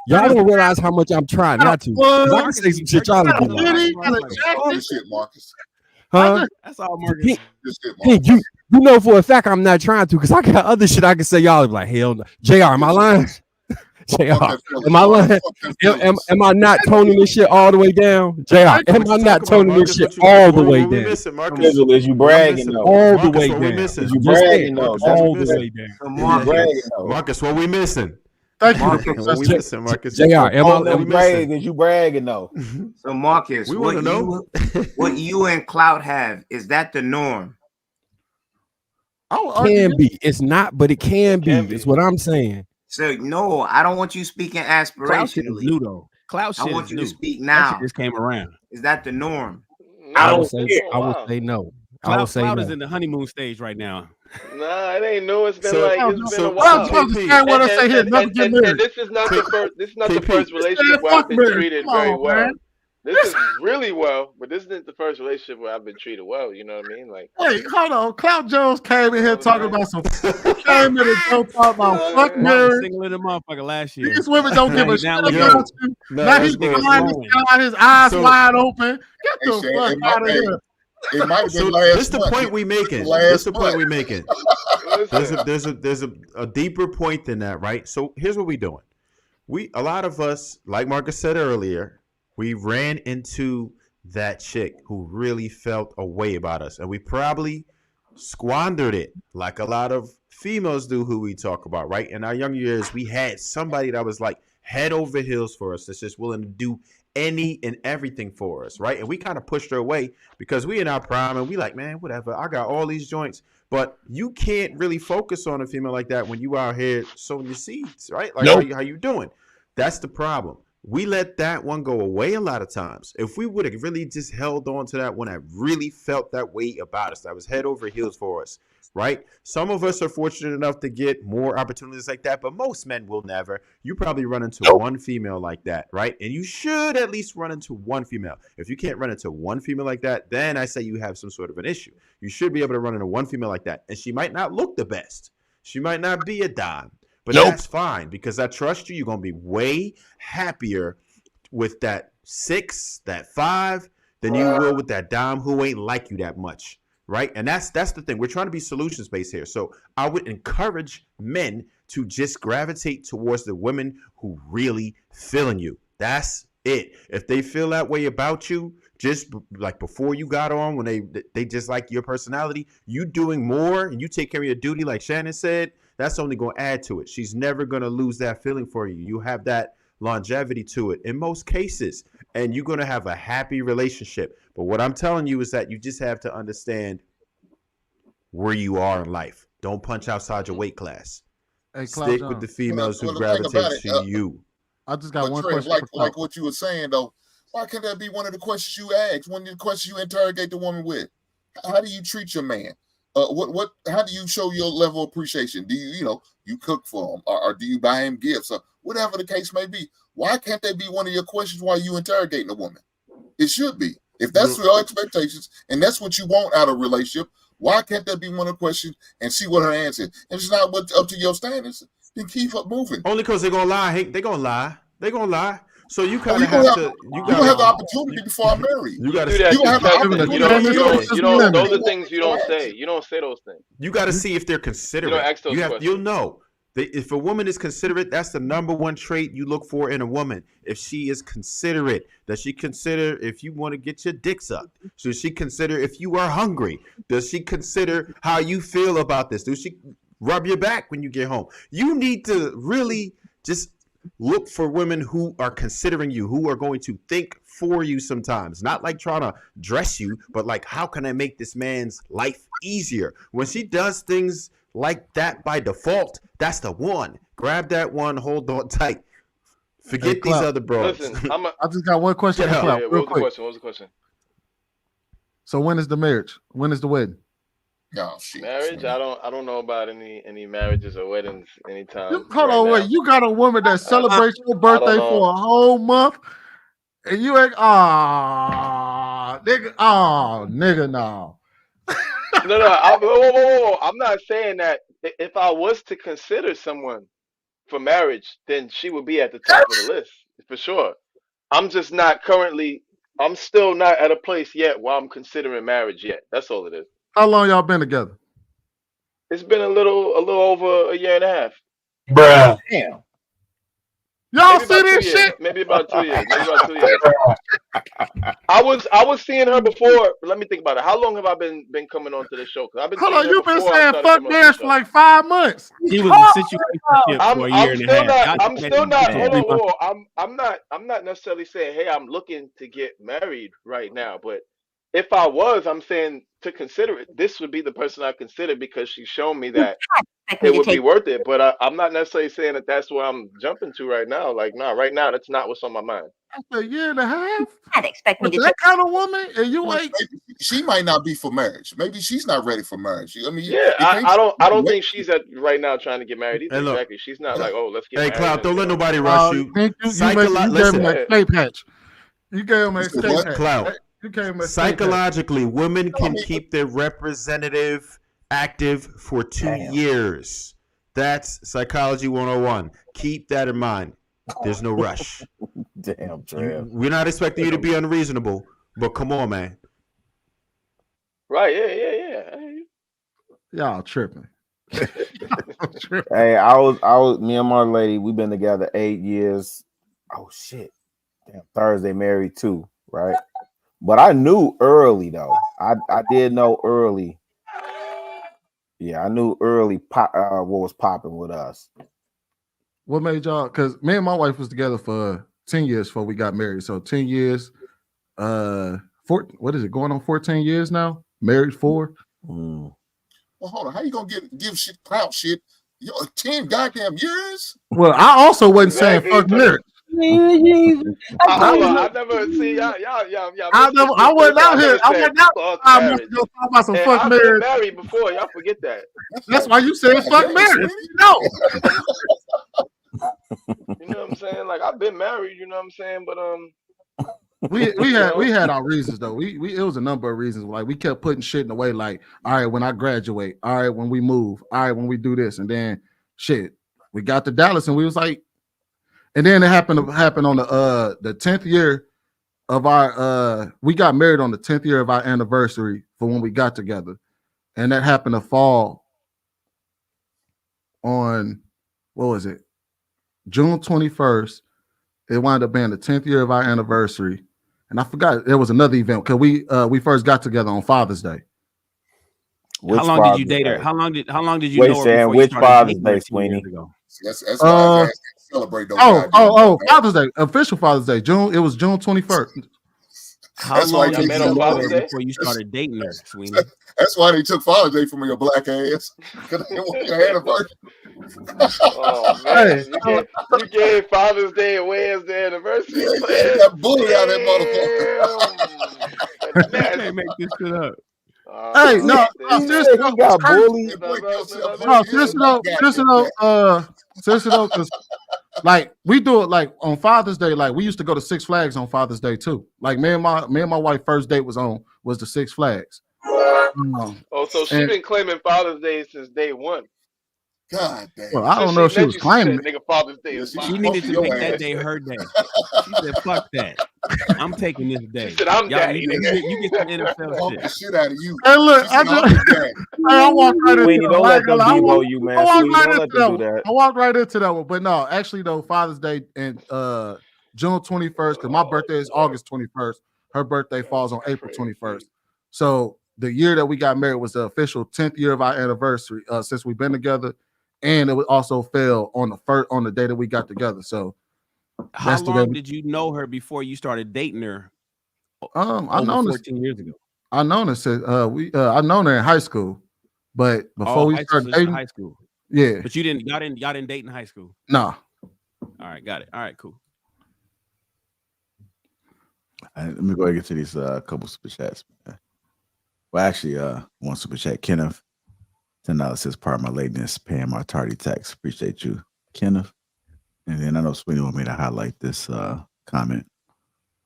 y'all don't realize how much I'm trying not to. I can say some shit y'all don't be like. Shit, Marcus. Huh? That's all, Marcus. Pink, Just hit Pink, you know for a fact I'm not trying to, because I got other shit I can say. Y'all be like, hell no. JR, am I lying? JR, Fuck that feeling, am I Marcus. lying? Fuck them feelings. Am I not toning this shit all the way down? JR, am What I you not talking about, toning this Marcus? shit What you all the what way we down? missing, Marcus? Is you What we bragging missing? though? All the Marcus, way what we down. missing? Is you Just bragging there. though? Marcus, what we All the missing? way down. So Is you Marcus, bragging though? Marcus, what we missing? Thank you, the Marcus, What we professor. missing, Marcus? JR, am Oh, What I we you brag? missing? Is you bragging though? so Marcus, We want to know. what you and Clout have, is that the norm? I would argue can this. be. It's not, but it can It can be. It's be. what I'm saying. So no, I don't want you speaking Cloud shit is aspirationally. new though. Cloud I shit want is you to new. speak That shit now. just came around. Is that the norm? I No, would it's say been a I would while. say no. I would say Cloud is no. in the honeymoon stage right now. Nah, it ain't new. It's been So, like I it's don't been a know. I while. don't KP, understand what I say here. Never get And married. this is not the first. This is not the KP. first relationship where Fuck I've been marriage. treated Come very on, well. man. This is really well, but this isn't the first relationship where I've been treated well. You know what I mean? Like, Wait, hold on. Cloud Jones came in you here know what I'm talking saying? about some. He came in and talking You about know what fuck I mean? Cloud was marriage. single in the motherfucker last year. These women don't give Now a he shit now about look good. you. No, Now that's he's good. behind his guy, his eyes So- wide open. Get Hey, the Shan, fuck it might, out of here. it might have been So last this the month. point we making. Last This the point month. we making. Listen, There's a deeper point than that, right? So here's what we doing. A lot of us, like Marcus said earlier, we ran into that chick who really felt a way about us, and we probably squandered it, like a lot of females do who we talk about, right? In our young years, we had somebody that was like head over heels for us, that's just willing to do any and everything for us, right? And we kind of pushed her away because we in our prime and we like, man, whatever. I got all these joints, but you can't really focus on a female like that when you out here sowing your seeds, right? Like how you doing? That's the problem. We let that one go away a lot of times. If we would have really just held on to that one that really felt that way about us, that was head over heels for us, right? Some of us are fortunate enough to get more opportunities like that, but most men will never. You probably run into one female like that, right? And you should at least run into one female. If you can't run into one female like that, then I say you have some sort of an issue. You should be able to run into one female like that. And she might not look the best. She might not be a dime. But that's fine because I trust you. You're going to be way happier with that 6, that 5 than you will with that dime who ain't like you that much, right? And that's the thing. We're trying to be solutions based here. So I would encourage men to just gravitate towards the women who really feeling you. That's it. If they feel that way about you, just like before you got on, when they just like your personality, you doing more and you take care of your duty, like Shannon said, that's only going to add to it. She's never going to lose that feeling for you. You have that longevity to it in most cases, and you're going to have a happy relationship. But what I'm telling you is that you just have to understand where you are in life. Don't punch outside your weight class. Hey, Cloud Stick John. with the females who Well, the thing about gravitate it, to you. I just got But one Trev, question. like for Cloud. what you were saying though, why can't that be one of the questions you ask? One of the questions you interrogate the woman with? How do you treat your man? How do you show your level of appreciation? Do you cook for him, or do you buy him gifts, or whatever the case may be? Why can't that be one of your questions while you interrogating a woman? It should be. If that's your expectations and that's what you want out of a relationship, why can't that be one of the questions and see what her answer is? If it's not up to your standards, then keep up moving. Only because they're going to lie, Hank. They're going to lie. They're going to lie. So you kind you of gonna have have, to. you gonna have the opportunity before I marry you. You got do to. that You through gonna have the texting. opportunity. You don't. Those are things you don't say. You don't say those things. You got to see if they're considerate. You don't ask those questions. You'll know. If a woman is considerate, that's the number one trait you look for in a woman. If she is considerate, does she consider if you want to get your dick sucked? Does she consider if you are hungry? Does she consider how you feel about this? Does she rub your back when you get home? You need to really just look for women who are considering you, who are going to think for you sometimes. Not like trying to dress you, but like, how can I make this man's life easier? When she does things like that by default, that's the one. Grab that one, hold on tight. Forget these other bros. Listen, I just got one question for Cloud, real quick. What was the question? So when is the marriage? When is the wedding? Oh, shit. Marriage? I don't know about any marriages or weddings anytime. Hold on, wait. You got a woman that celebrates your birthday for a whole month, and you ain't nigga, no. No. Whoa. I'm not saying that if I was to consider someone for marriage, then she would be at the top of the list for sure. I'm just not currently I'm still not at a place yet where I'm considering marriage yet. That's all it is. How long y'all been together? It's been a little over a year and a half. Bruh. Damn. Y'all Maybe see about 2 this years. shit? Maybe about 2 years. Maybe about 2 years. I was seeing her before. Let me think about it. How long have I been coming onto the show? Because I've been Hold seeing on, her you've been before I saying started fuck coming onto the marriage for show. like 5 months. He was in a situationship for a year I'm and a still half. not. Y'all I'm just met still not. for Hold 3 on. months. Hold on. I'm not necessarily saying, hey, I'm looking to get married right now. But if I was, I'm saying to consider it. This would be the person I consider because she's shown me that it would be worth it. But I'm not necessarily saying that that's where I'm jumping to right now. Like, nah, right now that's not what's on my mind. After a year and a half? I'd expect me With to that check. kind of woman, and you Well, ain't. maybe she might not be for marriage. Maybe she's not ready for marriage. I mean, Yeah, it can't. I don't think she's at right now trying to get married either. Hey, look. Exactly. She's not like, oh, let's get Hey, married Cloud, and don't you let know. nobody rush you. You gave him an Listen, escape hatch. You gave him an You said escape what? hatch. Cloud. You gave him an escape hatch. Psychologically, women No, I can mean, keep their representative active for 2 Damn. years. That's psychology 101. Keep that in mind. There's no rush. Damn, Trev. We're not expecting you to be unreasonable, but come on, man. Right? Yeah. Y'all tripping. Hey, I was me and my lady, we've been together 8 years. Oh shit. Damn, Thursday married too, right? But I knew early though. I did know early. Yeah, I knew early what was popping with us. What made y'all? Because me and my wife was together for 10 years before we got married. So 10 years, what is it? Going on 14 years now? Married 4. Well, hold on. How you gonna give shit clout shit? 10 goddamn years? Well, I also wasn't saying fuck marriage. Hold on, I never see y'all. I wasn't out here. I wasn't out fuck 5 months marriage. ago talking about some And fuck I've been marriage. married before. Y'all forget that. That's why you said fuck damn, marriage. sweetie. No. You know what I'm saying? Like I've been married. You know what I'm saying? But We had our reasons though. We it was a number of reasons. Like we kept putting shit in the way. Like, all right, when I graduate, all right, when we move, all right, when we do this, and then shit, we got to Dallas, and we was like, and then it happened on the 10th year of our we got married on the 10th year of our anniversary for when we got together, and that happened to fall on what was it, June 21st. It wound up being the 10th year of our anniversary. And I forgot there was another event because we first got together on Father's Day. How long did you date her? How long did you Wait, know her Sam, before you which started Father's dating her Day, 10 years Sweeney? ago? That's why I was asking to celebrate those Father's Day, official Father's Day. It was June 21st. How long did met you on know Father's her Day? before you started dating her, Sweeney? That's why they took Father's Day from your black ass. Because they want your anniversary. Oh man, you gave Father's Day away as the anniversary. You got bullied out of that motherfucker. Damn. You can't make this shit up. Hey, no, He got bullied. Seriously though, because like we do it like on Father's Day. Like we used to go to Six Flags on Father's Day too. Like me and my wife first date was the Six Flags. So she been claiming Father's Day since day one. God damn. Well, I don't know if she was claiming it. Nigga, Father's Day is She needed to make that day her day. She said, "Fuck that, I'm taking this day." She said, "I'm daddy." You get some NFL shit. The shit out of you. Hey, look, I walked right into Sweeney, don't let them Devo you, man. I Sweeney, don't let them do that. I walked right into that one. But no, actually though, Father's Day and June 21st, because my birthday is August 21st. Her birthday falls on April 21st. So the year that we got married was the official 10th year of our anniversary since we've been together. And it also fell on the day that we got together. So how long did you know her before you started dating her? I known 14 years ago. I known her since I known her in high school, but before we started dating, high school. Yeah. But y'all didn't date in high school. Nah. All right, got it. All right, cool. Let me go ahead and get to these couple super chats. Well, actually, one super chat, Kenneth. $10 says, part of my lateness, paying my tardy tax. Appreciate you, Kenneth. And then I know Sweeney want me to highlight this comment.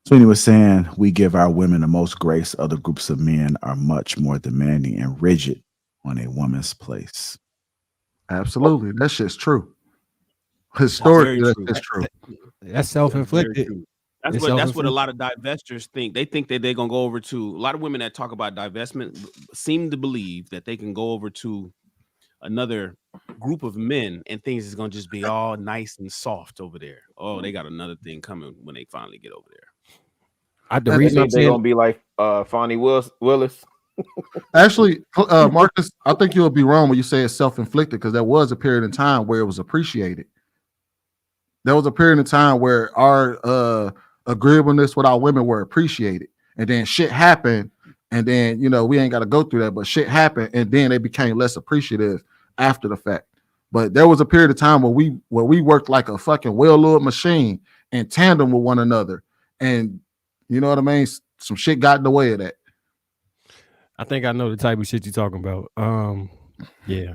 Sweeney was saying, we give our women the most grace. Other groups of men are much more demanding and rigid on a woman's place. Absolutely. That shit's true. Historically, that's true. That's self-inflicted. That's It's what a self-inflicted. lot of divestors think. They think that they're gonna go over to a lot of women that talk about divestment seem to believe that they can go over to another group of men and things is gonna just be all nice and soft over there. Oh, they got another thing coming when they finally get over there. The They reason I'm think they're saying gonna be like Fonnie Willis. Actually, Marcus, I think you'll be wrong when you say it's self-inflicted, because there was a period in time where it was appreciated. There was a period of time where our agreeableness with our women were appreciated, and then shit happened, and then we ain't got to go through that, but shit happened, and then they became less appreciative after the fact. But there was a period of time where we worked like a fucking well-oiled machine in tandem with one another, and you know what I mean. Some shit got in the way of that. I think I know the type of shit you're talking about. Yeah.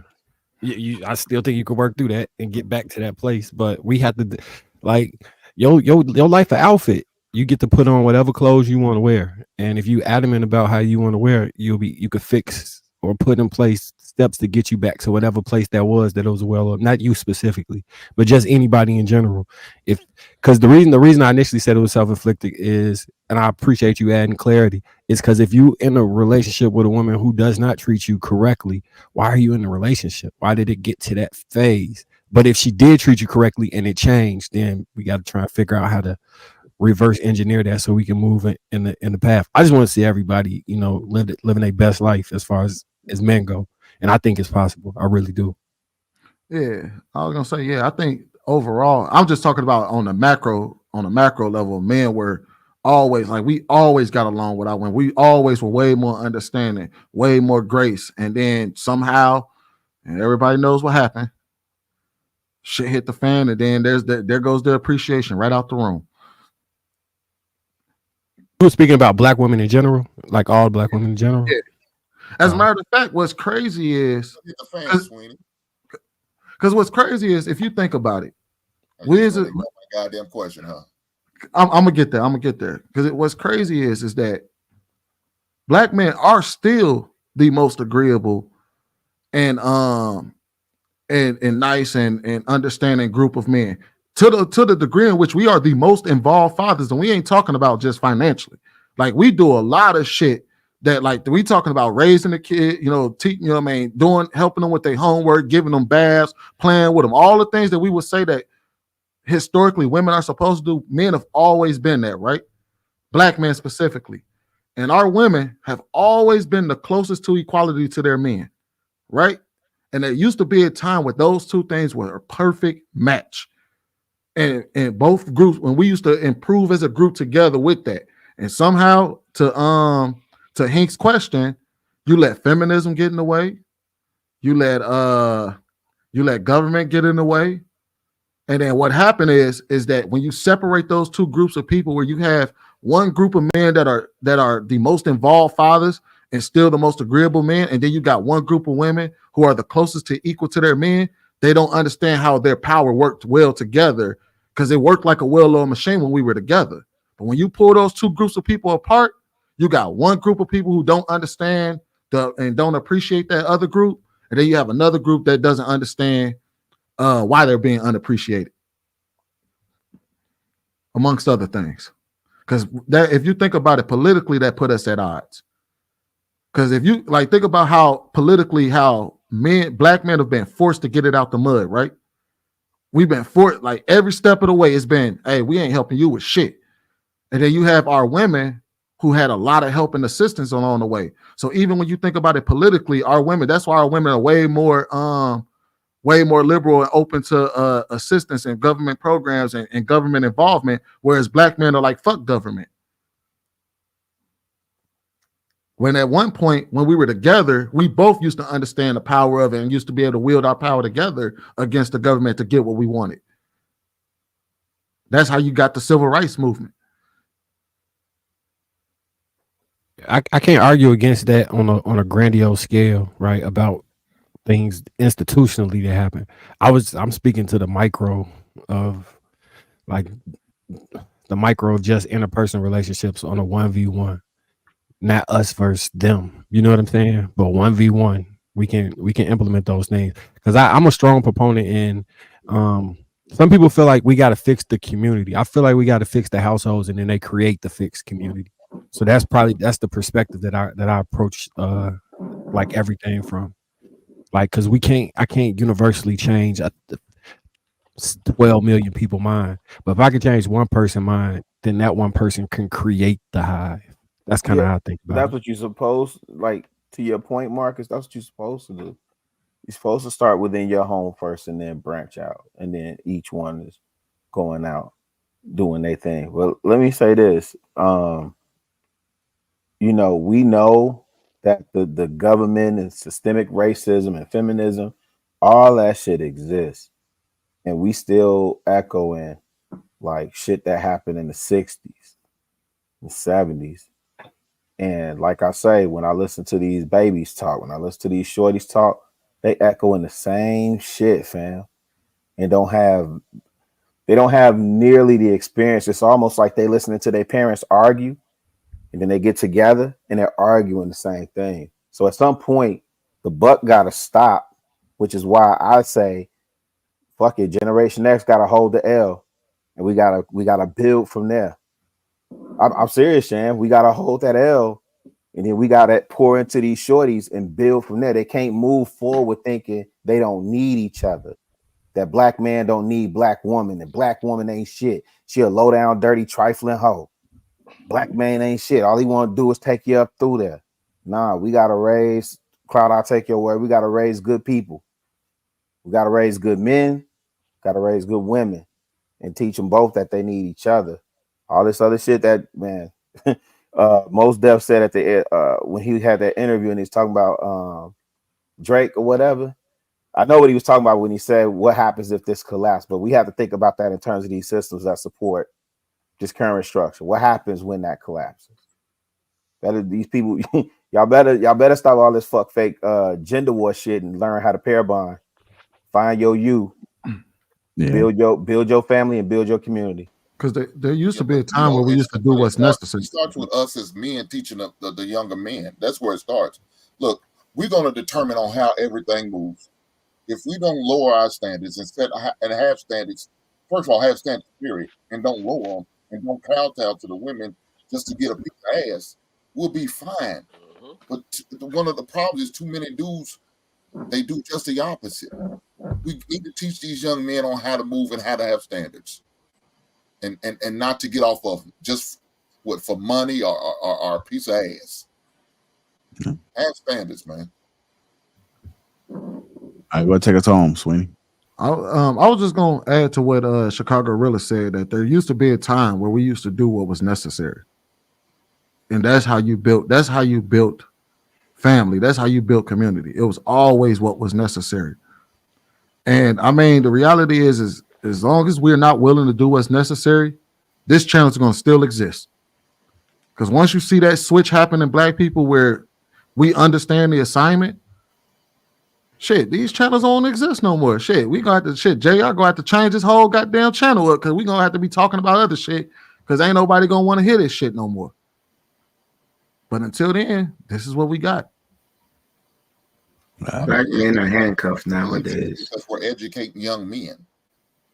I still think you could work through that and get back to that place, but we have to, like, your life an outfit. You get to put on whatever clothes you want to wear, and if you adamant about how you want to wear it, you could fix or put in place steps to get you back to whatever place that was well, not you specifically, but just anybody in general. Because the reason I initially said it was self-inflicted is, and I appreciate you adding clarity, is because if you in a relationship with a woman who does not treat you correctly, why are you in the relationship? Why did it get to that phase? But if she did treat you correctly and it changed, then we got to try and figure out how to reverse engineer that so we can move in the path. I just want to see everybody, living their best life as far as men go, and I think it's possible. I really do. Yeah, I was gonna say, yeah, I think overall, I'm just talking about on the macro level. Men were always like, we always got along with our women. We always were way more understanding, way more grace, and then somehow, and everybody knows what happened. Shit hit the fan, and then there goes the appreciation right out the room. You were speaking about black women in general, like all black women in general. Yeah. As a matter of fact, what's crazy is, because what's crazy is, if you think about it, my goddamn question, huh? I'm gonna get there. Because what's crazy is that black men are still the most agreeable and nice and understanding group of men, to the degree in which we are the most involved fathers, and we ain't talking about just financially. Like, we do a lot of shit that, like, we talking about raising the kid, teaching, helping them with their homework, giving them baths, playing with them, all the things that we would say that historically women are supposed to do. Men have always been that, right? Black men specifically. And our women have always been the closest to equality to their men, right? And there used to be a time where those two things were a perfect match. And both groups, when we used to improve as a group together with that. And somehow, to Hank's question, you let feminism get in the way, you let government get in the way. And then what happened is that when you separate those two groups of people, where you have one group of men that are the most involved fathers and still the most agreeable men, and then you got one group of women who are the closest to equal to their men, they don't understand how their power worked well together, because it worked like a well-oiled machine when we were together. But when you pull those two groups of people apart, you got one group of people who don't understand and don't appreciate that other group, and then you have another group that doesn't understand why they're being unappreciated, amongst other things. Because if you think about it politically, that put us at odds. Because if you think about how politically, how black men have been forced to get it out the mud, right? We've been forced, like, every step of the way, it's been, hey, we ain't helping you with shit. And then you have our women who had a lot of help and assistance along the way. So even when you think about it politically, our women, that's why our women are way more liberal and open to assistance in government programs and government involvement, whereas black men are like, fuck government. When at one point, when we were together, we both used to understand the power of it and used to be able to wield our power together against the government to get what we wanted. That's how you got the civil rights movement. I can't argue against that on a grandiose scale, right? About things institutionally that happen. I'm speaking to the micro of, like, the micro of just interpersonal relationships on a 1v1, not us versus them. You know what I'm saying? But 1v1, we can implement those things. Because I'm a strong proponent in some people feel like we got to fix the community. I feel like we got to fix the households, and then they create the fixed community. So that's the perspective that I approach like everything from, like, because I can't universally change 12 million people mind, but if I can change one person's mind, then that one person can create the hive. That's kind of how I think about That's it. what you're supposed, like, to your point, Marcus. That's what you're supposed to do. You're supposed to start within your home first, and then branch out, and then each one is going out doing their thing. Well, let me say this. We know that the government and systemic racism and feminism, all that shit exists, and we still echoing like shit that happened in the 60s and 70s. And like I say, when I listen to these babies talk, when I listen to these shorties talk, they echoing the same shit, fam, and they don't have nearly the experience. It's almost like they listening to their parents argue, and then they get together and they're arguing the same thing. So at some point, the buck gotta stop, which is why I say, fuck it, Generation X gotta hold the L, and we gotta build from there. I'm serious, Shan. We gotta hold that L, and then we gotta pour into these shorties and build from there. They can't move forward thinking they don't need each other. That black man don't need black woman, and black woman ain't shit. She a low down, dirty, trifling hoe. Black man ain't shit. All he want to do is take you up through there. Nah, we gotta raise, Cloud, I'll take your word. We gotta raise good people. We gotta raise good men, gotta raise good women, and teach them both that they need each other. All this other shit that, man, Most Def said at the when he had that interview and he's talking about Drake or whatever. I know what he was talking about when he said what happens if this collapses, but we have to think about that in terms of these systems that support this current structure. What happens when that collapses? These people, y'all better stop all this fuck fake gender war shit and learn how to pair bond. Find your you, build your family and build your community. Because there used to be a time You know, where we used to do what's necessary. It starts with us as men teaching the younger men. That's where it starts. Look, we're going to determine on how everything moves. If we don't lower our standards and have standards, first of all, have standards, period, and don't lower them and don't kowtow to the women just to get a piece of ass, we'll be fine. But one of the problems is too many dudes, they do just the opposite. We need to teach these young men on how to move and how to have standards. And not to get off of just for money or a piece of ass. Yeah. Have standards, man. All right, go take us home, Sweeney. I was just gonna add to what Chicago Rilla said, that there used to be a time where we used to do what was necessary, and that's how you built family. That's how you built community. It was always what was necessary. And I mean, the reality is as long as we're not willing to do what's necessary, this channel is going to still exist. Because once you see that switch happen in black people where we understand the assignment, shit, these channels don't exist no more. Shit, we gonna have to JR gonna have to change this whole goddamn channel up, because we gonna have to be talking about other shit, because ain't nobody gonna want to hear this shit no more. But until then, this is what we got. Black men are handcuffed nowadays because we're educating young men.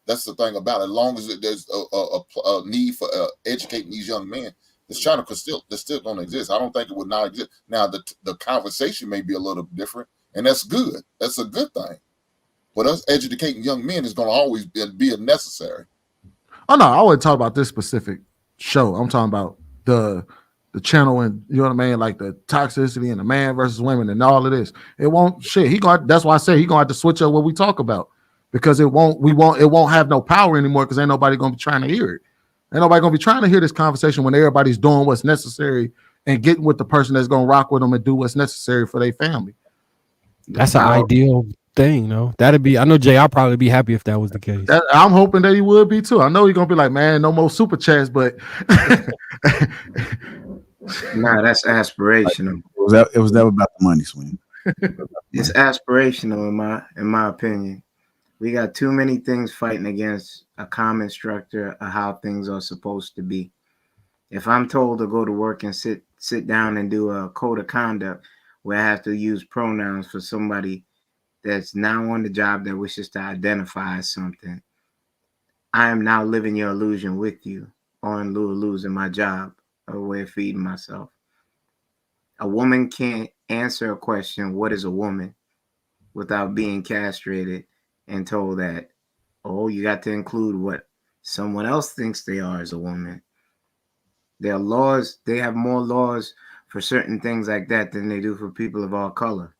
That's the thing about it. As long as there's a need for educating these young men, this channel still don't exist. I don't think it would not exist. Now the conversation may be a little different, and that's good. That's a good thing. But us educating young men is going to always be necessary. Oh no, I wouldn't talk about this specific show. I'm talking about the channel, and you know what I mean, like the toxicity and the man versus women and all of this. It won't shit. That's why I say he gonna have to switch up what we talk about, because it won't have no power anymore, because ain't nobody gonna be trying to hear it. Ain't nobody gonna be trying to hear this conversation when everybody's doing what's necessary and getting with the person that's gonna rock with them and do what's necessary for their family. That's an ideal thing, though. That'd be. I know Jay. I'll probably be happy if that was the case. I'm hoping that he would be too. I know he's gonna be like, man, no more super chats, but nah, that's aspirational. It was never about the money, Sweeney. It's aspirational in my opinion. We got too many things fighting against a common structure of how things are supposed to be. If I'm told to go to work and sit down and do a code of conduct where I have to use pronouns for somebody that's now on the job that wishes to identify as something, I am now living your illusion with you, or in lieu of losing my job, or a way of feeding myself. A woman can't answer a question, what is a woman, without being castrated and told that, oh, you got to include what someone else thinks they are as a woman. There are laws, they have more laws for certain things like that than they do for people of all color.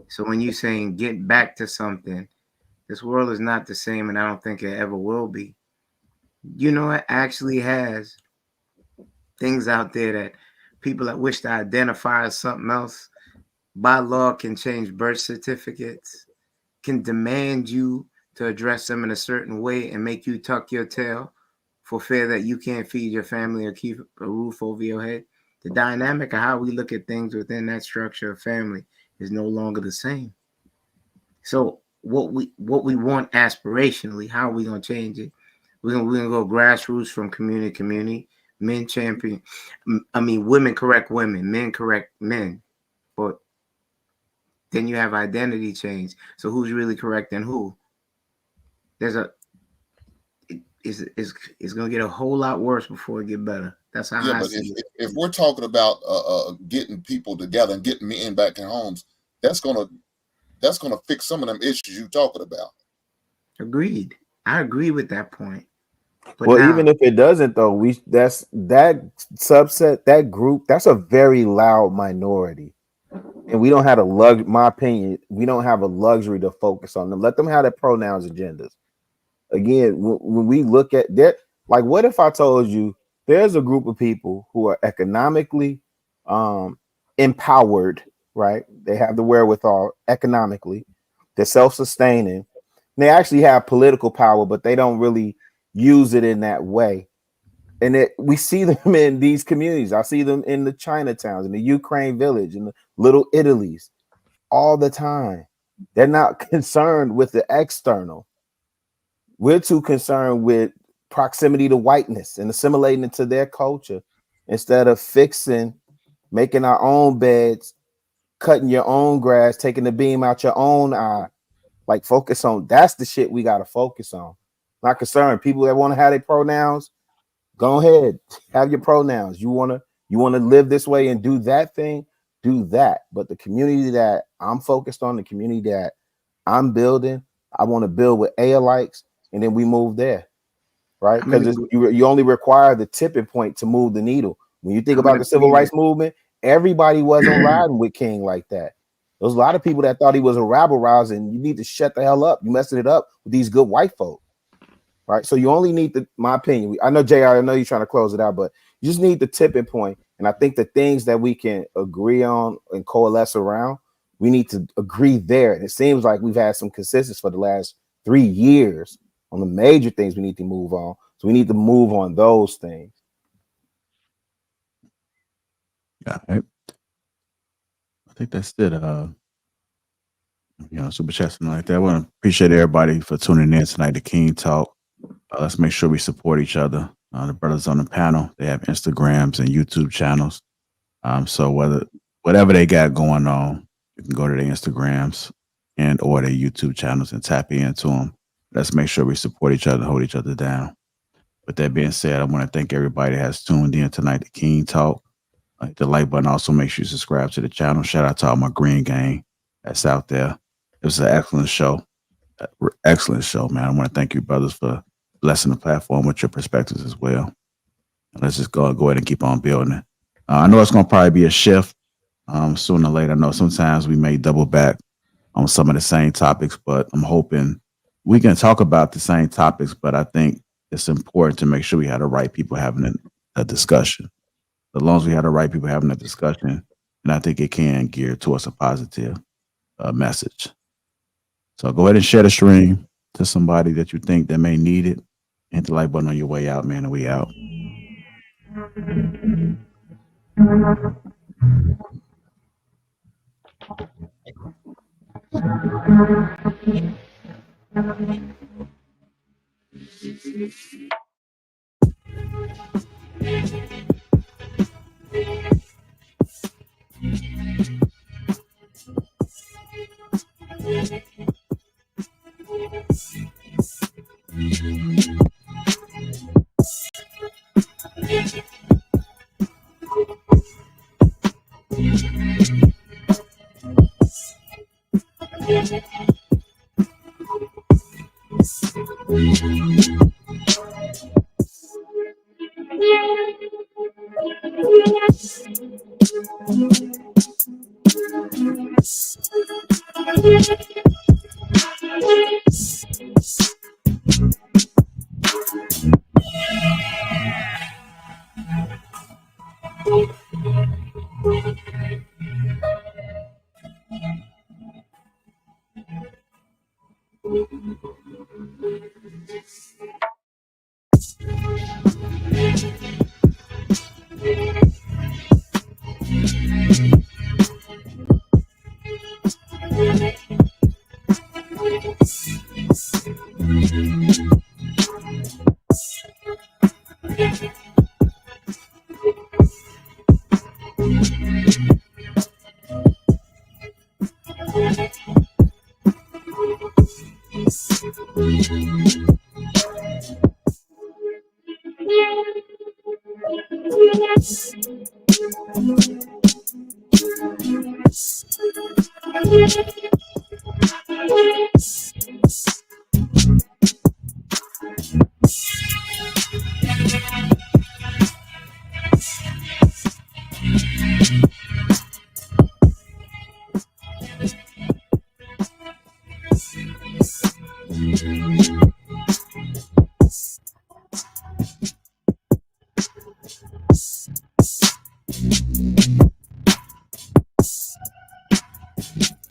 So when you're saying get back to something, this world is not the same, and I don't think it ever will be. You know, it actually has things out there that people that wish to identify as something else by law can change birth certificates, can demand you to address them in a certain way and make you tuck your tail for fear that you can't feed your family or keep a roof over your head. The dynamic of how we look at things within that structure of family is no longer the same. So what we want aspirationally, how are we gonna change it? We're gonna go grassroots from community to community. Men champion, women correct women, men correct men. But then you have identity change. So who's really correcting who? There's a it's gonna get a whole lot worse before it get better. That's how Yeah, I but see it. if we're talking about getting people together and getting men back in homes, that's gonna fix some of them issues you talking about. Agreed. I agree with that point. But Well, now, even if it doesn't, though, that's that subset, that group, that's a very loud minority, and we don't have my opinion, we don't have a luxury to focus on them. Let them have their pronouns agendas. Again, when we look at that, like, what if I told you there's a group of people who are economically empowered, right? They have the wherewithal economically, they're self-sustaining, they actually have political power, but they don't really use it in that way. And we see them in these communities. I see them in the Chinatowns, in the Ukraine village, in the little Italies all the time. They're not concerned with the external. We're too concerned with proximity to whiteness and assimilating into their culture instead of making our own beds, cutting your own grass, taking the beam out your own eye. Like, focus on that's the shit we got to focus on. Not concerned. People that want to have their pronouns, go ahead, have your pronouns. You want to live this way and do that thing, do that. But the community that I'm focused on, the community that I'm building, I want to build with alikes, and then we move there, right? Because you only require the tipping point to move the needle. When you think about the civil rights movement, everybody wasn't riding with King like that. There was a lot of people that thought he was a rabble rouser, and you need to shut the hell up. You messing it up with these good white folk. Right. So you only need my opinion. I know, JR, I know you're trying to close it out, but you just need the tipping point. And I think the things that we can agree on and coalesce around, we need to agree there. And it seems like we've had some consensus for the last 3 years on the major things we need to move on. So we need to move on those things. Yeah, I think that's it. Super chats and like that. I want to appreciate everybody for tuning in tonight to King Talk. Let's make sure we support each other. The brothers on the panel, they have Instagrams and YouTube channels. So whatever they got going on, you can go to their Instagrams and or their YouTube channels and tap into them. Let's make sure we support each other, hold each other down. With that being said, I want to thank everybody that has tuned in tonight to King Talk. Hit the like button. Also, make sure you subscribe to the channel. Shout out to all my green gang that's out there. It was an excellent show. Excellent show, man. I want to thank you, brothers, for blessing the platform with your perspectives as well. Let's just go ahead and keep on building it. I know it's going to probably be a shift sooner or later. I know sometimes we may double back on some of the same topics, but I'm hoping we can talk about the same topics, but I think it's important to make sure we have the right people having a discussion. As long as we have the right people having a discussion, and I think it can gear towards a positive message. So go ahead and share the stream to somebody that you think that may need it. Hit the like button on your way out, man, and we out.